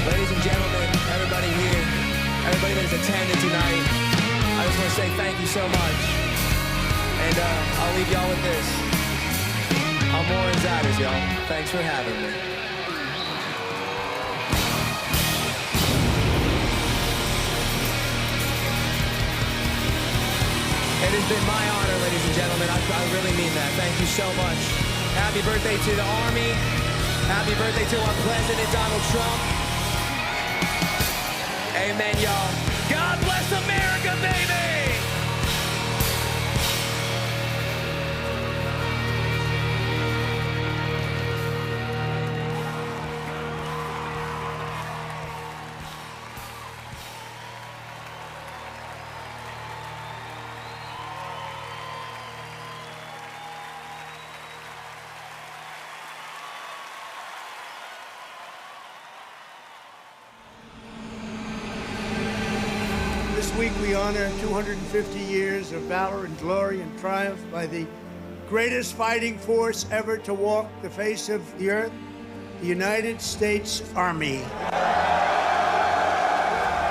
Ladies and gentlemen, everybody here, everybody that has attended tonight, I just want to say thank you so much. And I'll leave y'all with this. I'm more insiders, y'all. Thanks for having me. It has been my honor, ladies and gentlemen. I really mean that. Thank you so much. Happy birthday to the Army. Happy birthday to our President, Donald Trump. Amen, y'all. God bless America, baby! This week we honor 250 years of valor and glory and triumph by the greatest fighting force ever to walk the face of the earth, the United States Army.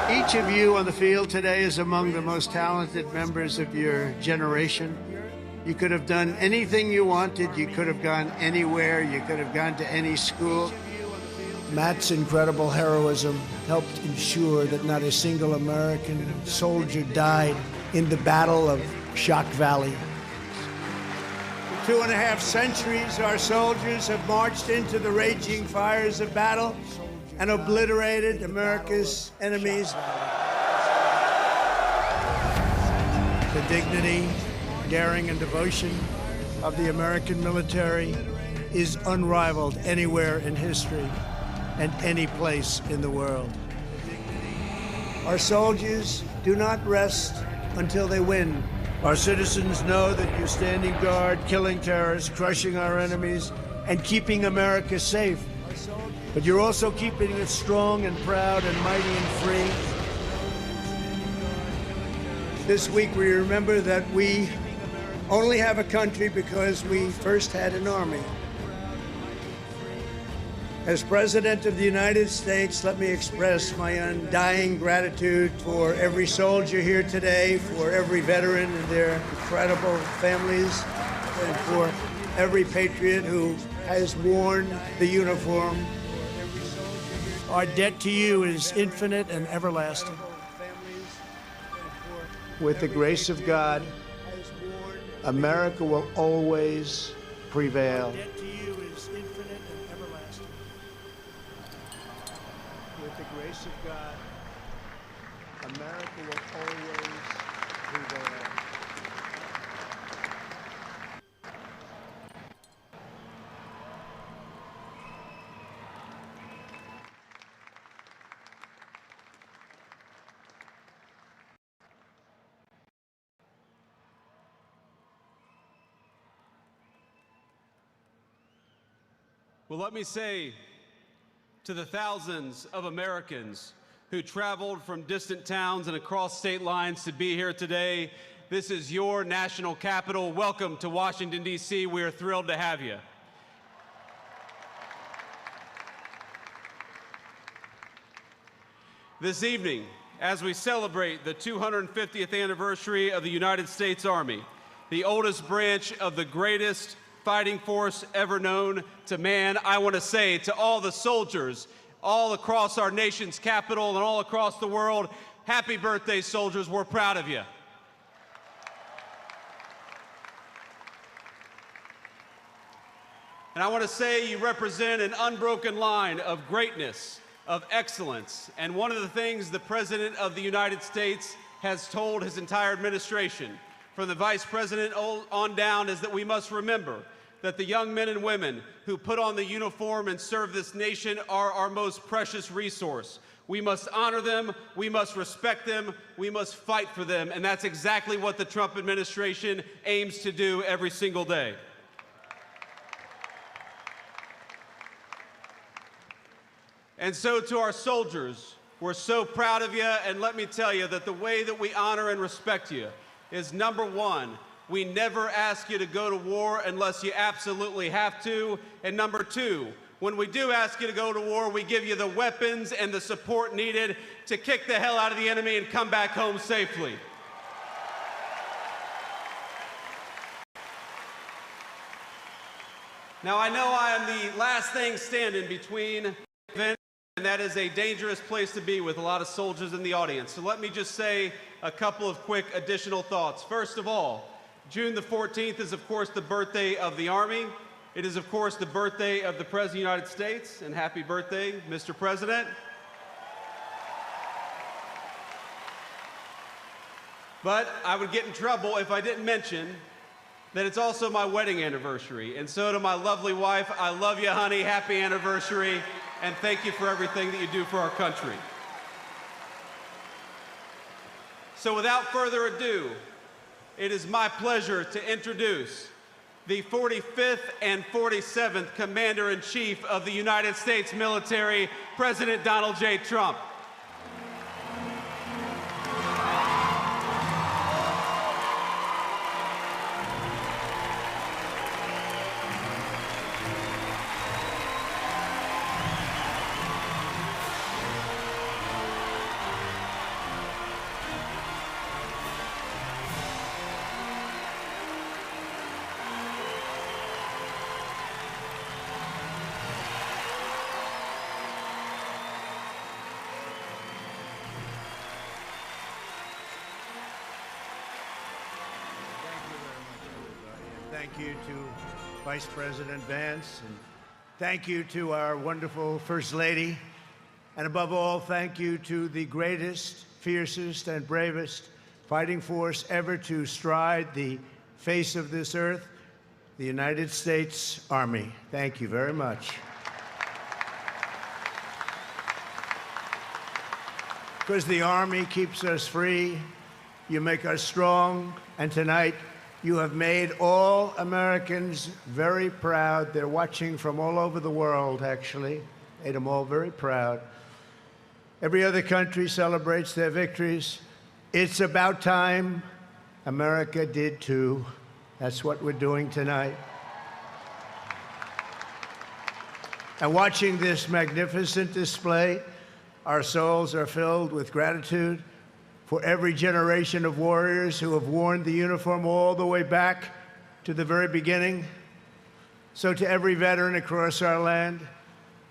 Each of you on the field today is among the most talented members of your generation. You could have done anything you wanted. You could have gone anywhere. You could have gone to any school. Matt's incredible heroism helped ensure that not a single American soldier died in the Battle of Shock Valley. For 2.5 centuries, our soldiers have marched into the raging fires of battle and obliterated America's enemies. The dignity, daring, and devotion of the American military is unrivaled anywhere in history and any place in the world. Our soldiers do not rest until they win. Our citizens know that you're standing guard, killing terrorists, crushing our enemies, and keeping America safe. But you're also keeping it strong and proud and mighty and free. This week we remember that we only have a country because we first had an army. As President of the United States, let me express my undying gratitude for every soldier here today, for every veteran and their incredible families, and for every patriot who has worn the uniform. Our debt to you is infinite and everlasting. With the grace of God, America will always prevail. With the grace of God, America will always prevail. Well, let me say to the thousands of Americans who traveled from distant towns and across state lines to be here today, this is your national capital. Welcome to Washington, D.C. We are thrilled to have you. This evening, as we celebrate the 250th anniversary of the United States Army, the oldest branch of the greatest fighting force ever known to man, I want to say to all the soldiers all across our nation's capital and all across the world, happy birthday, soldiers. We're proud of you. And I want to say you represent an unbroken line of greatness, of excellence. And one of the things the President of the United States has told his entire administration, from the Vice President on down, is that we must remember that the young men and women who put on the uniform and serve this nation are our most precious resource. We must honor them, we must respect them, we must fight for them, and that's exactly what the Trump administration aims to do every single day. And so to our soldiers, we're so proud of you, and let me tell you that the way that we honor and respect you is, number one, we never ask you to go to war unless you absolutely have to, and number two, when we do ask you to go to war, we give you the weapons and the support needed to kick the hell out of the enemy and come back home safely. Now, I know I am the last thing standing between events, and that is a dangerous place to be with a lot of soldiers in the audience. So let me just say a couple of quick additional thoughts. First of all, June the 14th is, of course, the birthday of the Army. It is, of course, the birthday of the President of the United States, and happy birthday, Mr. President. But I would get in trouble if I didn't mention that it's also my wedding anniversary. And so to my lovely wife, I love you, honey, happy anniversary, and thank you for everything that you do for our country. So without further ado, it is my pleasure to introduce the 45th and 47th Commander-in-Chief of the United States military, President Donald J. Trump. Thank you to Vice President Vance, and thank you to our wonderful First Lady, and above all, thank you to the greatest, fiercest, and bravest fighting force ever to stride the face of this earth, the United States Army. Thank you very much. Because the Army keeps us free, you make us strong, and tonight, you have made all Americans very proud. They're watching from all over the world, actually. Made them all very proud. Every other country celebrates their victories. It's about time America did too. That's what we're doing tonight. And watching this magnificent display, our souls are filled with gratitude for every generation of warriors who have worn the uniform all the way back to the very beginning. So to every veteran across our land,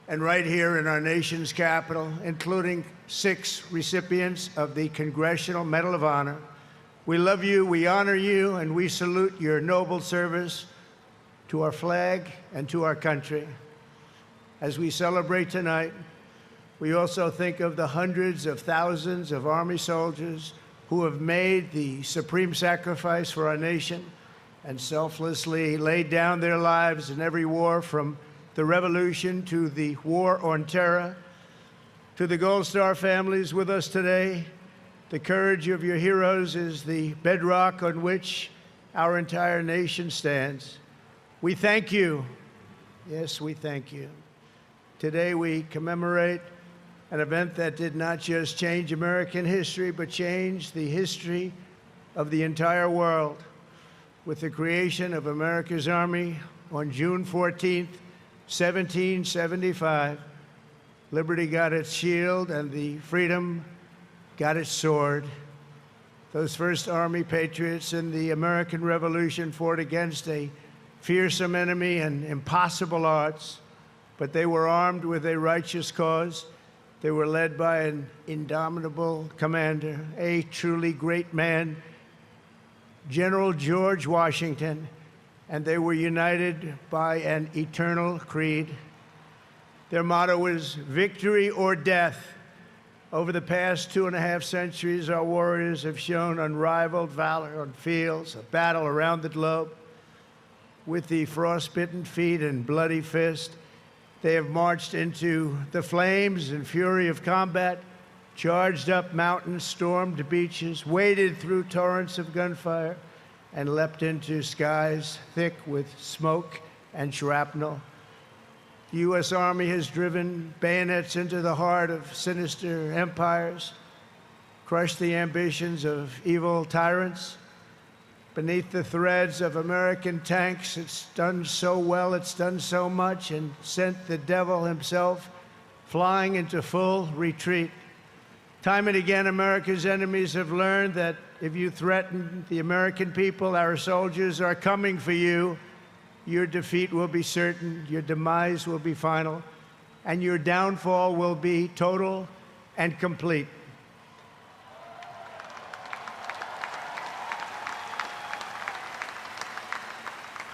and right here in our nation's capital, including 6 recipients of the Congressional Medal of Honor, we love you, we honor you, and we salute your noble service to our flag and to our country. As we celebrate tonight, we also think of the hundreds of thousands of Army soldiers who have made the supreme sacrifice for our nation and selflessly laid down their lives in every war, from the Revolution to the War on Terror. To the Gold Star families with us today, the courage of your heroes is the bedrock on which our entire nation stands. We thank you Yes, we thank you. Today we commemorate an event that did not just change American history, but changed the history of the entire world. With the creation of America's Army on June 14th, 1775, liberty got its shield and the freedom got its sword. Those first Army patriots in the American Revolution fought against a fearsome enemy and impossible odds, but they were armed with a righteous cause. They were led by an indomitable commander, a truly great man, General George Washington, and they were united by an eternal creed. Their motto was victory or death. Over the past 2.5 centuries, our warriors have shown unrivaled valor on fields of battle around the globe. With the frostbitten feet and bloody fist, they have marched into the flames and fury of combat, charged up mountains, stormed beaches, waded through torrents of gunfire, and leapt into skies thick with smoke and shrapnel. The U.S. Army has driven bayonets into the heart of sinister empires, crushed the ambitions of evil tyrants. Beneath the threads of American tanks, it's done so well, it's done so much, and sent the devil himself flying into full retreat. Time and again, America's enemies have learned that if you threaten the American people, our soldiers are coming for you. Your defeat will be certain, your demise will be final, and your downfall will be total and complete.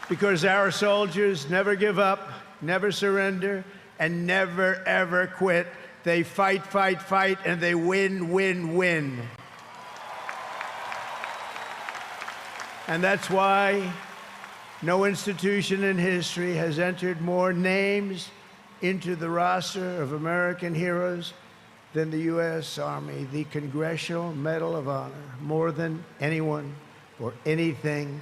Because our soldiers never give up, never surrender, and never, ever quit. They fight, fight, fight, and they win, win, win. And that's why no institution in history has entered more names into the roster of American heroes than the U.S. Army, the Congressional Medal of Honor, more than anyone or anything.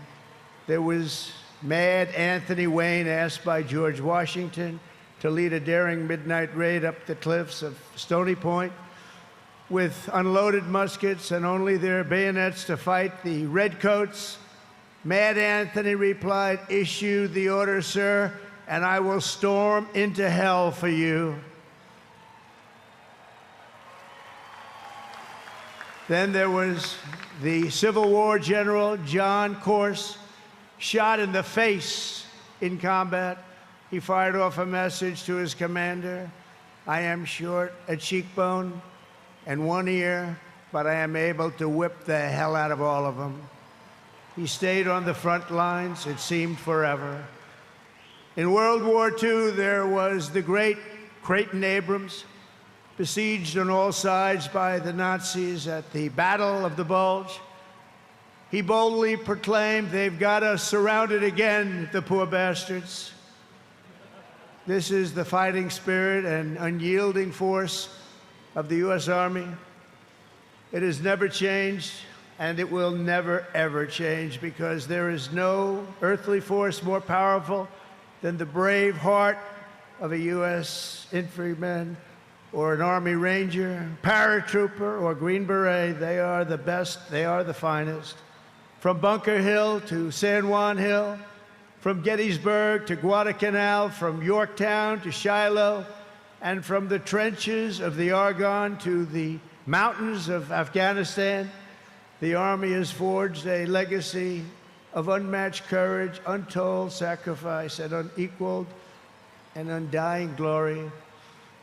There was Mad Anthony Wayne, asked by George Washington to lead a daring midnight raid up the cliffs of Stony Point with unloaded muskets and only their bayonets to fight the redcoats. Mad Anthony replied, "Issue the order, sir, and I will storm into hell for you." Then there was the Civil War general, John Corse, shot in the face in combat. He fired off a message to his commander: "I am short a cheekbone and one ear, but I am able to whip the hell out of all of them." He stayed on the front lines, it seemed forever. In World War II, there was the great Creighton Abrams, besieged on all sides by the Nazis at the Battle of the Bulge. He boldly proclaimed, "They've got us surrounded again, the poor bastards." This is the fighting spirit and unyielding force of the U.S. Army. It has never changed, and it will never, ever change, because there is no earthly force more powerful than the brave heart of a U.S. infantryman or an Army Ranger, paratrooper, or Green Beret. They are the best, they are the finest. From Bunker Hill to San Juan Hill, from Gettysburg to Guadalcanal, from Yorktown to Shiloh, and from the trenches of the Argonne to the mountains of Afghanistan, the Army has forged a legacy of unmatched courage, untold sacrifice, and unequaled and undying glory.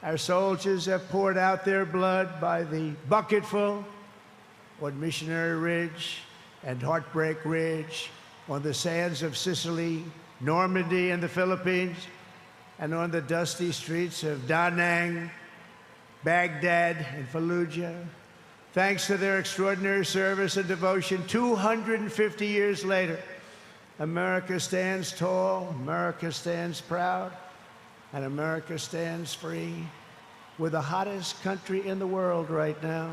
Our soldiers have poured out their blood by the bucketful on Missionary Ridge and Heartbreak Ridge, on the sands of Sicily, Normandy, and the Philippines, and on the dusty streets of Da Nang, Baghdad, and Fallujah. Thanks to their extraordinary service and devotion, 250 years later, America stands tall, America stands proud, and America stands free. We're the hottest country in the world right now,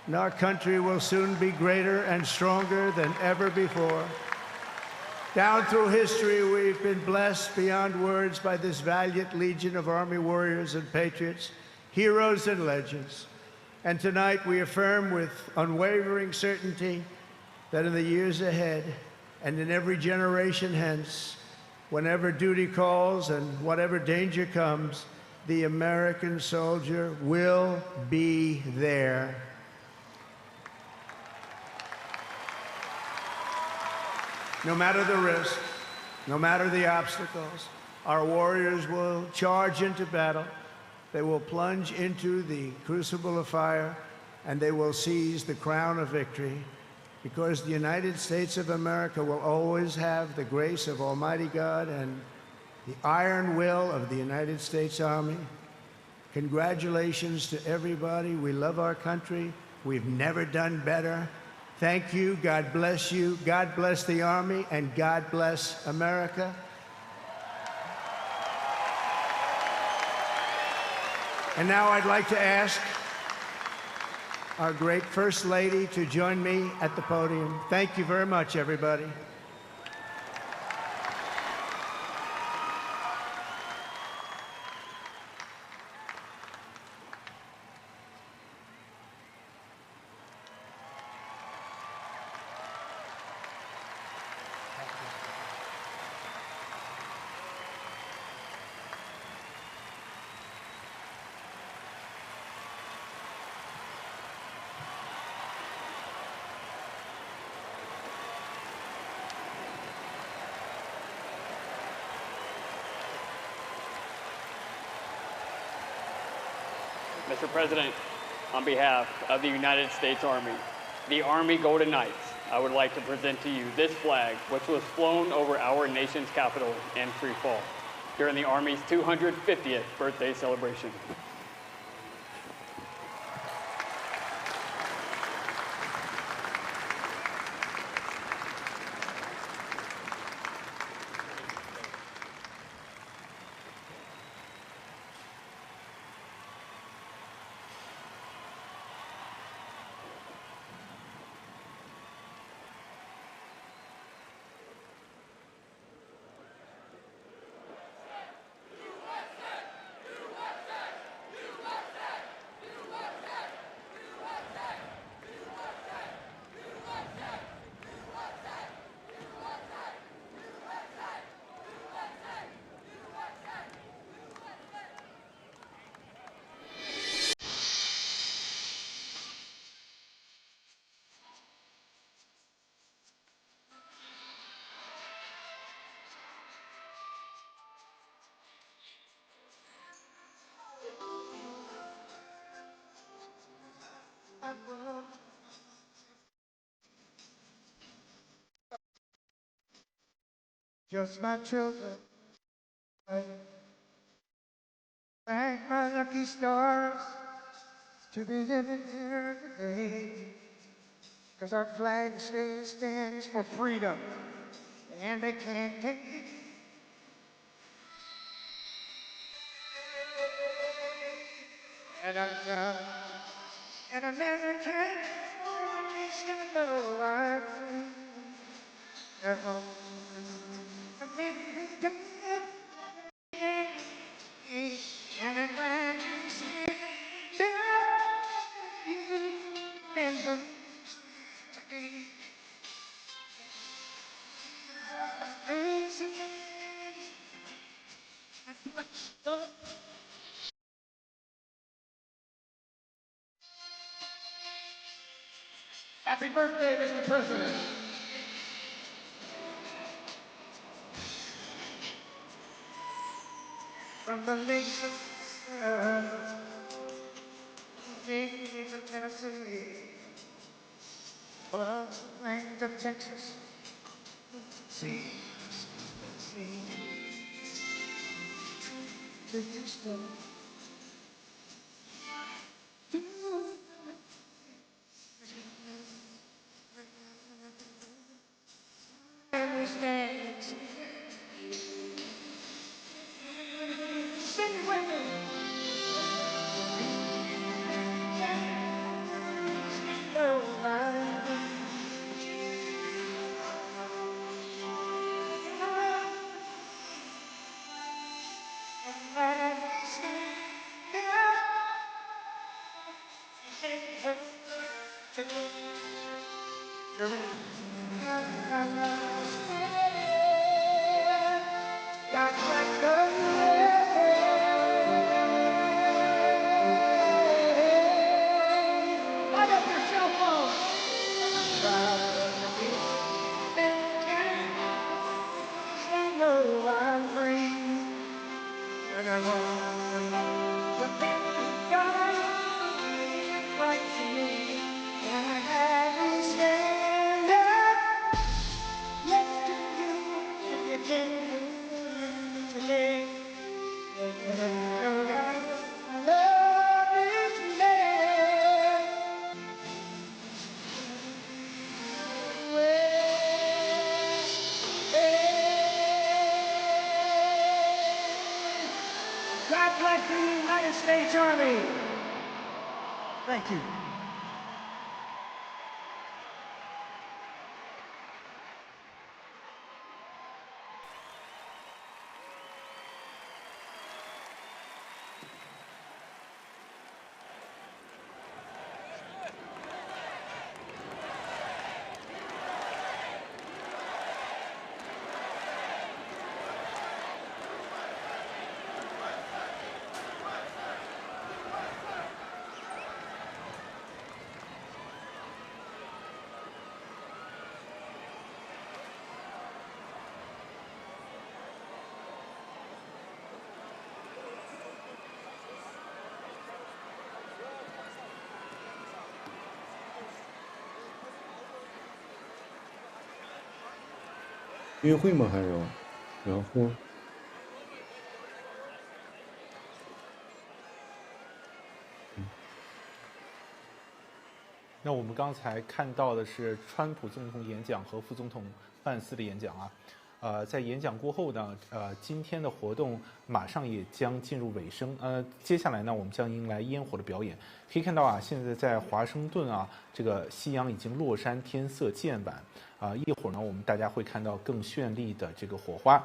and our country will soon be greater and stronger than ever before. Down through history, we've been blessed beyond words by this valiant legion of Army warriors and patriots, heroes and legends. And tonight we affirm with unwavering certainty that in the years ahead and in every generation hence, whenever duty calls and whatever danger comes, the American soldier will be there. No matter the risk, no matter the obstacles, our warriors will charge into battle. They will plunge into the crucible of fire, and they will seize the crown of victory, because the United States of America will always have the grace of Almighty God and the iron will of the United States Army. Congratulations to everybody. We love our country. We've never done better. Thank you. God bless you. God bless the Army, and God bless America. And now I'd like to ask our great First Lady to join me at the podium. Thank you very much, everybody. Mr. President, on behalf of the United States Army, the Army Golden Knights, I would like to present to you this flag, which was flown over our nation's capital in free fall during the Army's 250th birthday celebration. Just my children, thank my lucky stars to be living here today, because our flag still stands for freedom, and they can't take it. And an American is gonna know life. Happy birthday, Mr. President. From the lakes of Tennessee, well, the land of Texas, see, to Houston. And we stand. Sing it with me. and I want the baby God like me, and I had to stand up next to you if you didn't today. Love is mad. God bless the United States Army. Thank you. 约会吗？还有，然后。那我们刚才看到的是川普总统演讲和副总统范斯的演讲啊，在演讲过后呢，今天的活动马上也将进入尾声。接下来呢，我们将迎来烟火的表演。可以看到啊，现在在华盛顿啊，这个夕阳已经落山，天色渐晚。一会儿呢，我们大家会看到更绚丽的这个火花。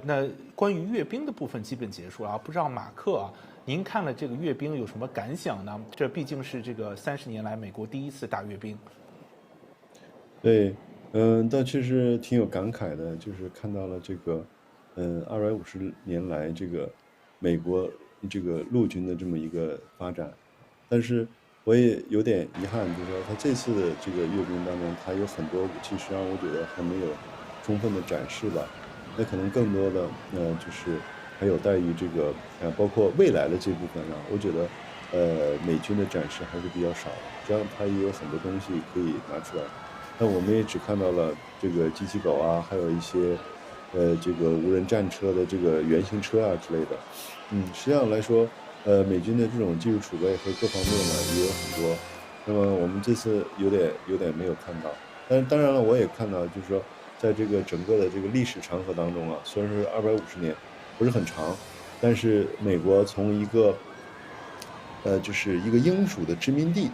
那关于阅兵的部分基本结束了啊，不知道马克啊，您看了这个阅兵有什么感想呢？这毕竟是这个30年来美国第一次大阅兵。对，但确实挺有感慨的，就是看到了这个，250年来这个美国这个陆军的这么一个发展，但是我也有点遗憾，就是说他这次的这个阅兵当中，他有很多武器实际上我觉得还没有充分的展示吧。那可能更多的就是还有待于这个包括未来的这部分上，我觉得美军的展示还是比较少的，这样他也有很多东西可以拿出来。但我们也只看到了这个机器狗啊，还有一些这个无人战车的这个原型车啊之类的。实际上来说，美军的这种技术储备和各方面呢也有很多。那么我们这次有点没有看到，但是当然了，我也看到就是说，在这个整个的这个历史长河当中啊，虽然是250年，不是很长，但是美国从一个就是一个英属的殖民地。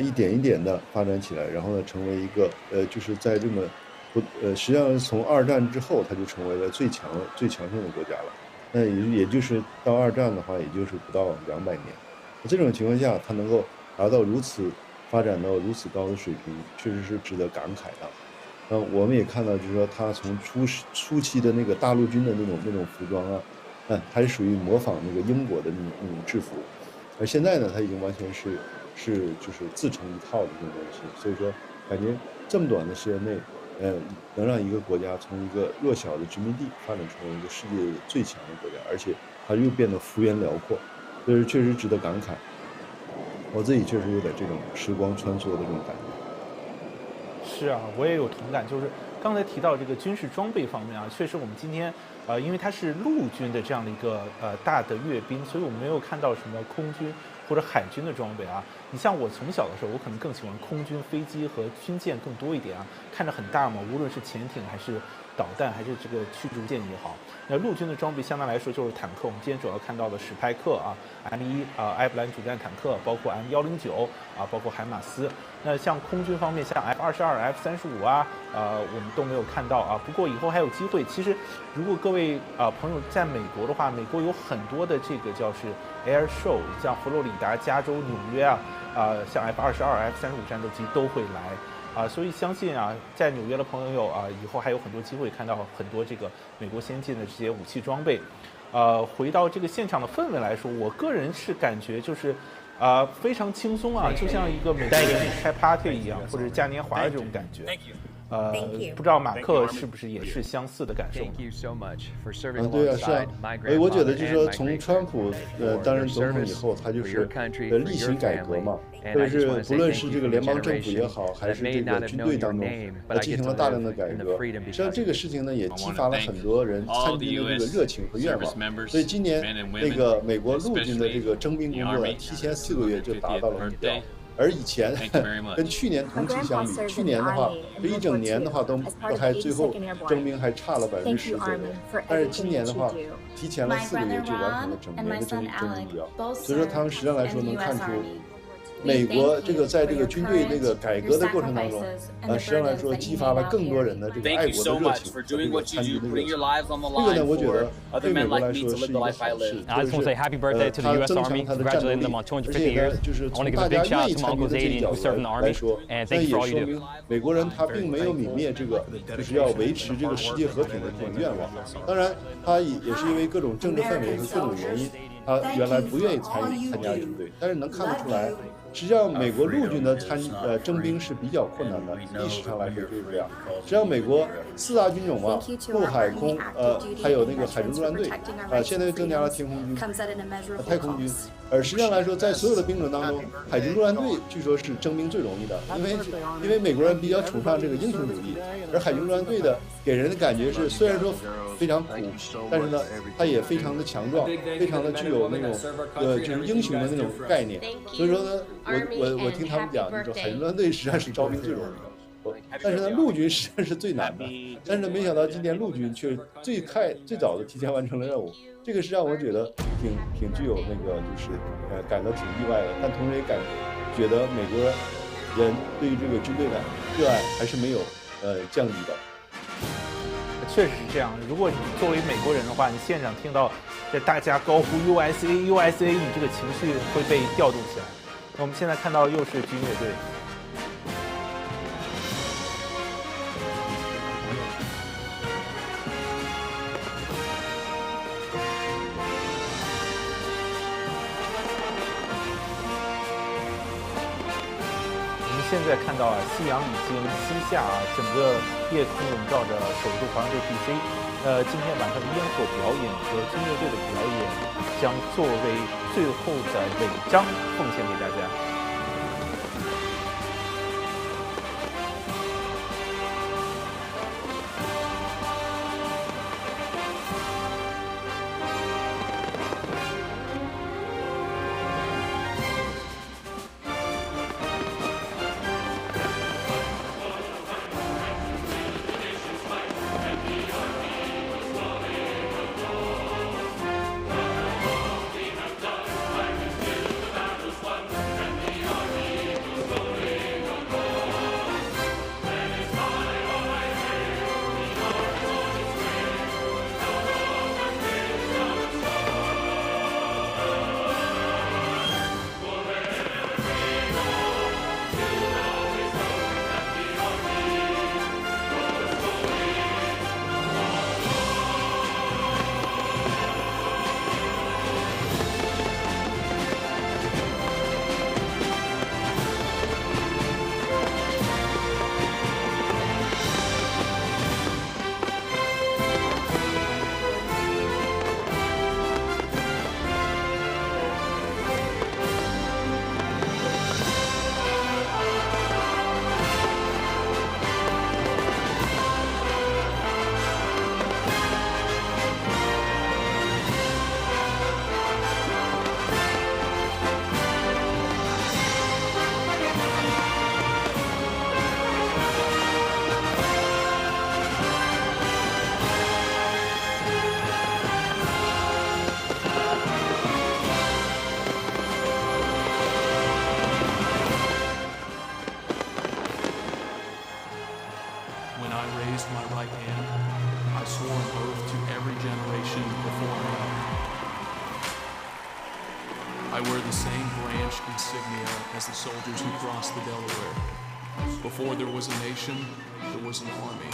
一点一点的发展起来，然后呢，成为一个就是在这么实际上从2战之后，它就成为了最强盛的国家了。那也就是到2战的话，也就是不到200年。这种情况下，它能够达到发展到如此高的水平，确实是值得感慨的。我们也看到，就是说它从初期的那个大陆军的那种服装啊，还是属于模仿那个英国的那种制服，而现在呢，它已经完全是就是自成一套的这种东西，所以说感觉这么短的时间内，能让一个国家从一个弱小的殖民地发展成为一个世界最强的国家，而且它又变得幅员辽阔，这是确实值得感慨。我自己确实有点这种时光穿梭的这种感觉。是啊，我也有同感，就是刚才提到这个军事装备方面啊，确实我们今天因为它是陆军的这样的一个大的阅兵，所以我们没有看到什么空军或者海军的装备啊。你像我从小的时候，我可能更喜欢空军飞机和军舰更多一点啊，看着很大嘛，无论是潜艇还是导弹还是这个驱逐舰也好。那陆军的装备相对来说就是坦克，我们今天主要看到的史派克啊、M1埃布兰主战坦克，包括 M109啊，包括海马斯。那像空军方面，像 F-22、F-35啊，我们都没有看到啊。不过以后还有机会。其实，如果各位朋友在美国的话，美国有很多的这个叫是 Air Show， 像佛罗里达、加州、纽约啊，像 F-22、F-35战斗机都会来。所以相信啊，在纽约的朋友啊，以后还有很多机会看到很多这个美国先进的这些武器装备。回到这个现场的氛围来说，我个人是感觉就是非常轻松啊，就像一个美国人开 party 一样，或者嘉年华的这种感觉。不知道马克是不是也是相似的感受？对啊，是啊。我觉得就是说，从川普担任总统以后，他就是例行改革嘛，或者是不论是这个联邦政府也好，还是这个军队当中，进行了大量的改革。实际上这个事情呢，也激发了很多人参军的这个热情和愿望。所以今年那个美国陆军的这个征兵工作提前4个月就达到了目标。而以前跟去年同期相比，去年的话这一整年的话都还最后征兵还差了10%左右，但是今年的话提前了4个月就完成了整年的征兵目标，所以说他们实际上来说能看出美国这个在这个军队这个改革的过程当中，实际上来说激发了更多人的这个爱国的热情和这个参军的热情。这个呢，我觉得对美国来说是一个好事，它增强它的战斗力，而且呢，就是从大家愿意参军的这一角度来说，那也说明美国人他并没有泯灭这个就是要维持这个世界和平的这种愿望。当然，他也是因为各种政治氛围和各种原因，他原来不愿意参加军队，但是能看得出来。实际上，美国陆军的征兵是比较困难的，历史上来说就是这样。实际上，美国4大军种嘛，陆海空还有那个海中陆战队现在又增加了天空军、太空军。实际上来说，在所有的兵种当中，海军陆战队据说是征兵最容易的，因为美国人比较崇尚这个英雄主义，而海军陆战队的给人的感觉是虽然说非常苦，但是呢，它也非常的强壮，非常的具有那种就是英雄的那种概念。所以说呢，我听他们讲，就是海军陆战队实际上是招兵最容易的。但是呢，陆军实际上是最难的。但是呢，没想到今年陆军却最早的提前完成了任务，这个是让我觉得挺具有那个就是感到挺意外的。但同时也觉得美国人对于这个军队的热爱还是没有降低的。确实是这样。如果你作为美国人的话，你现场听到大家高呼 USA USA， 你这个情绪会被调动起来。那我们现在看到又是军乐队。现在看到夕阳已经西下整个夜空笼罩着首都华盛顿 DC。今天晚上的烟火表演和军乐队的表演将作为最后的尾章奉献给大家。I wear the same branch insignia as the soldiers who crossed the Delaware. Before there was a nation, there was an army.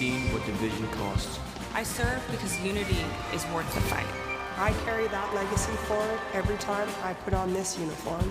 seen what division costs. I serve because unity is worth the fight. I carry that legacy forward every time I put on this uniform.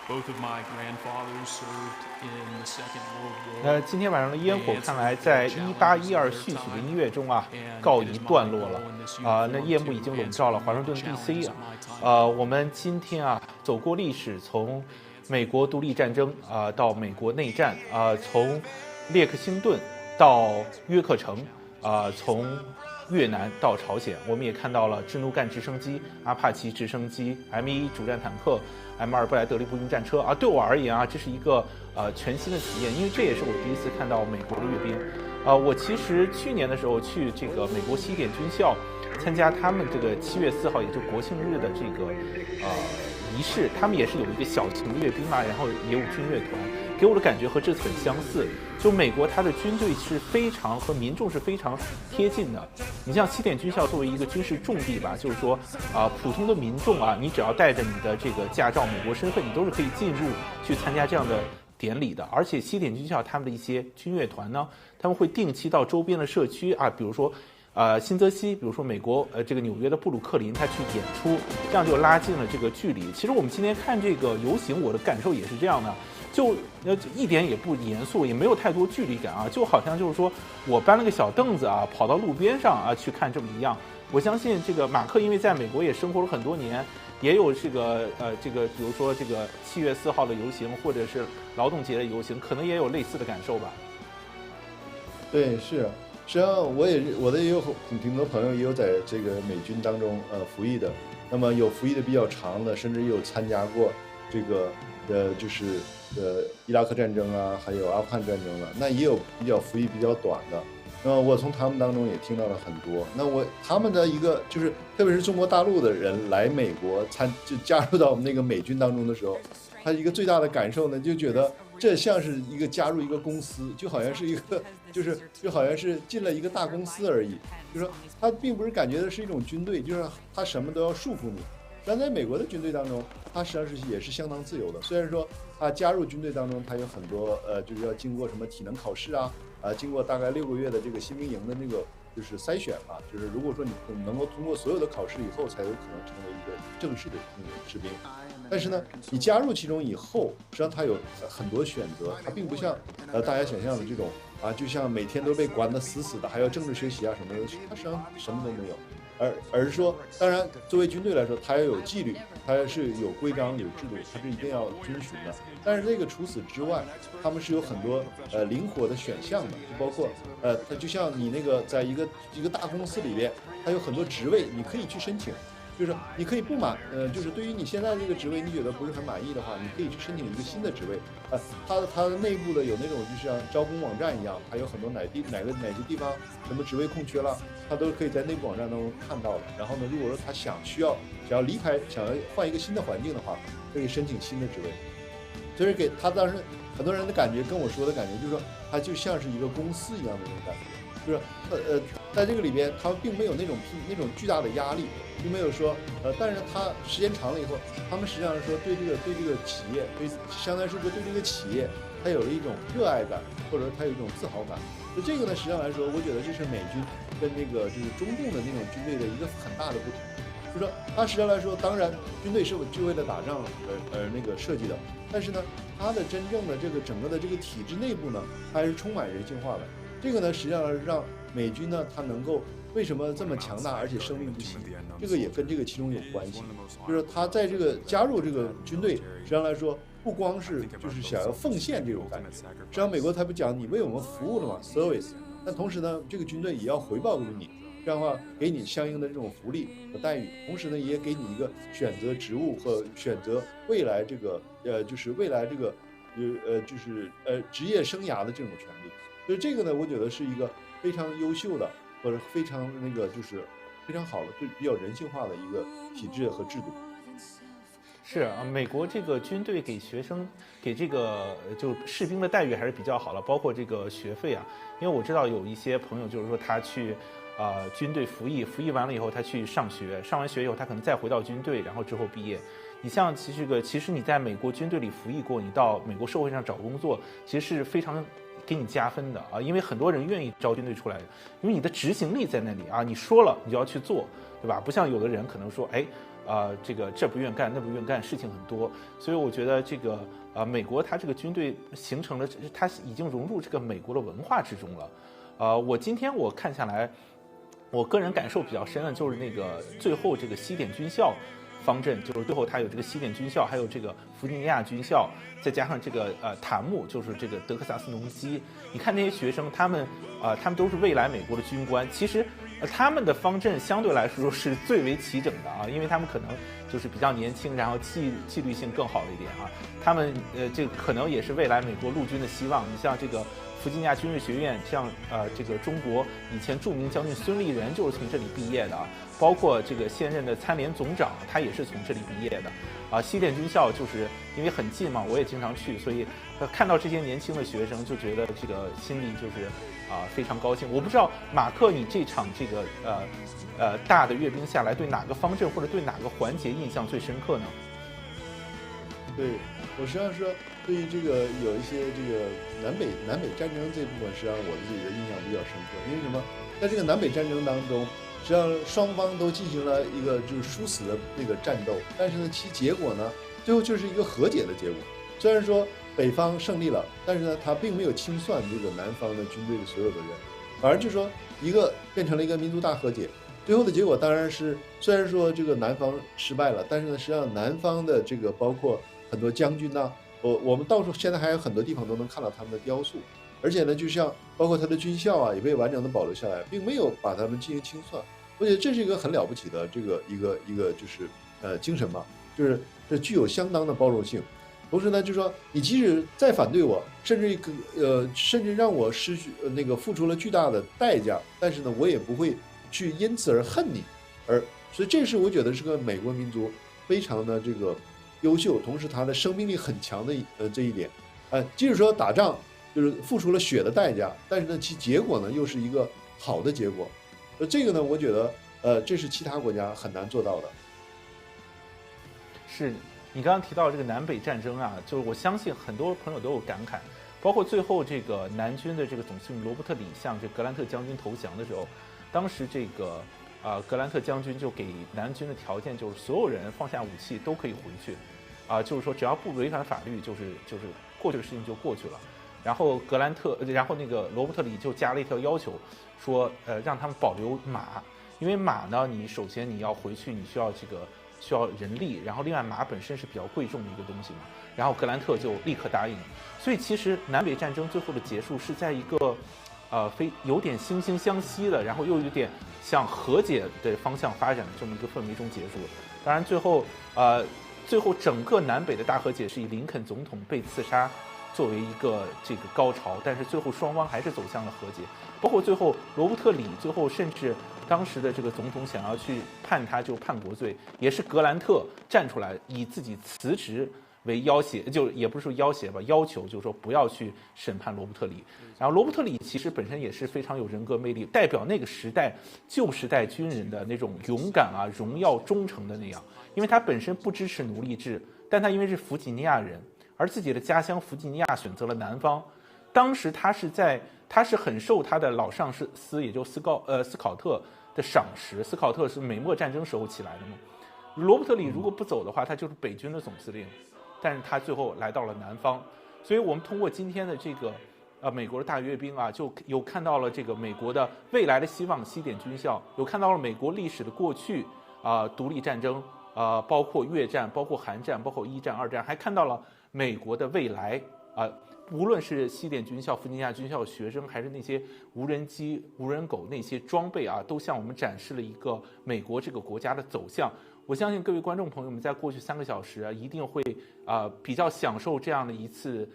Both of my grandfathers served in the Second World War. 今天晚上的烟火看来在1812序曲的音乐中啊告一段落了那夜幕已经笼罩了华盛顿 DC 我们今天啊走过历史，从美国独立战争到美国内战从列克星顿到约克城从越南到朝鲜，我们也看到了支奴干直升机、阿帕奇直升机、M1主战坦克、M2布莱德利步兵战车对我而言这是一个全新的体验，因为这也是我第一次看到美国的阅兵我其实去年的时候去这个美国西点军校参加他们这个7月4号也就国庆日的这个仪式，他们也是有一个小型的阅兵然后也有军乐团，给我的感觉和这次很相似。就美国它的军队是非常和民众是非常贴近的。你像西点军校作为一个军事重地吧，就是说普通的民众你只要带着你的这个驾照、美国身份，你都是可以进入去参加这样的典礼的。而且西点军校他们的一些军乐团呢，他们会定期到周边的社区比如说新泽西，比如说美国这个纽约的布鲁克林，他去演出，这样就拉近了这个距离。其实我们今天看这个游行，我的感受也是这样的，就一点也不严肃，也没有太多距离感就好像就是说我搬了个小凳子跑到路边上去看这么一样。我相信这个马克因为在美国也生活了很多年，也有这个比如说这个7月4号的游行，或者是劳动节的游行，可能也有类似的感受吧。对，是。实际上，我的也有挺多朋友也有在这个美军当中服役的，那么有服役的比较长的，甚至也有参加过这个就是伊拉克战争还有阿富汗战争了。那也有比较服役比较短的。那么我从他们当中也听到了很多。那他们的一个就是，特别是中国大陆的人来美国就加入到我们那个美军当中的时候，他一个最大的感受呢，就觉得这像是一个加入一个公司，就好像是一个就好像是进了一个大公司而已。就是说他并不是感觉的是一种军队，就是他什么都要束缚你。但在美国的军队当中，他实际上也是相当自由的。虽然说他加入军队当中，他有很多就是要经过什么体能考试经过大概6个月的这个新兵营的那个就是筛选就是如果说你能够通过所有的考试以后，才有可能成为一个正式的士兵。但是呢，你加入其中以后，实际上它有很多选择，它并不像大家想象的这种就像每天都被管得死死的，还要政治学习什么的，它实际上什么都没有。而是说，当然作为军队来说，它要有纪律，它是有规章有制度，它是一定要遵循的。但是这个除此之外，他们是有很多灵活的选项的，就包括它就像你那个在一个大公司里边，它有很多职位你可以去申请。就是你可以不满，就是对于你现在这个职位你觉得不是很满意的话，你可以去申请一个新的职位。它内部的有那种就像招工网站一样，还有很多哪些地方什么职位空缺了，它都可以在内部网站当中看到的。然后呢，如果说他想要离开，想要换一个新的环境的话，可以申请新的职位。所以给他当时很多人的感觉跟我说的感觉就是说，他就像是一个公司一样的那种感觉，就是在这个里边，他并没有那种巨大的压力，并没有说但是他时间长了以后，他们实际上说对这个企业，相当于是对这个企业，他有了一种热爱感，或者他有一种自豪感。就这个呢，实际上来说，我觉得这是美军跟那个就是中共的那种军队的一个很大的不同。就是说，它实际上来说，当然军队是为了打仗那个设计的，但是呢，它的真正的这个整个的这个体制内部呢，它还是充满人性化的。这个呢，实际上让美军呢，它能够为什么这么强大，而且生命不息，这个也跟这个其中有关系。就是他在这个加入这个军队，实际上来说，不光是就是想要奉献这种感觉，实际上美国他不讲你为我们服务了嘛 ，service， 但同时呢，这个军队也要回报给你。这样的话，给你相应的这种福利和待遇，同时呢，也给你一个选择职务和选择未来这个就是未来这个职业生涯的这种权利。所以这个呢，我觉得是一个非常优秀的，或者非常那个就是非常好的，就比较人性化的一个体制和制度。是啊，美国这个军队给学生给这个就士兵的待遇还是比较好了，包括这个学费啊，因为我知道有一些朋友就是说他去。军队服役完了以后，他去上学，上完学以后，他可能再回到军队，然后之后毕业。你像其实你在美国军队里服役过，你到美国社会上找工作，其实是非常给你加分的啊，因为很多人愿意招军队出来，因为你的执行力在那里啊，你说了你就要去做，对吧？不像有的人可能说，这不愿干，那不愿干，事情很多，所以我觉得这个美国它这个军队形成了，它已经融入这个美国的文化之中了。我今天我看下来。我个人感受比较深的就是那个最后这个西点军校方阵，就是最后它有这个西点军校，还有这个弗吉尼亚军校，再加上这个坦木，就是这个德克萨斯农机。你看那些学生，他们都是未来美国的军官。其实他们的方阵相对来说是最为齐整的啊，因为他们可能就是比较年轻，然后纪律性更好了一点啊。他们这个可能也是未来美国陆军的希望。你像这个。弗吉尼亚军事学院，像这个中国以前著名将军孙立人就是从这里毕业的啊，包括这个现任的参联总长，他也是从这里毕业的啊。西点军校就是因为很近嘛，我也经常去，所以看到这些年轻的学生，就觉得这个心里就是非常高兴。我不知道马克，你这场这个大的阅兵下来，对哪个方阵或者对哪个环节印象最深刻呢？对，我实际上说。对于这个有一些这个南北战争这部分，实际上我自己的印象比较深刻。因为什么？在这个南北战争当中，实际上双方都进行了一个就是殊死的那个战斗，但是呢，其结果呢，最后就是一个和解的结果。虽然说北方胜利了，但是呢，他并没有清算这个南方的军队的所有的人，反而就说一个变成了一个民族大和解。最后的结果当然是，虽然说这个南方失败了，但是呢，实际上南方的这个包括很多将军呐。我们到处现在还有很多地方都能看到他们的雕塑，而且呢，就像包括他的军校啊，也被完整的保留下来，并没有把他们进行清算。我觉得这是一个很了不起的这个一个就是精神吧，就是这具有相当的包容性。同时呢，就是说你即使再反对我，甚至让我失去那个付出了巨大的代价，但是呢，我也不会去因此而恨你。所以这是我觉得是个美国民族非常的这个。优秀，同时他的生命力很强的这一点，即使说打仗就是付出了血的代价，但是呢，其结果呢又是一个好的结果，这个呢，我觉得这是其他国家很难做到的。是你刚刚提到这个南北战争啊，就是我相信很多朋友都有感慨，包括最后这个南军的这个总司令罗伯特里向这格兰特将军投降的时候，当时这个格兰特将军就给南军的条件就是所有人放下武器都可以回去。就是说只要不违反法律，就是过去的事情就过去了。然后那个罗伯特里就加了一条要求，说让他们保留马，因为马呢，你首先你要回去，你需要人力，然后另外马本身是比较贵重的一个东西嘛。然后格兰特就立刻答应。所以其实南北战争最后的结束是在一个有点惺惺相惜的，然后又有点向和解的方向发展的这么一个氛围中结束。当然最后整个南北的大和解是以林肯总统被刺杀作为一个这个高潮，但是最后双方还是走向了和解。包括最后罗伯特里最后甚至当时的这个总统想要去判他就叛国罪，也是格兰特站出来以自己辞职为要挟，就也不是说要挟吧，要求就是说不要去审判罗伯特里。然后罗伯特里其实本身也是非常有人格魅力，代表那个时代旧时代军人的那种勇敢啊、荣耀、忠诚的那样。因为他本身不支持奴隶制，但他因为是弗吉尼亚人，而自己的家乡弗吉尼亚选择了南方。当时他是很受他的老上司，也就斯考特的赏识。斯考特是美墨战争时候起来的嘛。罗伯特里如果不走的话，他就是北军的总司令，但是他最后来到了南方。所以我们通过今天的这个美国的大阅兵啊，就有看到了这个美国的未来的希望西点军校，有看到了美国历史的过去独立战争包括越战，包括韩战，包括一战、二战，还看到了美国的未来无论是西点军校、弗吉尼亚军校的学生，还是那些无人机、无人狗那些装备都向我们展示了一个美国这个国家的走向。我相信各位观众朋友们在过去3个小时一定会比较享受这样的一次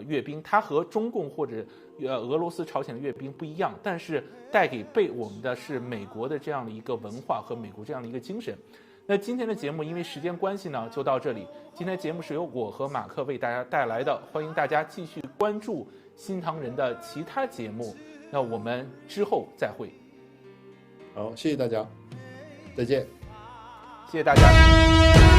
阅兵。它和中共或者俄罗斯、朝鲜的阅兵不一样，但是带给我们的是美国的这样的一个文化和美国这样的一个精神。那今天的节目因为时间关系呢，就到这里。今天节目是由我和马克为大家带来的，欢迎大家继续关注新唐人的其他节目。那我们之后再会。好，谢谢大家，再见。谢谢大家。